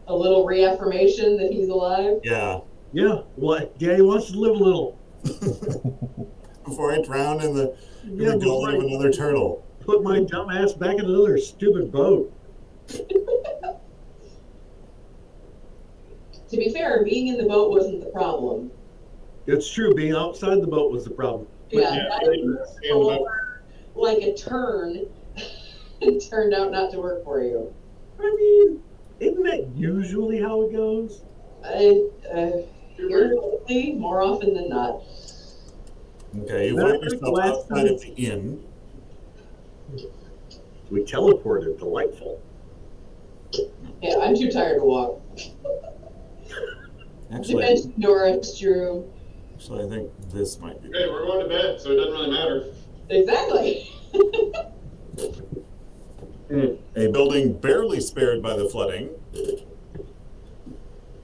reaffirmation that he's alive. Yeah. Yeah, well, Daddy wants to live a little. Before I drown in the Yeah, gullet of another turtle. Put my dumb ass back in another stupid boat. To be fair, being in the boat wasn't the problem. It's true. Being outside the boat was the problem. Yeah, like a turn, it turned out not to work for you. I mean, isn't that usually how it goes? Usually, more often than not. Okay, you Matter find of fact, yourself last outside time- of the inn. We teleported. Delightful. Yeah, I'm too tired to walk. Actually, Dimension door, Drew. I think this might be. Hey, we're going to bed, so it doesn't really matter. Exactly. A building barely spared by the flooding,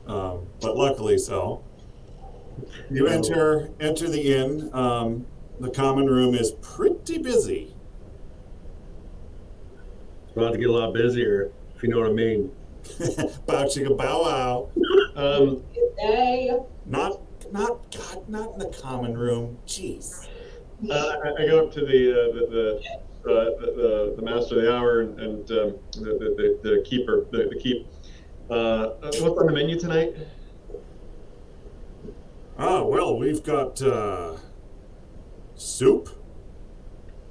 but luckily so. You enter the inn. The common room is pretty busy. It's about to get a lot busier, if you know what I mean. Bow chicka bow wow. Hey. Not in the common room. Jeez. I go up to the master of the hour and the keeper, the keep. What's on the menu tonight? Well, we've got soup.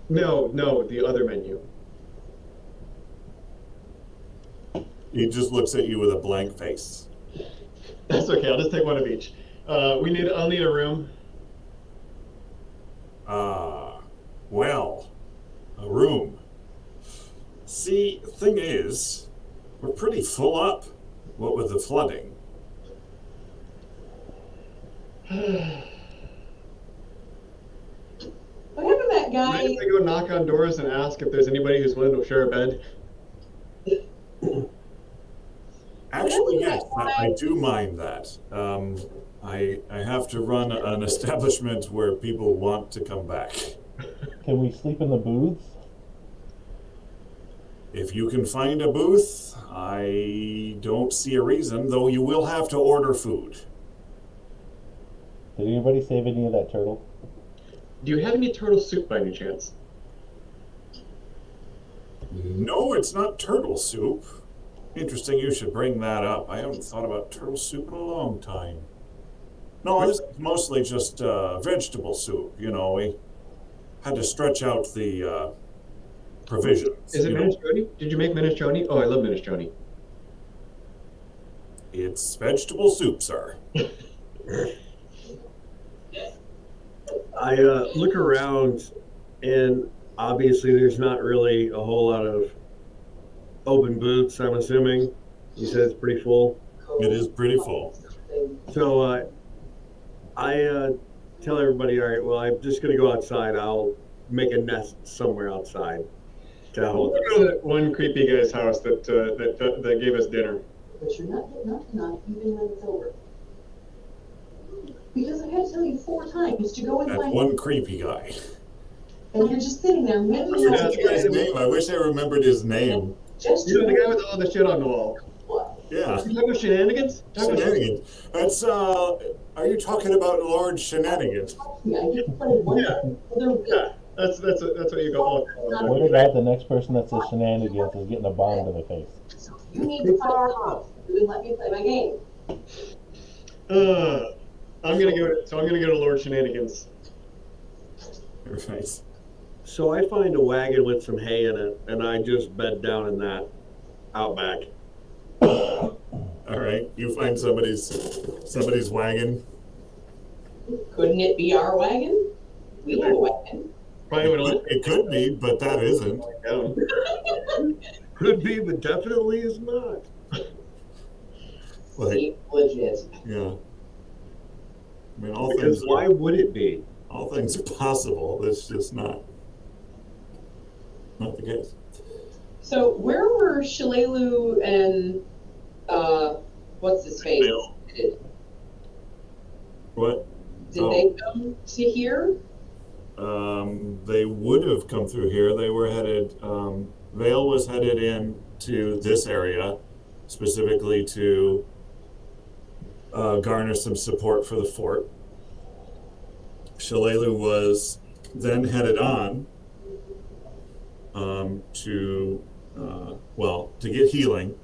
No, the other menu. He just looks at you with a blank face. That's okay. I'll just take one of each. I'll need a room. Well, a room. See, thing is, we're pretty full up, what with the flooding. What happened to that Can I guy? just go knock on doors and ask if there's anybody who's willing to share a bed? Actually, yes, I do mind that. I have to run an establishment where people want to come back. Can we sleep in the booths? If you can find a booth, I don't see a reason, though you will have to order food. Did anybody save any of that turtle? Do you have any turtle soup by any chance? No, it's not turtle soup. Interesting you should bring that up. I haven't thought about turtle soup in a long time. No, this is mostly just vegetable soup. You know, we had to stretch out the provisions. Is it you know. minestrone? Did you make minestrone? Oh, I love minestrone. It's vegetable soup, sir. I look around, and obviously there's not really a whole lot of open booths, I'm assuming. You said it's pretty full. It is pretty full. So I tell everybody, all right, well, I'm just going to go outside. I'll make a nest somewhere outside to hold We'll go to that one creepy guy's house that gave us dinner. But you're not getting up tonight, even when it's over. Because I had to tell you 4 times to go and That find one creepy guy. and you're just sitting there making Yeah, What's the guy's name? I wish I remembered his name. just You know, the guy with all the shit on the wall. what? Yeah. You talking about shenanigans? Shenanigans. That's, are you talking about Lord Shenanigans? Yeah, I get to play one Yeah. other week. Yeah, that's what you call What it. about the next person that says shenanigans is getting a bomb to the face? You need to find our house. You would let me play my game. I'm gonna go to Lord Shenanigans. Right. So I find a wagon with some hay in it, and I just bed down in that out back. All right. You find somebody's wagon. Couldn't it be our wagon? We have a wagon. Probably would have It could be, but that isn't. down. Could be, but definitely is not. Like, Seems legit. yeah. I mean, all Because things why would it be? all things are possible. It's just not the case. So where were Shalelu and what's his face? Bill. Did What? they come to here? They would have come through here. They were headed. Vale was headed in to this area, specifically to garner some support for the fort. Shalelu was then headed on to get healing,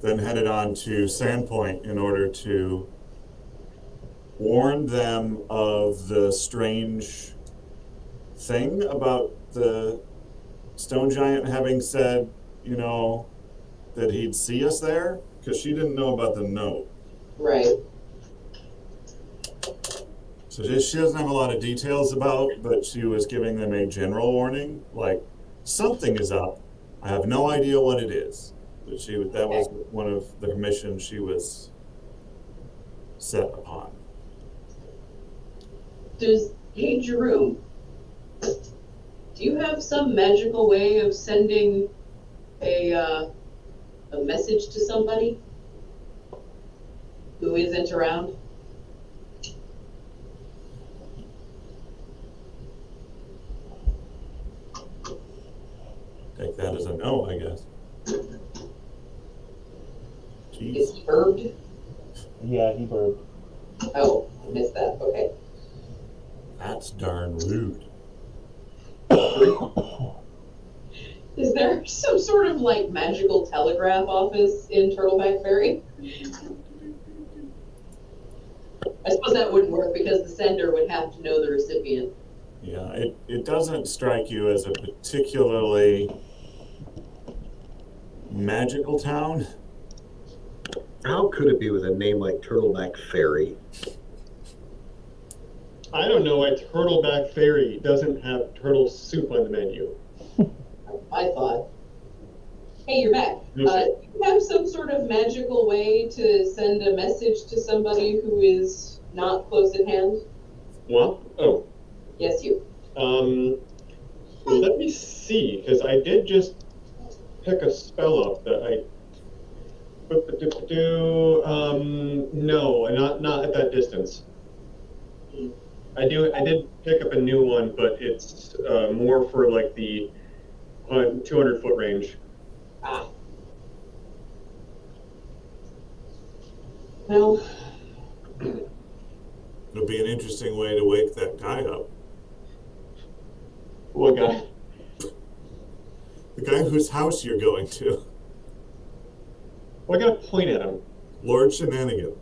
then headed on to Sandpoint in order to warn them of the strange thing about the stone giant having said, you know, that he'd see us there, because she didn't know about the note. Right. So she doesn't have a lot of details about, but she was giving them a general warning, like something is up. I have no idea what it is. But that was one of the missions she was set upon. Hey, Jerome, do you have some magical way of sending a message to somebody who isn't around? Take that as a no, I guess. Jeez. Is he burbed? Yeah, he burped. Oh, I missed that. Okay. That's darn rude. Is there some sort of like magical telegraph office in Turtleback Ferry? I suppose that wouldn't work because the sender would have to know the recipient. Yeah, it doesn't strike you as a particularly magical town. How could it be with a name like Turtleback Ferry? I don't know why Turtleback Ferry doesn't have turtle soup on the menu. I thought. Hey, you're back. Okay. Do you have some sort of magical way to send a message to somebody who is not close at hand? What? Oh, Yes, you. let me see, because I did just pick a spell up that I. No, not at that distance. I did pick up a new one, but it's more for like the 200-foot range. Ah. Well, It'll be an interesting way to wake that guy up. What guy? The guy whose house you're going to. Well, I gotta point at him. Lord Shenanigan.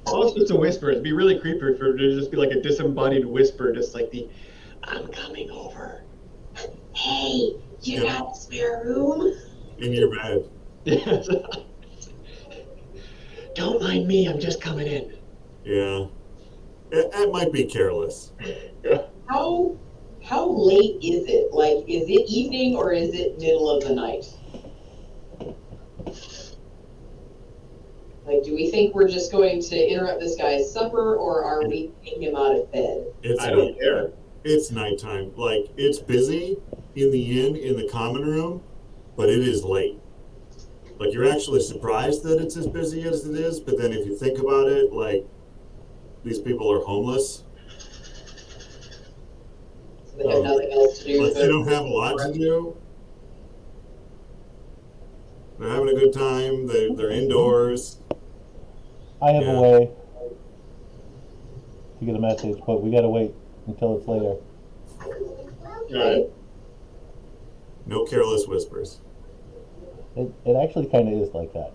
Also, it's a whisper. It'd be really creepy for it to just be like a disembodied whisper, just like the, I'm coming over. hey, you got a spare room? In your bed. Yes. Don't mind me, I'm just coming in. Yeah. It might be careless. How late is it? Like, is it evening or is it middle of the night? Like, do we think we're just going to interrupt this guy's supper, or are we taking him out of bed? I don't care. It's nighttime. Like, it's busy in the inn, in the common room, but it is late. Like, you're actually surprised that it's as busy as it is, but then if you think about it, like, these people are homeless. So they have nothing else to do. Like, they don't have a lot to do. They're having a good time. They're indoors. I have Yeah. a way to get a message, but we gotta wait until it's later. Alright. No careless whispers. It actually kind of is like that.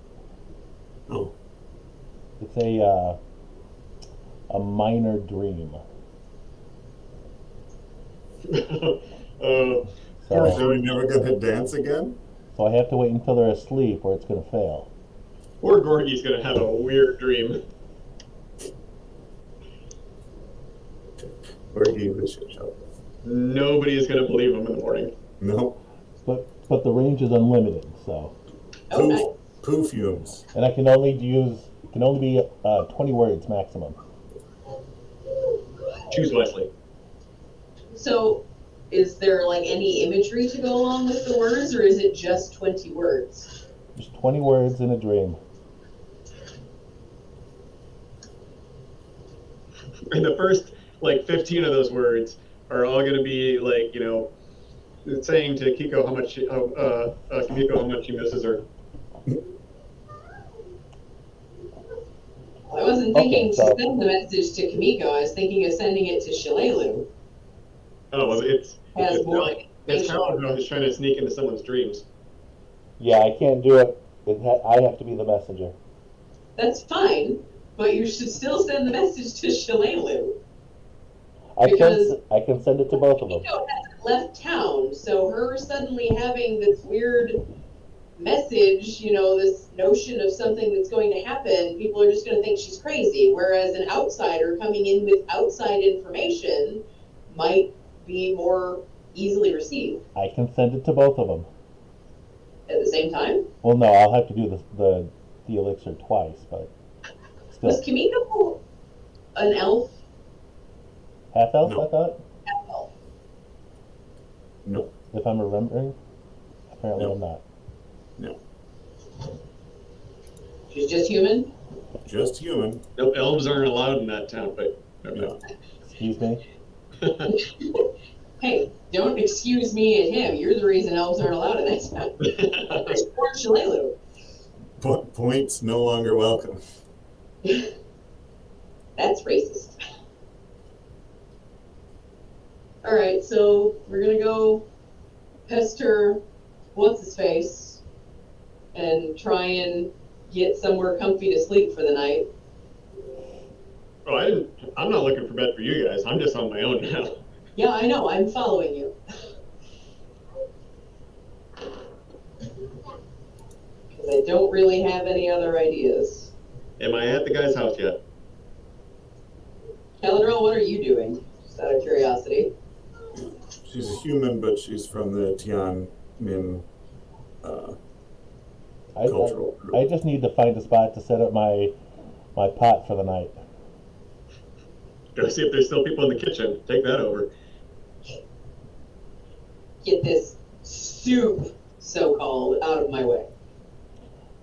Oh, It's a minor dream. uh, So, so we're never gonna dance again? so I have to wait until they're asleep, or it's gonna fail. poor Gorgie's gonna have a weird dream. Or you a shit show? Nobody is gonna believe him in the morning. No. But the range is unlimited, so, Okay. Poo fumes. and I can only be 20 words maximum. Choose wisely. So, is there like any imagery to go along with the words, or is it just 20 words? Just 20 words in a dream. And the first, like, 15 of those words are all gonna be, like, saying to Kimiko how much she misses her. I wasn't thinking Okay, so- to send the message to Kimiko. I was thinking of sending it to Shalelu. Oh, well, it's More like it's Paladin who's trying to sneak into someone's dreams. Yeah, I can't do it. I have to be the messenger. That's fine, but you should still send the message to Shalelu. I Because- can send it to both of them. Kimiko hasn't left town, so her suddenly having this weird message, this notion of something that's going to happen, people are just going to think she's crazy. Whereas an outsider coming in with outside information might be more easily received. I can send it to both of them. At the same time, Well, no, I'll have to do the elixir twice, but was still. Kimiko an elf? Half elf, No. I thought, Elf. No. if I'm remembering. Apparently No. I'm not. No. She's just human? Just human. No, elves aren't allowed in that town, but No. Excuse me? Hey, don't excuse me and him. You're the reason elves aren't allowed in that town. There's poor Shalelu. Points no longer welcome. That's racist. All right, so we're gonna go pester what's his face and try and get somewhere comfy to sleep for the night. Oh, I'm not looking for bed for you guys. I'm just on my own now. Yeah, I know. I'm following you. Because I don't really have any other ideas. Am I at the guy's house yet? Eladril, what are you doing? Just out of curiosity. She's a human, but she's from the Tian Min cultural group. I just need to find a spot to set up my pot for the night. Go see if there's still people in the kitchen. Take that over. Get this soup, so-called, out of my way.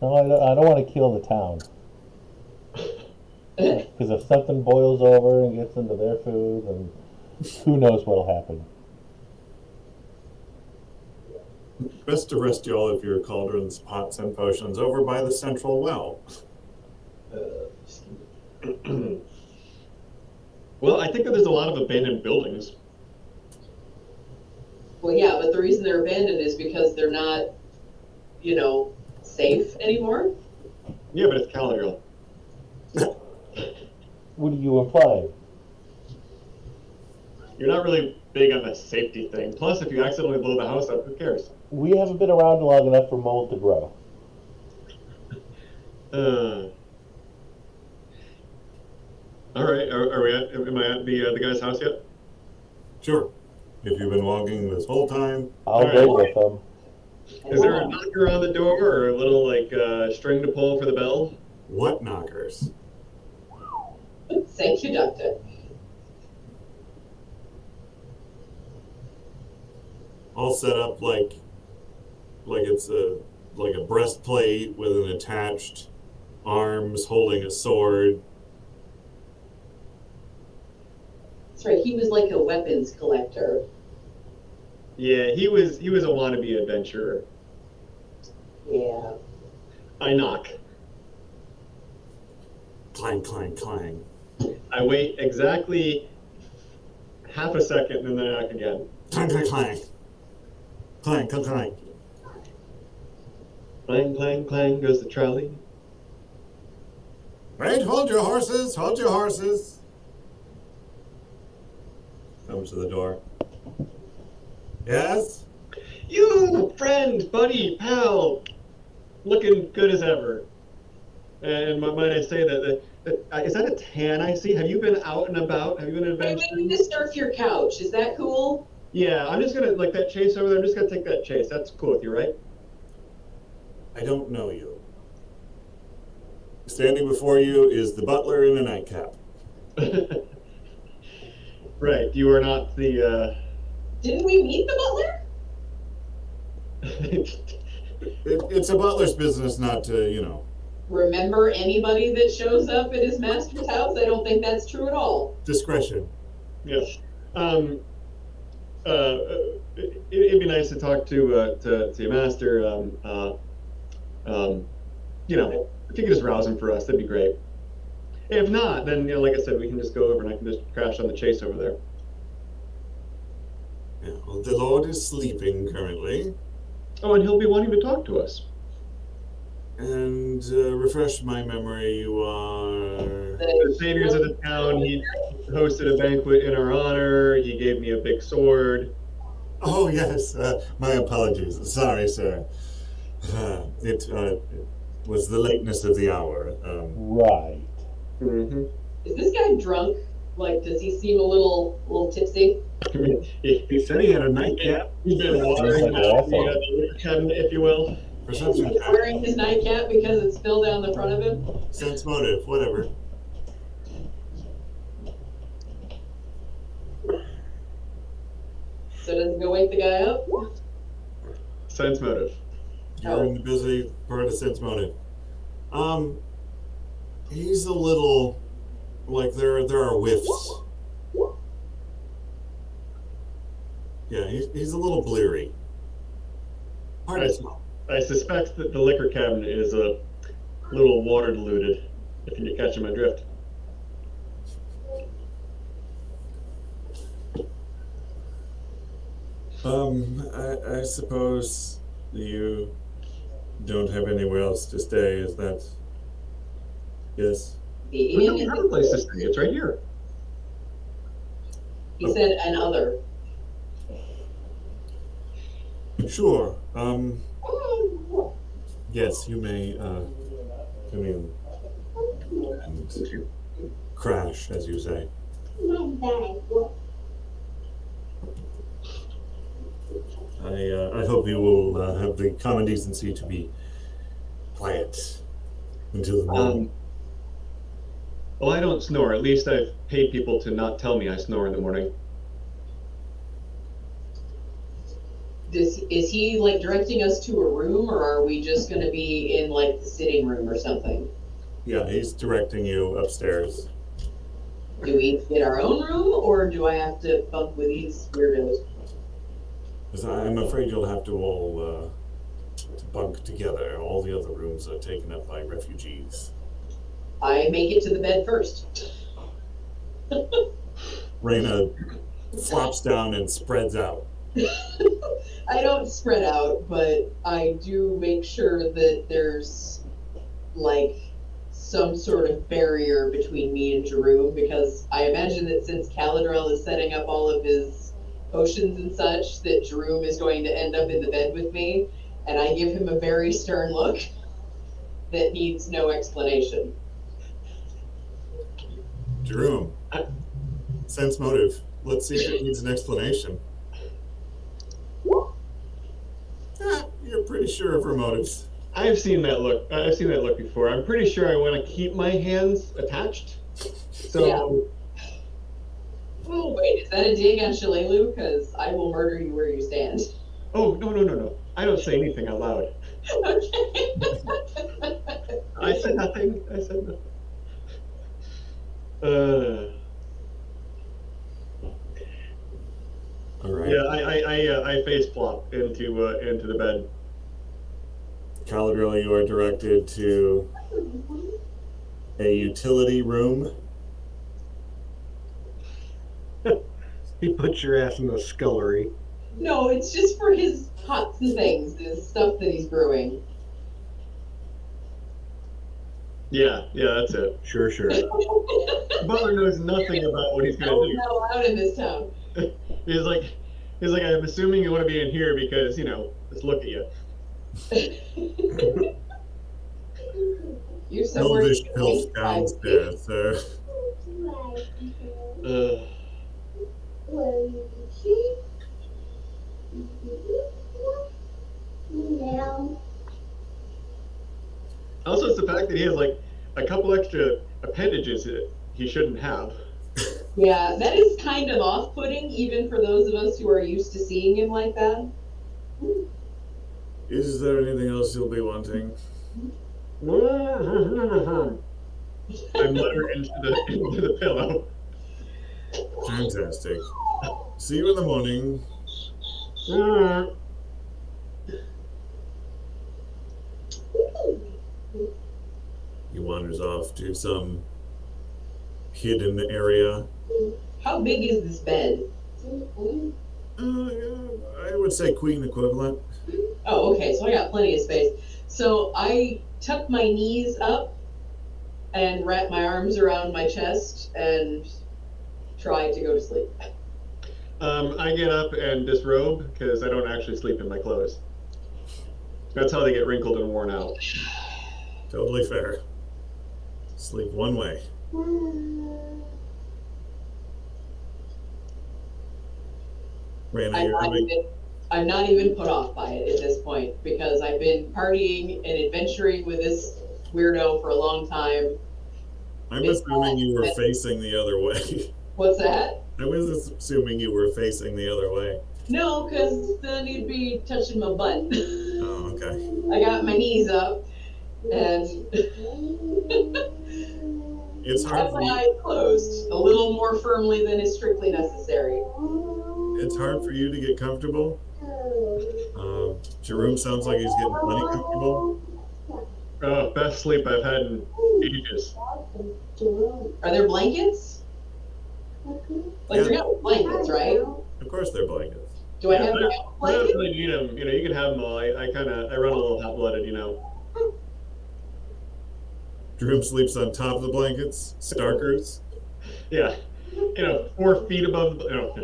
No, I don't want to kill the town. Because if something boils over and gets into their food, then who knows what'll happen. Best to rest y'all of your cauldrons, pots, and potions over by the central well. Well, I think that there's a lot of abandoned buildings. Well, yeah, but the reason they're abandoned is because they're not, safe anymore. Yeah, but it's Caladriel. What are you implying? You're not really big on the safety thing. Plus, if you accidentally blow the house up, who cares? We haven't been around long enough for mold to grow. All right. Are we at? Am I at the guy's house yet? Sure. If you've been walking this whole time, I'll All go right. with them. Is there a knocker on the door or a little string to pull for the bell? what knockers? Thank you, Doctor. All set up like it's a breastplate with an attached arms holding a sword. That's right. He was like a weapons collector. Yeah, he was a wannabe adventurer. Yeah. I knock. Clang, clang, clang. I wait exactly half a second and then I knock again. Clang, clang, clang. Clang, clang, clang. Clang, clang, clang goes the trolley. Wait, hold your horses, hold your horses. Comes to the door. Yes? You, friend, buddy, pal, looking good as ever. And might I say that is that a tan I see? Have you been out and about? Have you been I adventuring? need to surf your couch. Is that cool? Yeah, I'm just gonna like that chase over there. I'm just gonna take that chase. That's cool with you, right? I don't know you. Standing before you is the butler in a nightcap. Right. You are not the. Didn't we meet the butler? It's a butler's business not to, Remember anybody that shows up at his master's house? I don't think that's true at all. discretion. Yeah. It'd be nice to talk to your master. If you could just rouse him for us, that'd be great. If not, then like I said, we can just go over and I can just crash on the chase over there. Yeah, well, the Lord is sleeping currently. Oh, and he'll be wanting to talk to us. And refresh my memory, you are... The saviors of the town. He hosted a banquet in our honor. He gave me a big sword. Oh, yes. My apologies. Sorry, sir. It was the lateness of the hour. Right. Mm-hmm. Is this guy drunk? Like, does he seem a little tipsy? He said he had a nightcap. He's been Seems watering like we're also. the liquor cabinet, if you will. Perception He's check. wearing his nightcap because it's spilled down the front of him. Sense motive, whatever. So does it go wake the guy up? Sense motive. You're in the busy part of sense motive. He's a little like there are whiffs. Yeah, he's a little bleary. Hard to tell. I suspect that the liquor cabinet is a little water diluted, if you're catching my drift. I suppose you don't have anywhere else to stay, is that? Yes. The We inn don't have a place to stay. It's right here. He said an other. Sure. Yes, you may come in and crash, as you say. I hope you will have the common decency to be quiet until the morning. Well, I don't snore. At least I've paid people to not tell me I snore in the morning. Is he like directing us to a room, or are we just going to be in like the sitting room or something? Yeah, he's directing you upstairs. Do we get our own room, or do I have to bunk with these weirdos? 'Cause I'm afraid you'll have to all to bunk together. All the other rooms are taken up by refugees. I make it to the bed first. Raina flops down and spreads out. I don't spread out, but I do make sure that there's like some sort of barrier between me and Jerome, because I imagine that since Caladrel is setting up all of his potions and such, that Jerome is going to end up in the bed with me, and I give him a very stern look that needs no explanation. Jerome, sense motive. Let's see if it needs an explanation. You're pretty sure of her motives. I've seen that look. I've seen that look before. I'm pretty sure I want to keep my hands attached. So, Yeah. Oh, wait, is that a dig on Shalelu? Because I will murder you where you stand. oh no! I don't say anything out loud. Okay. I said nothing. I said nothing. All right. Yeah, I face flop into the bed. Caladriel, you are directed to a utility room. He puts your ass in the scullery. No, it's just for his pots and things, his stuff that he's brewing. Yeah, that's it. Sure. Butler knows nothing about what he's gonna No, do. not allowed in this town. He's like, I'm assuming you want to be in here because let's look at you. You're somewhere. Elvish filth downstairs, sir. Also, it's the fact that he has like a couple extra appendages that he shouldn't have. Yeah, that is kind of off-putting, even for those of us who are used to seeing him like that. Is there anything else you'll be wanting? I mutter into the pillow. Fantastic. See you in the morning. He wanders off to some hidden area. How big is this bed? I would say queen equivalent. Oh, okay, so I got plenty of space. So I tuck my knees up and wrap my arms around my chest and try to go to sleep. I get up and disrobe because I don't actually sleep in my clothes. That's how they get wrinkled and worn out. Totally fair. Sleep one way. Raina, you're having... I'm not even put off by it at this point because I've been partying and adventuring with this weirdo for a long time. I'm It's assuming you were not- facing the other way. What's that? I was assuming you were facing the other way. No, because then you'd be touching my butt. Oh, okay. I got my knees up and It's hard have for my you. eyes closed a little more firmly than is strictly necessary. It's hard for you to get comfortable. Jerome sounds like he's getting plenty comfortable. Best sleep I've had in ages. Are there blankets? Like, Yeah. they're not blankets, right? Of course, they're blankets. Do I Yeah, have my own I don't blanket? really need them. You know, you can have them all. I run a little hot-blooded, you know. Jerome sleeps on top of the blankets. Starkers. Yeah. You know, 4 feet above, you know.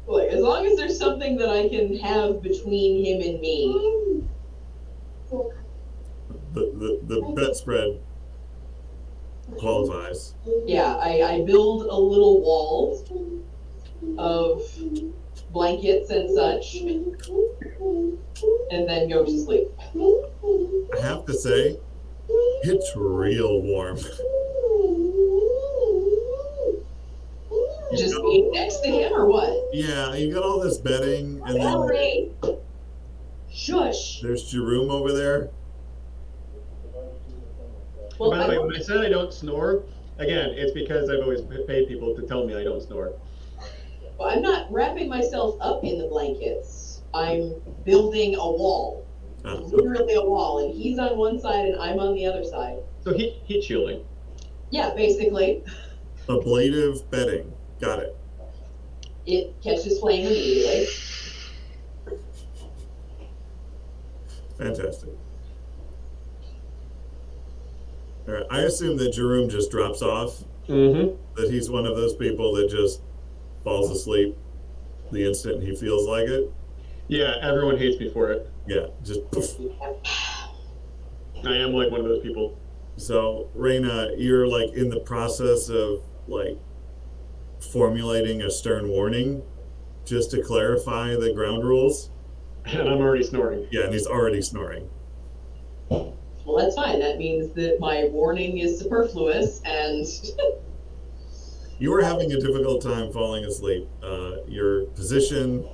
Look, as long as there's something that I can have between him and me. The bedspread qualifies. Yeah, I build a little wall of blankets and such, and then go to sleep. I have to say, it's real warm. Just being next to him or what? Yeah, you got all this bedding, and then Valerie! Shush! there's Jerome over there. Well, By the way, when I said I don't snore, again, it's because I've always paid people to tell me I don't snore. I'm not wrapping myself up in the blankets. I'm building a wall. Oh, Literally a wall, and he's on one side and I'm on the other side. So heat shielding. Yeah, basically. ablative bedding. Got it. It catches flame immediately. Fantastic. All right. I assume that Jerome just drops off, Mm-hmm. that he's one of those people that just falls asleep the instant he feels like it. Yeah, everyone hates me for it. Yeah, just poof. I am like one of those people. So, Raina, you're like in the process of like formulating a stern warning just to clarify the ground rules. And I'm already snoring. Yeah, and he's already snoring. Well, that's fine. That means that my warning is superfluous and You were having a difficult time falling asleep. Your position,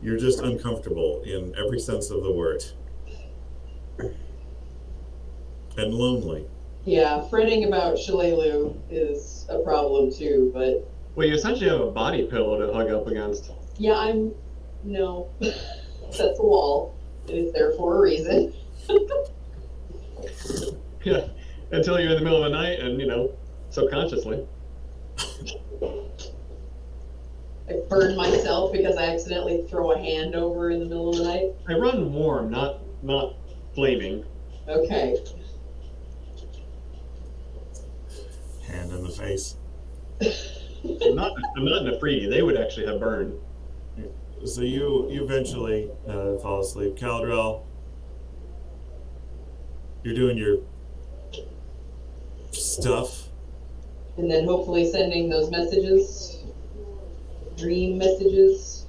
you're just uncomfortable in every sense of the word. And lonely. yeah, fretting about Shalelu is a problem too, but Well, you essentially have a body pillow to hug up against. yeah, no. That's a wall. It is there for a reason. Yeah, until you're in the middle of the night and, you know, subconsciously. I burn myself because I accidentally throw a hand over in the middle of the night. I run warm, not flaming. Okay. Hand in the face. I'm not in a freebie. They would actually have burned. So you eventually fall asleep. Caldrell, you're doing your stuff. And then hopefully sending those messages, dream messages.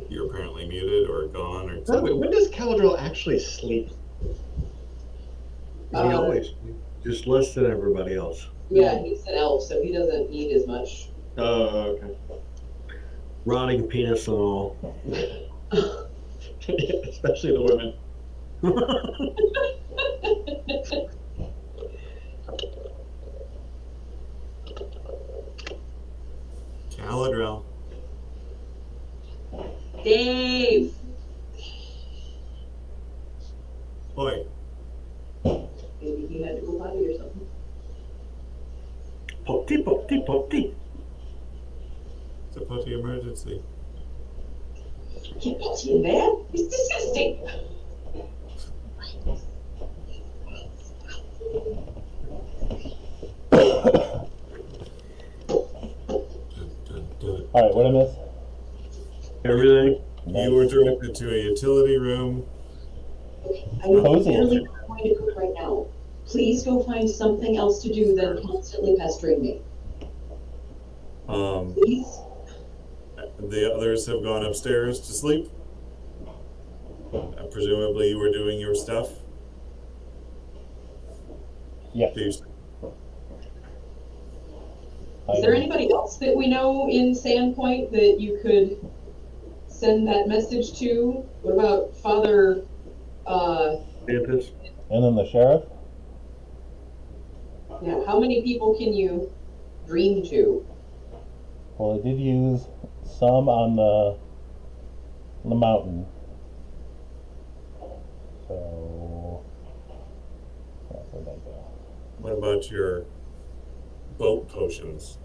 You're apparently muted or gone or By the way, something. when does Caladril actually sleep? He always, just less than everybody else. Yeah, he's an elf, so he doesn't need as much. Oh, okay. Rotting penis and all. Especially the women. Caladrell. Dave! Boy, Maybe he had to go potty or something. Potty, potty, potty. it's a potty emergency. Can't potty in there. It's disgusting. Alright, what I miss? Everything. You were directed to a utility room. I'm Cozy. literally not going to cook right now. Please go find something else to do than constantly pestering me. Please? The others have gone upstairs to sleep. Presumably you were doing your stuff. Yes. Do you- Is there anybody else that we know in Sandpoint that you could send that message to? What about Father, Santos. And then the sheriff? yeah, how many people can you dream to? Well, I did use some on the mountain. So where'd that go? What about your boat potions?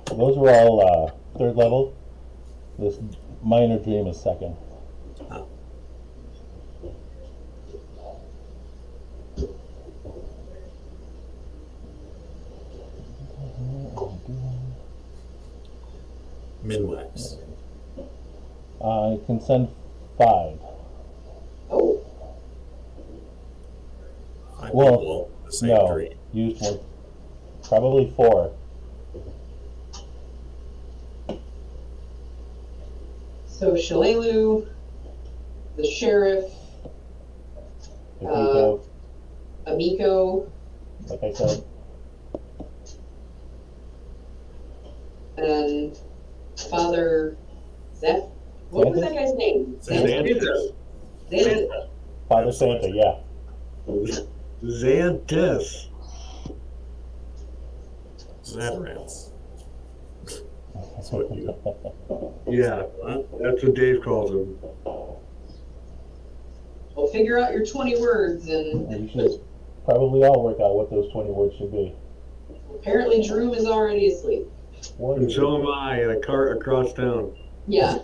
Those were all third level. This minor dream is second. Minwax. I can send 5. Oh, Five Well, people, the same No, dream. used one. Probably 4. so Shalelu, the sheriff, Yukiko, Amiko, like I said. and Father Zeph. What was that guy's name? Xanthus. Xanthus. Father Absolutely. Santa, yeah. Xanthus. Zatarans. That's what you. Yeah, that's what Dave calls him. Well, figure out your 20 words, and We should probably all work out what those 20 words should be. apparently Droom is already asleep. And so am I in a cart across town. Yeah,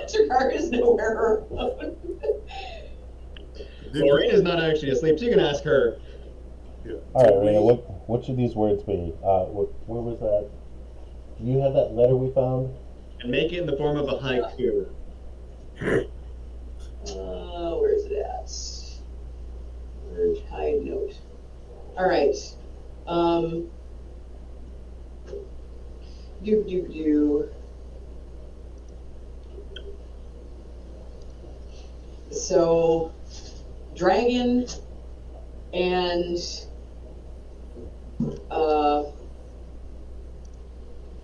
Jakar is nowhere around. Maureen is not actually asleep. So you can ask her. All right, Raina, what should these words be? Where was that? Do you have that letter we found? And make it in the form of a haiku. Where's it at? Word hide note. All right. Do. So, dragon and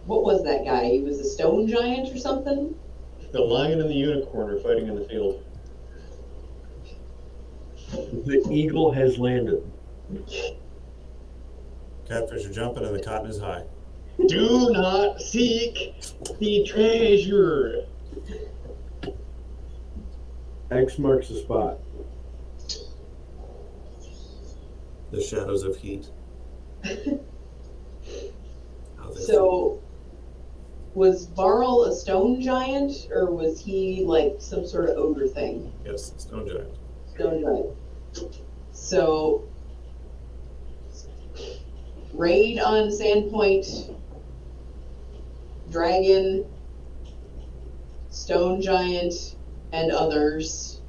what was that guy? He was a stone giant or something? The lion and the unicorn are fighting in the field. The eagle has landed. Catfish are jumping and the cotton is high. Do not seek the treasure. X marks the spot. The shadows of heat. So, was Varl a stone giant, or was he like some sort of ogre thing? Yes, stone giant. Stone giant. So, raid on Sandpoint, dragon, stone giant, and others.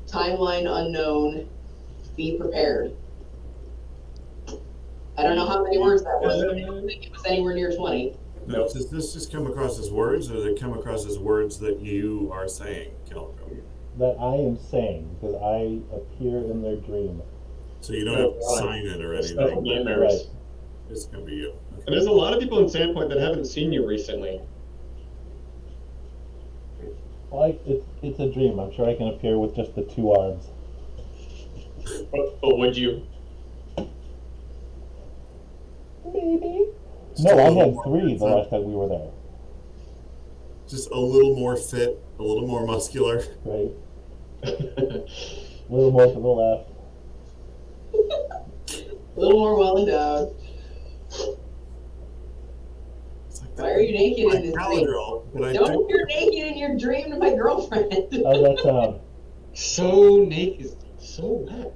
Timeline unknown. Be prepared. I don't know how many words that was. I don't think it was anywhere near 20. Now, does this just come across as words, or does it come across as words that you are saying, Calico? That I am saying, because I appear in their dream. So you don't have to sign it or Stuff of anything. nightmares. Right. It's gonna be you. And there's a lot of people in Sandpoint that haven't seen you recently. Well, it's a dream. I'm sure I can appear with just the 2 arms. But would you? Maybe. Just No, a I little had more 3 the fit. last time we were there. Just a little more fit, a little more muscular. Right. A little more to the left. A little more well endowed. It's like Why are you naked my in this dream? Galadriel, but I Don't do. appear naked in your dream to my girlfriend. How's that sound? So naked. So wet.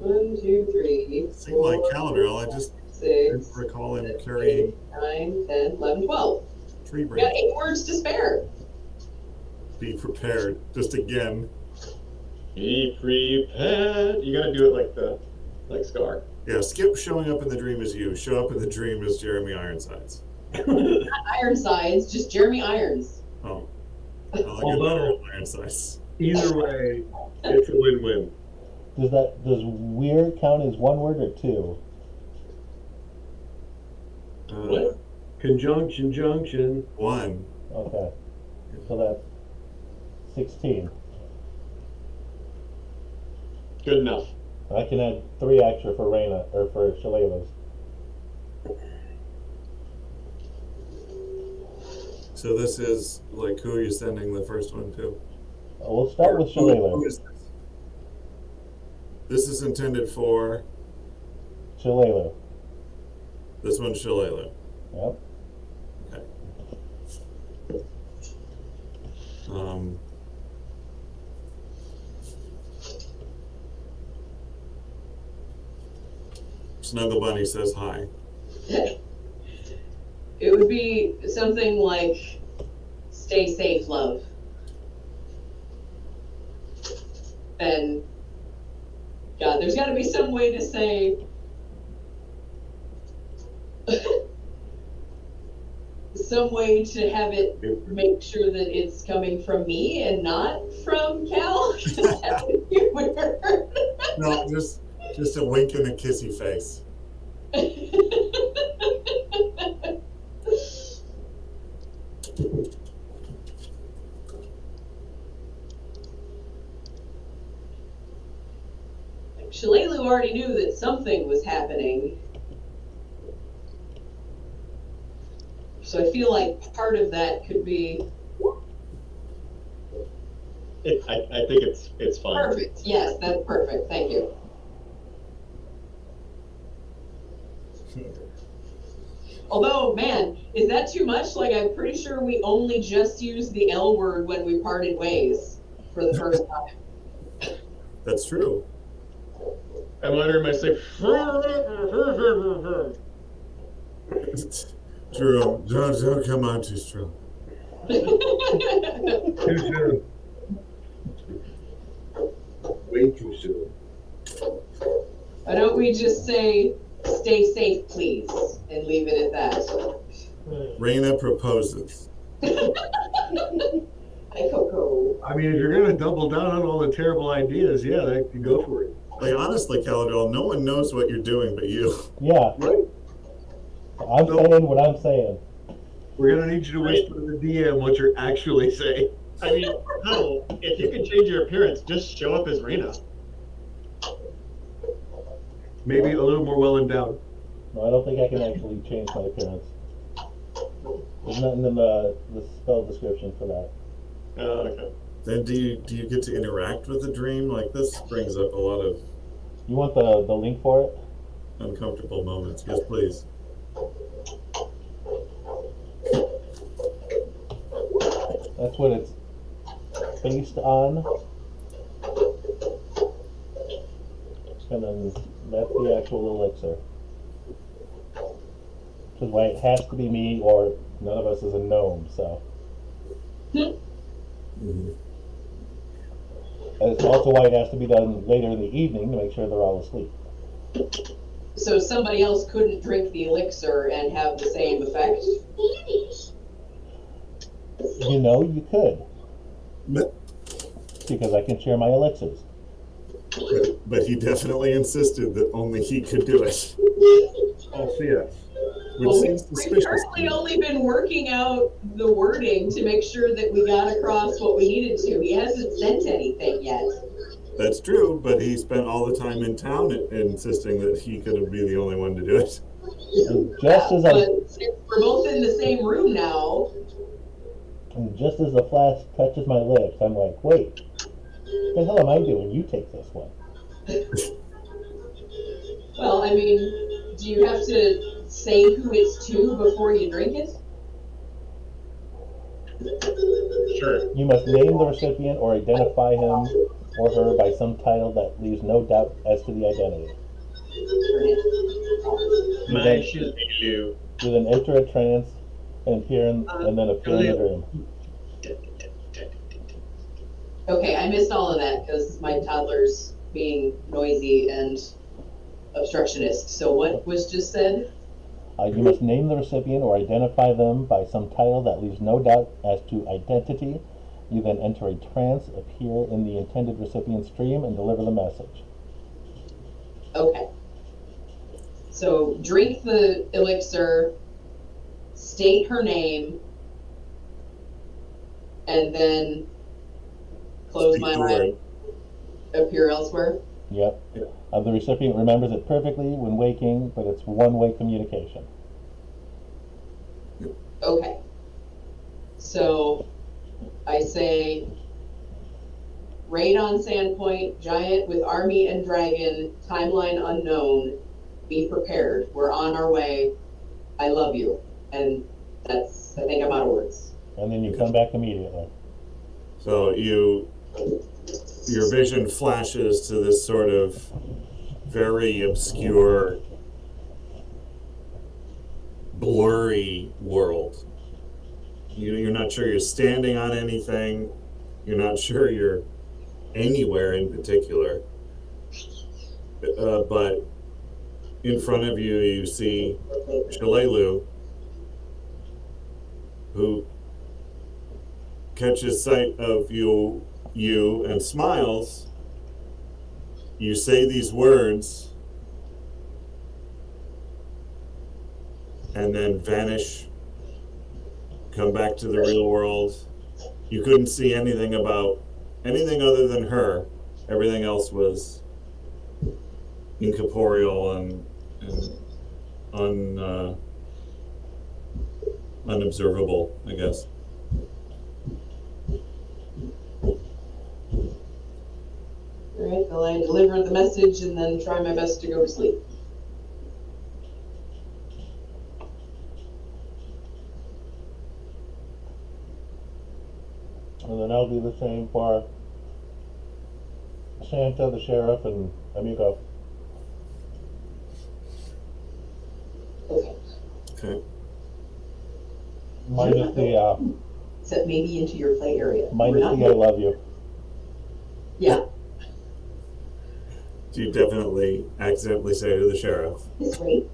1, 2, 3, Seemed like 4, Galadriel. I just 6, recall him 7, carrying 8, 9, 10, 11, 12. 3 We got brains. 8 words to spare. Be prepared. Just again. Be prepared. You gotta do it like Scar. Yeah, skip showing up in the dream as you. Show up in the dream as Jeremy Ironsides. Not Ironsides, just Jeremy Irons. Oh. I like Although- it Ironsides. Either way, it's a win-win. Does weird count as 1 word or 2? What? Conjunction, junction. 1. Okay. So that's 16. Good enough. I can add 3 extra for Raina, or for Shalela's. So this is like who are you sending the first one to? We'll start with Who Shalela. is this? This is intended for Shalela. this one's Shalala. Yep. Okay. Snuggle Bunny says hi. It would be something like, stay safe, love. And, God, there's got to be some way to say, some way to have it make sure that it's coming from me and not from Cal. That would be weird. No, just a wink and a kissy face. Shalelu already knew that something was happening. So I feel like part of that could be I think it's fine. perfect. Yes, that's perfect. Thank you. Although, man, is that too much? Like, I'm pretty sure we only just used the L word when we parted ways for the first time. That's true. I mutter myself. True. Don't come on too strong. Too soon. Way too soon. Why don't we just say, stay safe, please, and leave it at that? Raina proposes. Hi, Coco. I mean, if you're going to double down on all the terrible ideas, yeah, that can go for it. Like, honestly, Caladol, no one knows what you're doing but you. Yeah, Right? I'm saying what I'm saying. We're going to need you to whisper to the DM what you're actually saying. I mean, hell, if you can change your appearance, just show up as Rena. Maybe a little more well endowed. No, I don't think I can actually change my appearance. There's nothing in the spell description for that. Oh, okay. Then do you get to interact with the dream? Like, this brings up a lot of You want the link for it? uncomfortable moments. Yes, please. That's what it's based on. And then that's the actual elixir. Which is why it has to be me, or none of us is a gnome, so. Mm-hmm. And it's also why it has to be done later in the evening to make sure they're all asleep. So somebody else couldn't drink the elixir and have the same effect? You know, you could, But because I can share my elixirs. he definitely insisted that only he could do it. I'll see us. Which Well, seems we've suspicious. currently only been working out the wording to make sure that we got across what we needed to. He hasn't sent anything yet. That's true, but he spent all the time in town insisting that he could be the only one to do it. And just as But since we're both in the same room now, the flask touches my lips, I'm like, wait, what the hell am I doing? You take this one. well, I mean, do you have to say who it's to before you drink it? Sure. You must name the recipient or identify him or her by some title that leaves no doubt as to the identity. You My then, Shilu. you then enter a trance and then appear in the dream. Okay, I missed all of that because my toddler's being noisy and obstructionist. So what was just said? You must name the recipient or identify them by some title that leaves no doubt as to identity. You then enter a trance, appear in the intended recipient's dream, and deliver the message. Okay. So drink the elixir, state her name, and then close Speak my the eyes, appear elsewhere. Yep. The recipient remembers it perfectly when waking, but it's one-way communication. Okay. So I say, raid on Sandpoint, giant with army and dragon, timeline unknown, be prepared. We're on our way. I love you. And I think I'm out of words. And then you come back immediately. So your vision flashes to this sort of very obscure, blurry world. You're not sure you're standing on anything. You're not sure you're anywhere in particular. But in front of you, you see Shalelu, who catches sight of you and smiles. You say these words and then vanish, come back to the real world. You couldn't see anything other than her. Everything else was incorporeal and unobservable, I guess. All right, well, I deliver the message and then try my best to go to sleep. And then I'll do the same for Santa, the sheriff, and Amigo. Okay. Okay. Minus the Set maybe into your play area. minus the I love you. Yeah. Do you definitely accidentally say to the sheriff? This way.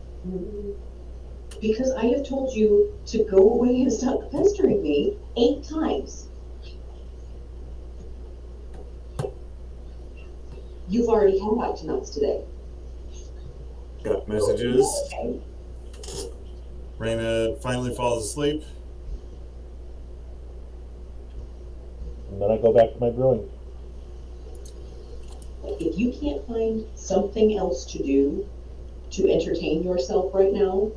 Because I have told you to go away and stop pestering me 8 times. You've already had Octonauts today. Got messages. Okay. Raina finally falls asleep. And then I go back to my brewing. If you can't find something else to do to entertain yourself right now,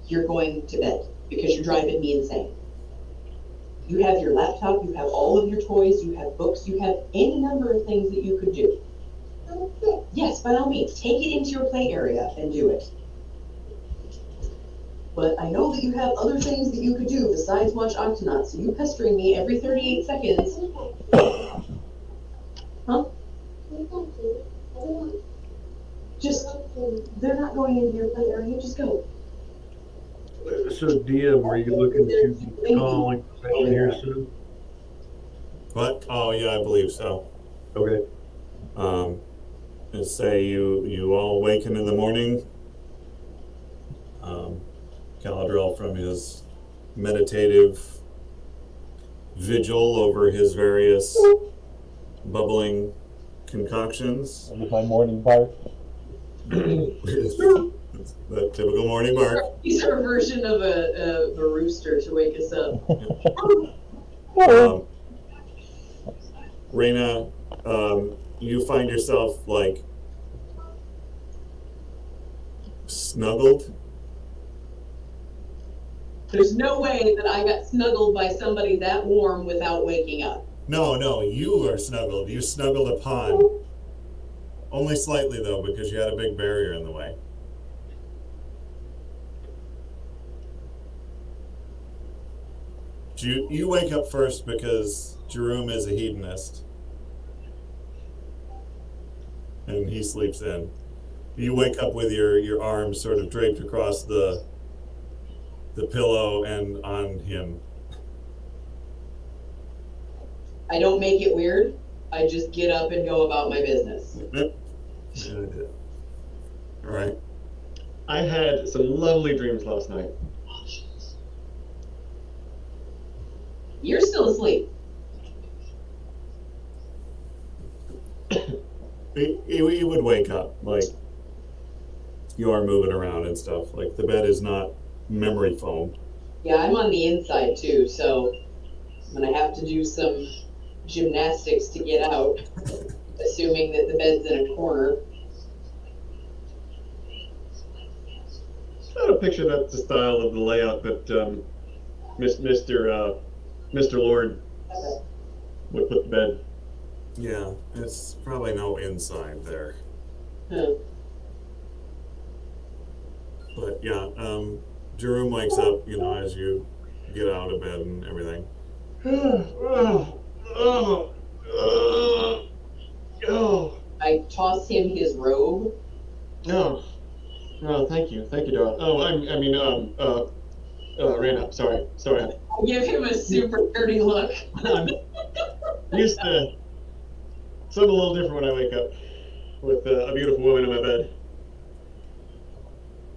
you're going to bed because you're driving me insane. You have your laptop, you have all of your toys, you have books, you have any number of things that you could do. Yes, by all means, take it into your play area and do it. But I know that you have other things that you could do besides watch Octonauts, so you pestering me every 38 seconds. Huh? Just, they're not going into your play area, just go. So, Dia, were you looking to call a profession here soon? What? Oh yeah, I believe so. Okay. And say you all awaken in the morning. Galadriel, from his meditative vigil over his various bubbling concoctions. With my morning bark. The typical morning bark. He's our version of a rooster to wake us up. Raina, you find yourself like snuggled. There's no way that I got snuggled by somebody that warm without waking up. No, you are snuggled. You snuggled upon. Only slightly though, because you had a big barrier in the way. You wake up first because Jerome is a hedonist. And he sleeps in. You wake up with your arms sort of draped across the the pillow and on him. I don't make it weird. I just get up and go about my business. Yep. All right. I had some lovely dreams last night. You're still asleep. He would wake up, like, you are moving around and stuff. Like, the bed is not memory foam. Yeah, I'm on the inside too, so I'm gonna have to do some gymnastics to get out, assuming that the bed's in a corner. I don't picture that's the style of the layout that Mr. Lord would put the bed. Yeah, it's probably no inside there. Huh. But yeah, Jerome wakes up, as you get out of bed and everything. I toss him his robe. No. No, thank you, darling. Oh, Raina, sorry. I give him a super dirty look. I'm used to something a little different when I wake up with a beautiful woman in my bed.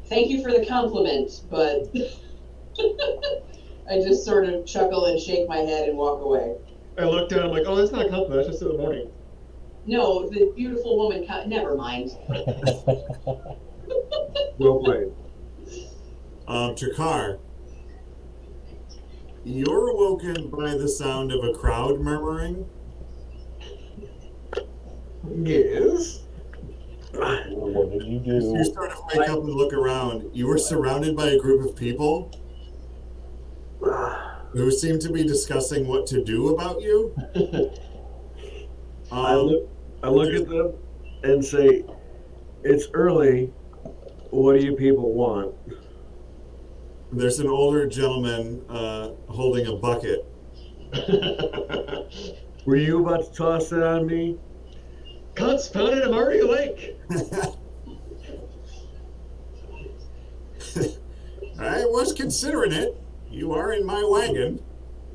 Thank you for the compliment, but I just sort of chuckle and shake my head and walk away. I look down, I'm like, oh, that's not a compliment, that's just in the morning. No, the beautiful woman, never mind. Well played. Jakar, you're awoken by the sound of a crowd murmuring. Yes. What did you As do? you start to wake up and look around, you were surrounded by a group of people who seem to be discussing what to do about you. I look at them and say, "It's early. What do you people want?" There's an older gentleman holding a bucket. Were you about to toss that on me? Confound it, I'm already awake. I was considering it. You are in my wagon.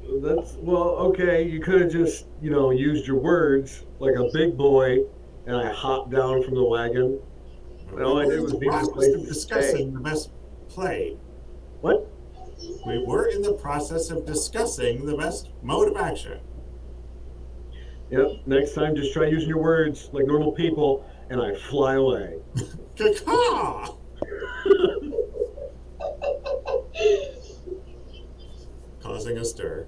Okay. You could have just, used your words like a big boy, and I hopped down from the wagon. All I did was need a place to discussing stay. the best play. What? We were in the process of discussing the best mode of action. Yep. Next time, just try using your words like normal people, and I fly away. Caw! Causing a stir.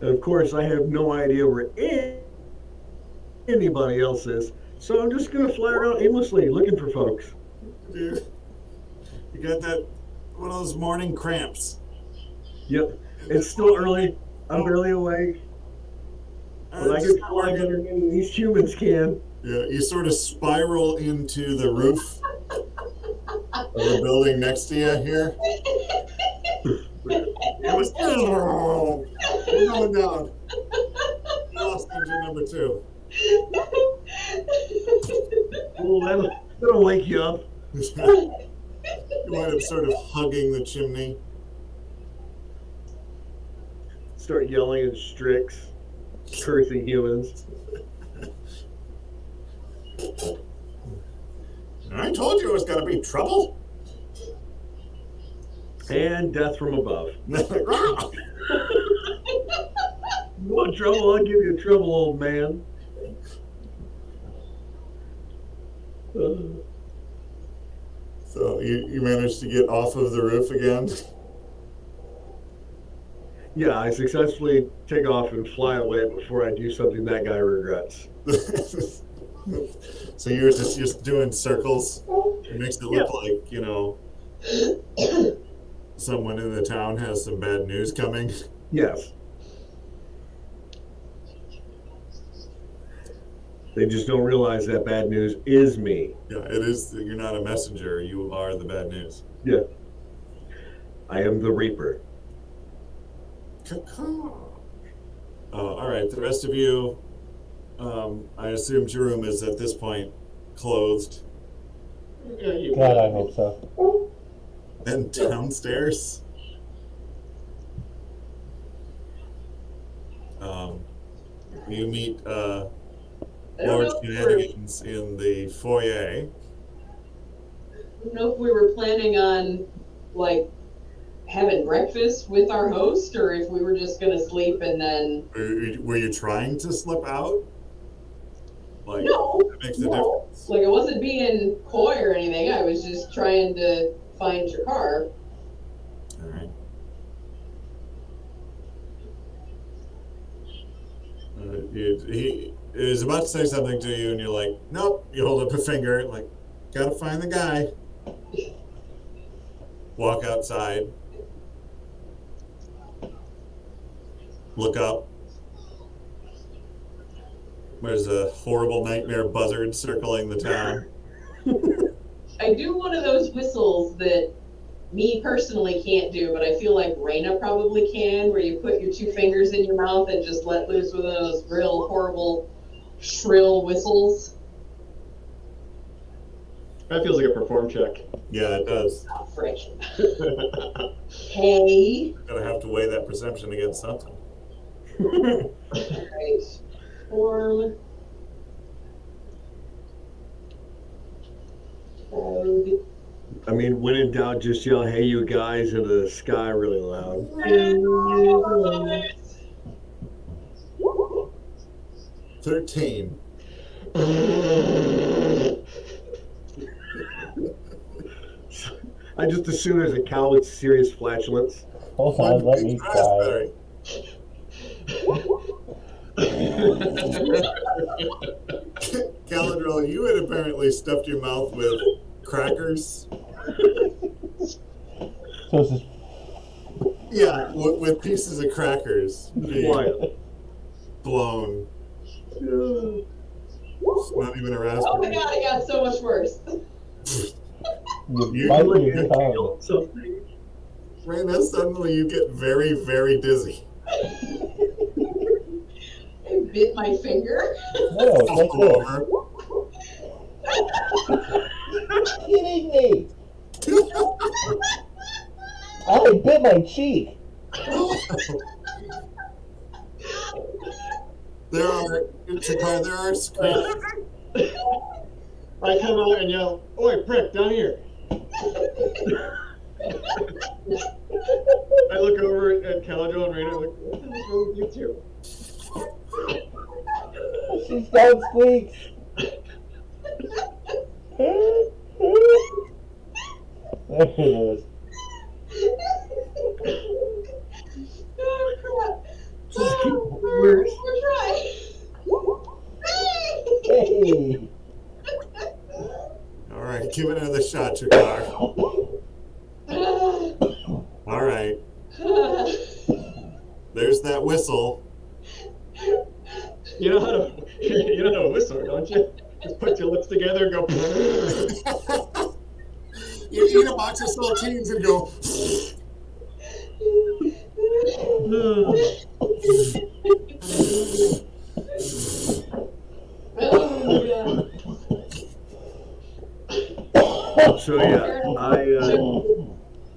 And of course, I have no idea where anybody else is, so I'm just gonna fly around aimlessly looking for folks. Dude, you got that one of those morning cramps. Yep. It's still early. I'm barely awake. But I can fly better than these humans can. Yeah, you sort of spiral into the roof of the building next to you here. It was we're going down. Lost engine number 2. Oh, that'll wake you up. You wind up sort of hugging the chimney. Start yelling at Strix, cursing humans. I told you it was going to be trouble. And death from above. Rah! You want trouble? I'll give you trouble, old man. So you managed to get off of the roof again? Yeah, I successfully take off and fly away before I do something that guy regrets. So you're just doing circles? It makes it look like, someone in the town has some bad news coming. Yes. They just don't realize that bad news is me. Yeah, it is. You're not a messenger. You are the bad news. Yeah. I am the Reaper. All right, the rest of you, I assume Jerome is at this point clothed. Yeah, God, I hope so. And downstairs, you meet I don't Lord know if Shenanigans in the foyer. we were planning on like having breakfast with our host, or if we were just gonna sleep and then. Were you trying to slip out? Like, No, that makes a no. difference. Like I wasn't being coy or anything. I was just trying to find your car. All right. He is about to say something to you, and you're like, nope. You hold up a finger, like, gotta find the guy. Walk outside. Look up. There's a horrible nightmare buzzard circling the town. I do one of those whistles that me personally can't do, but I feel like Raina probably can, where you put your two fingers in your mouth and just let loose with those real horrible, shrill whistles. That feels like a perform check. Yeah, it does. Oh, frick. Hey. Gotta have to weigh that perception against something. Right. Form. I mean, when in doubt, just yell, "Hey, you guys," into the sky really loud. 13. I just assume there's a cow with serious flatulence. Hold on, let me try. Raspberry. Galadriel, you had apparently stuffed your mouth with crackers. So it's just Yeah, with pieces of crackers being Quiet. blown. It's not even a Oh my raspberry. god, it got so much worse. you You bite like your it, tongue. Something. Right now, suddenly you get very, very dizzy. I bit my finger. No, it's like Fall this. over. You're kidding me. I bit my cheek. There are screams. I come out and yell, "Oi, prick, down here!" I look over at Caladriel and Raina, like, "What the hell's wrong with you two?" She's got squeaks. There it is. Oh crap. Just keep Oh, worse. we're trying. Hey. All right, give it another shot, Chakar. All right, there's that whistle. You know how to whistle, don't you? Just put your lips together and go. You eat a box of saltines and go. Oh, yeah. So yeah,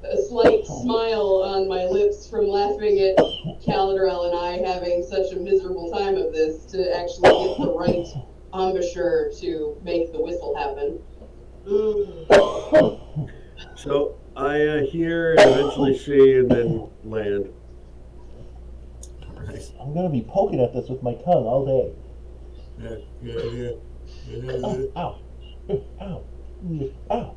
A slight smile on my lips from laughing at Caladriel and I having such a miserable time of this to actually get the right embouchure to make the whistle happen. so I hear and eventually see and then land. All right. I'm gonna be poking at this with my tongue all day. Yeah. Ow. Ow. Ow. Ow.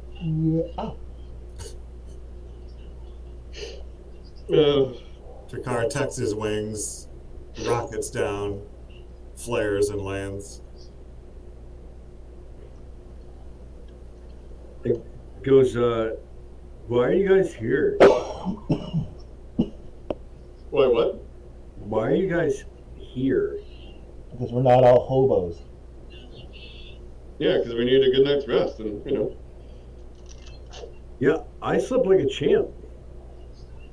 Chakar tucks his wings, rockets down, flares and lands. It goes, why are you guys here? Wait, what? Why are you guys here? Because we're not all hobos. Yeah, because we need a good night's rest, and Yeah, I slept like a champ.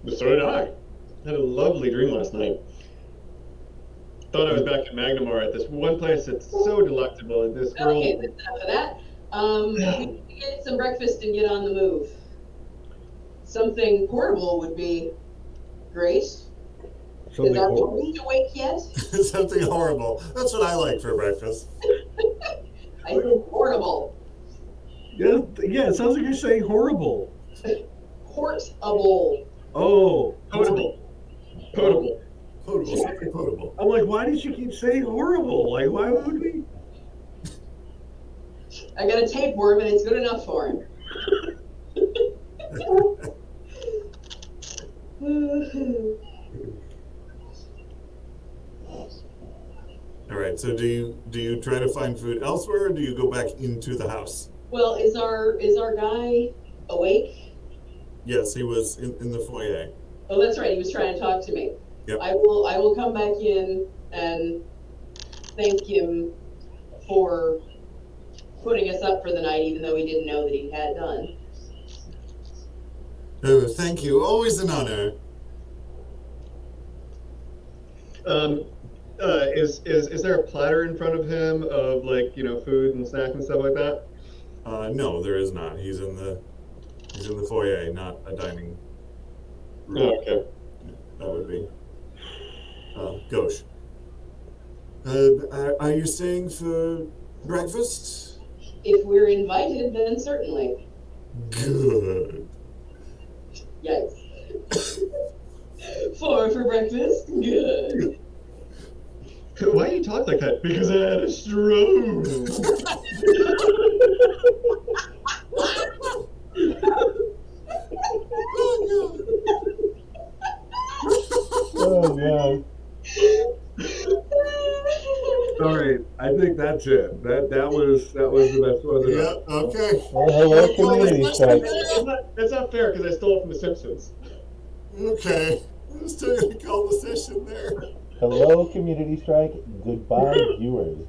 so did I. Had a lovely dream last night. Thought I was back in Magnamore at this one place that's so delectable. And this girl. Okay, that's enough of that. We need to get some breakfast and get on the move. something portable would be great. Something Is our horrible. host awake yet? Something horrible. That's what I like for breakfast. I said portable. Yeah, it sounds like you're saying horrible. Portable. Oh, Potable. Potable. Potable. Something potable. I'm like, why did you keep saying horrible? Like, why would we? I got a tapeworm and it's good enough for him. All right. So do you try to find food elsewhere, or do you go back into the house? Well, is our guy awake? Yes, he was in the foyer. Oh, that's right. He was trying to talk to me. Yep. I will come back in and thank him for putting us up for the night, even though he didn't know that he had done. Oh, thank you. Always an honor. Is there a platter in front of him of like, you know, food and snacks and stuff like that? No, there is not. He's in the foyer, not a dining room. Oh, okay. That would be gauche. Are you staying for breakfast? If we're invited, then certainly. Good. Yikes. Four for breakfast? Good. Why do you talk like that? Because I had a stroke. Oh god. All right, I think that's it. That was the best one of the Yeah. night. Okay. Well, hello, community strike. It's not fair because I stole it from The Simpsons. Okay. I'm still gonna call the session there. Hello, community strike. Goodbye, viewers.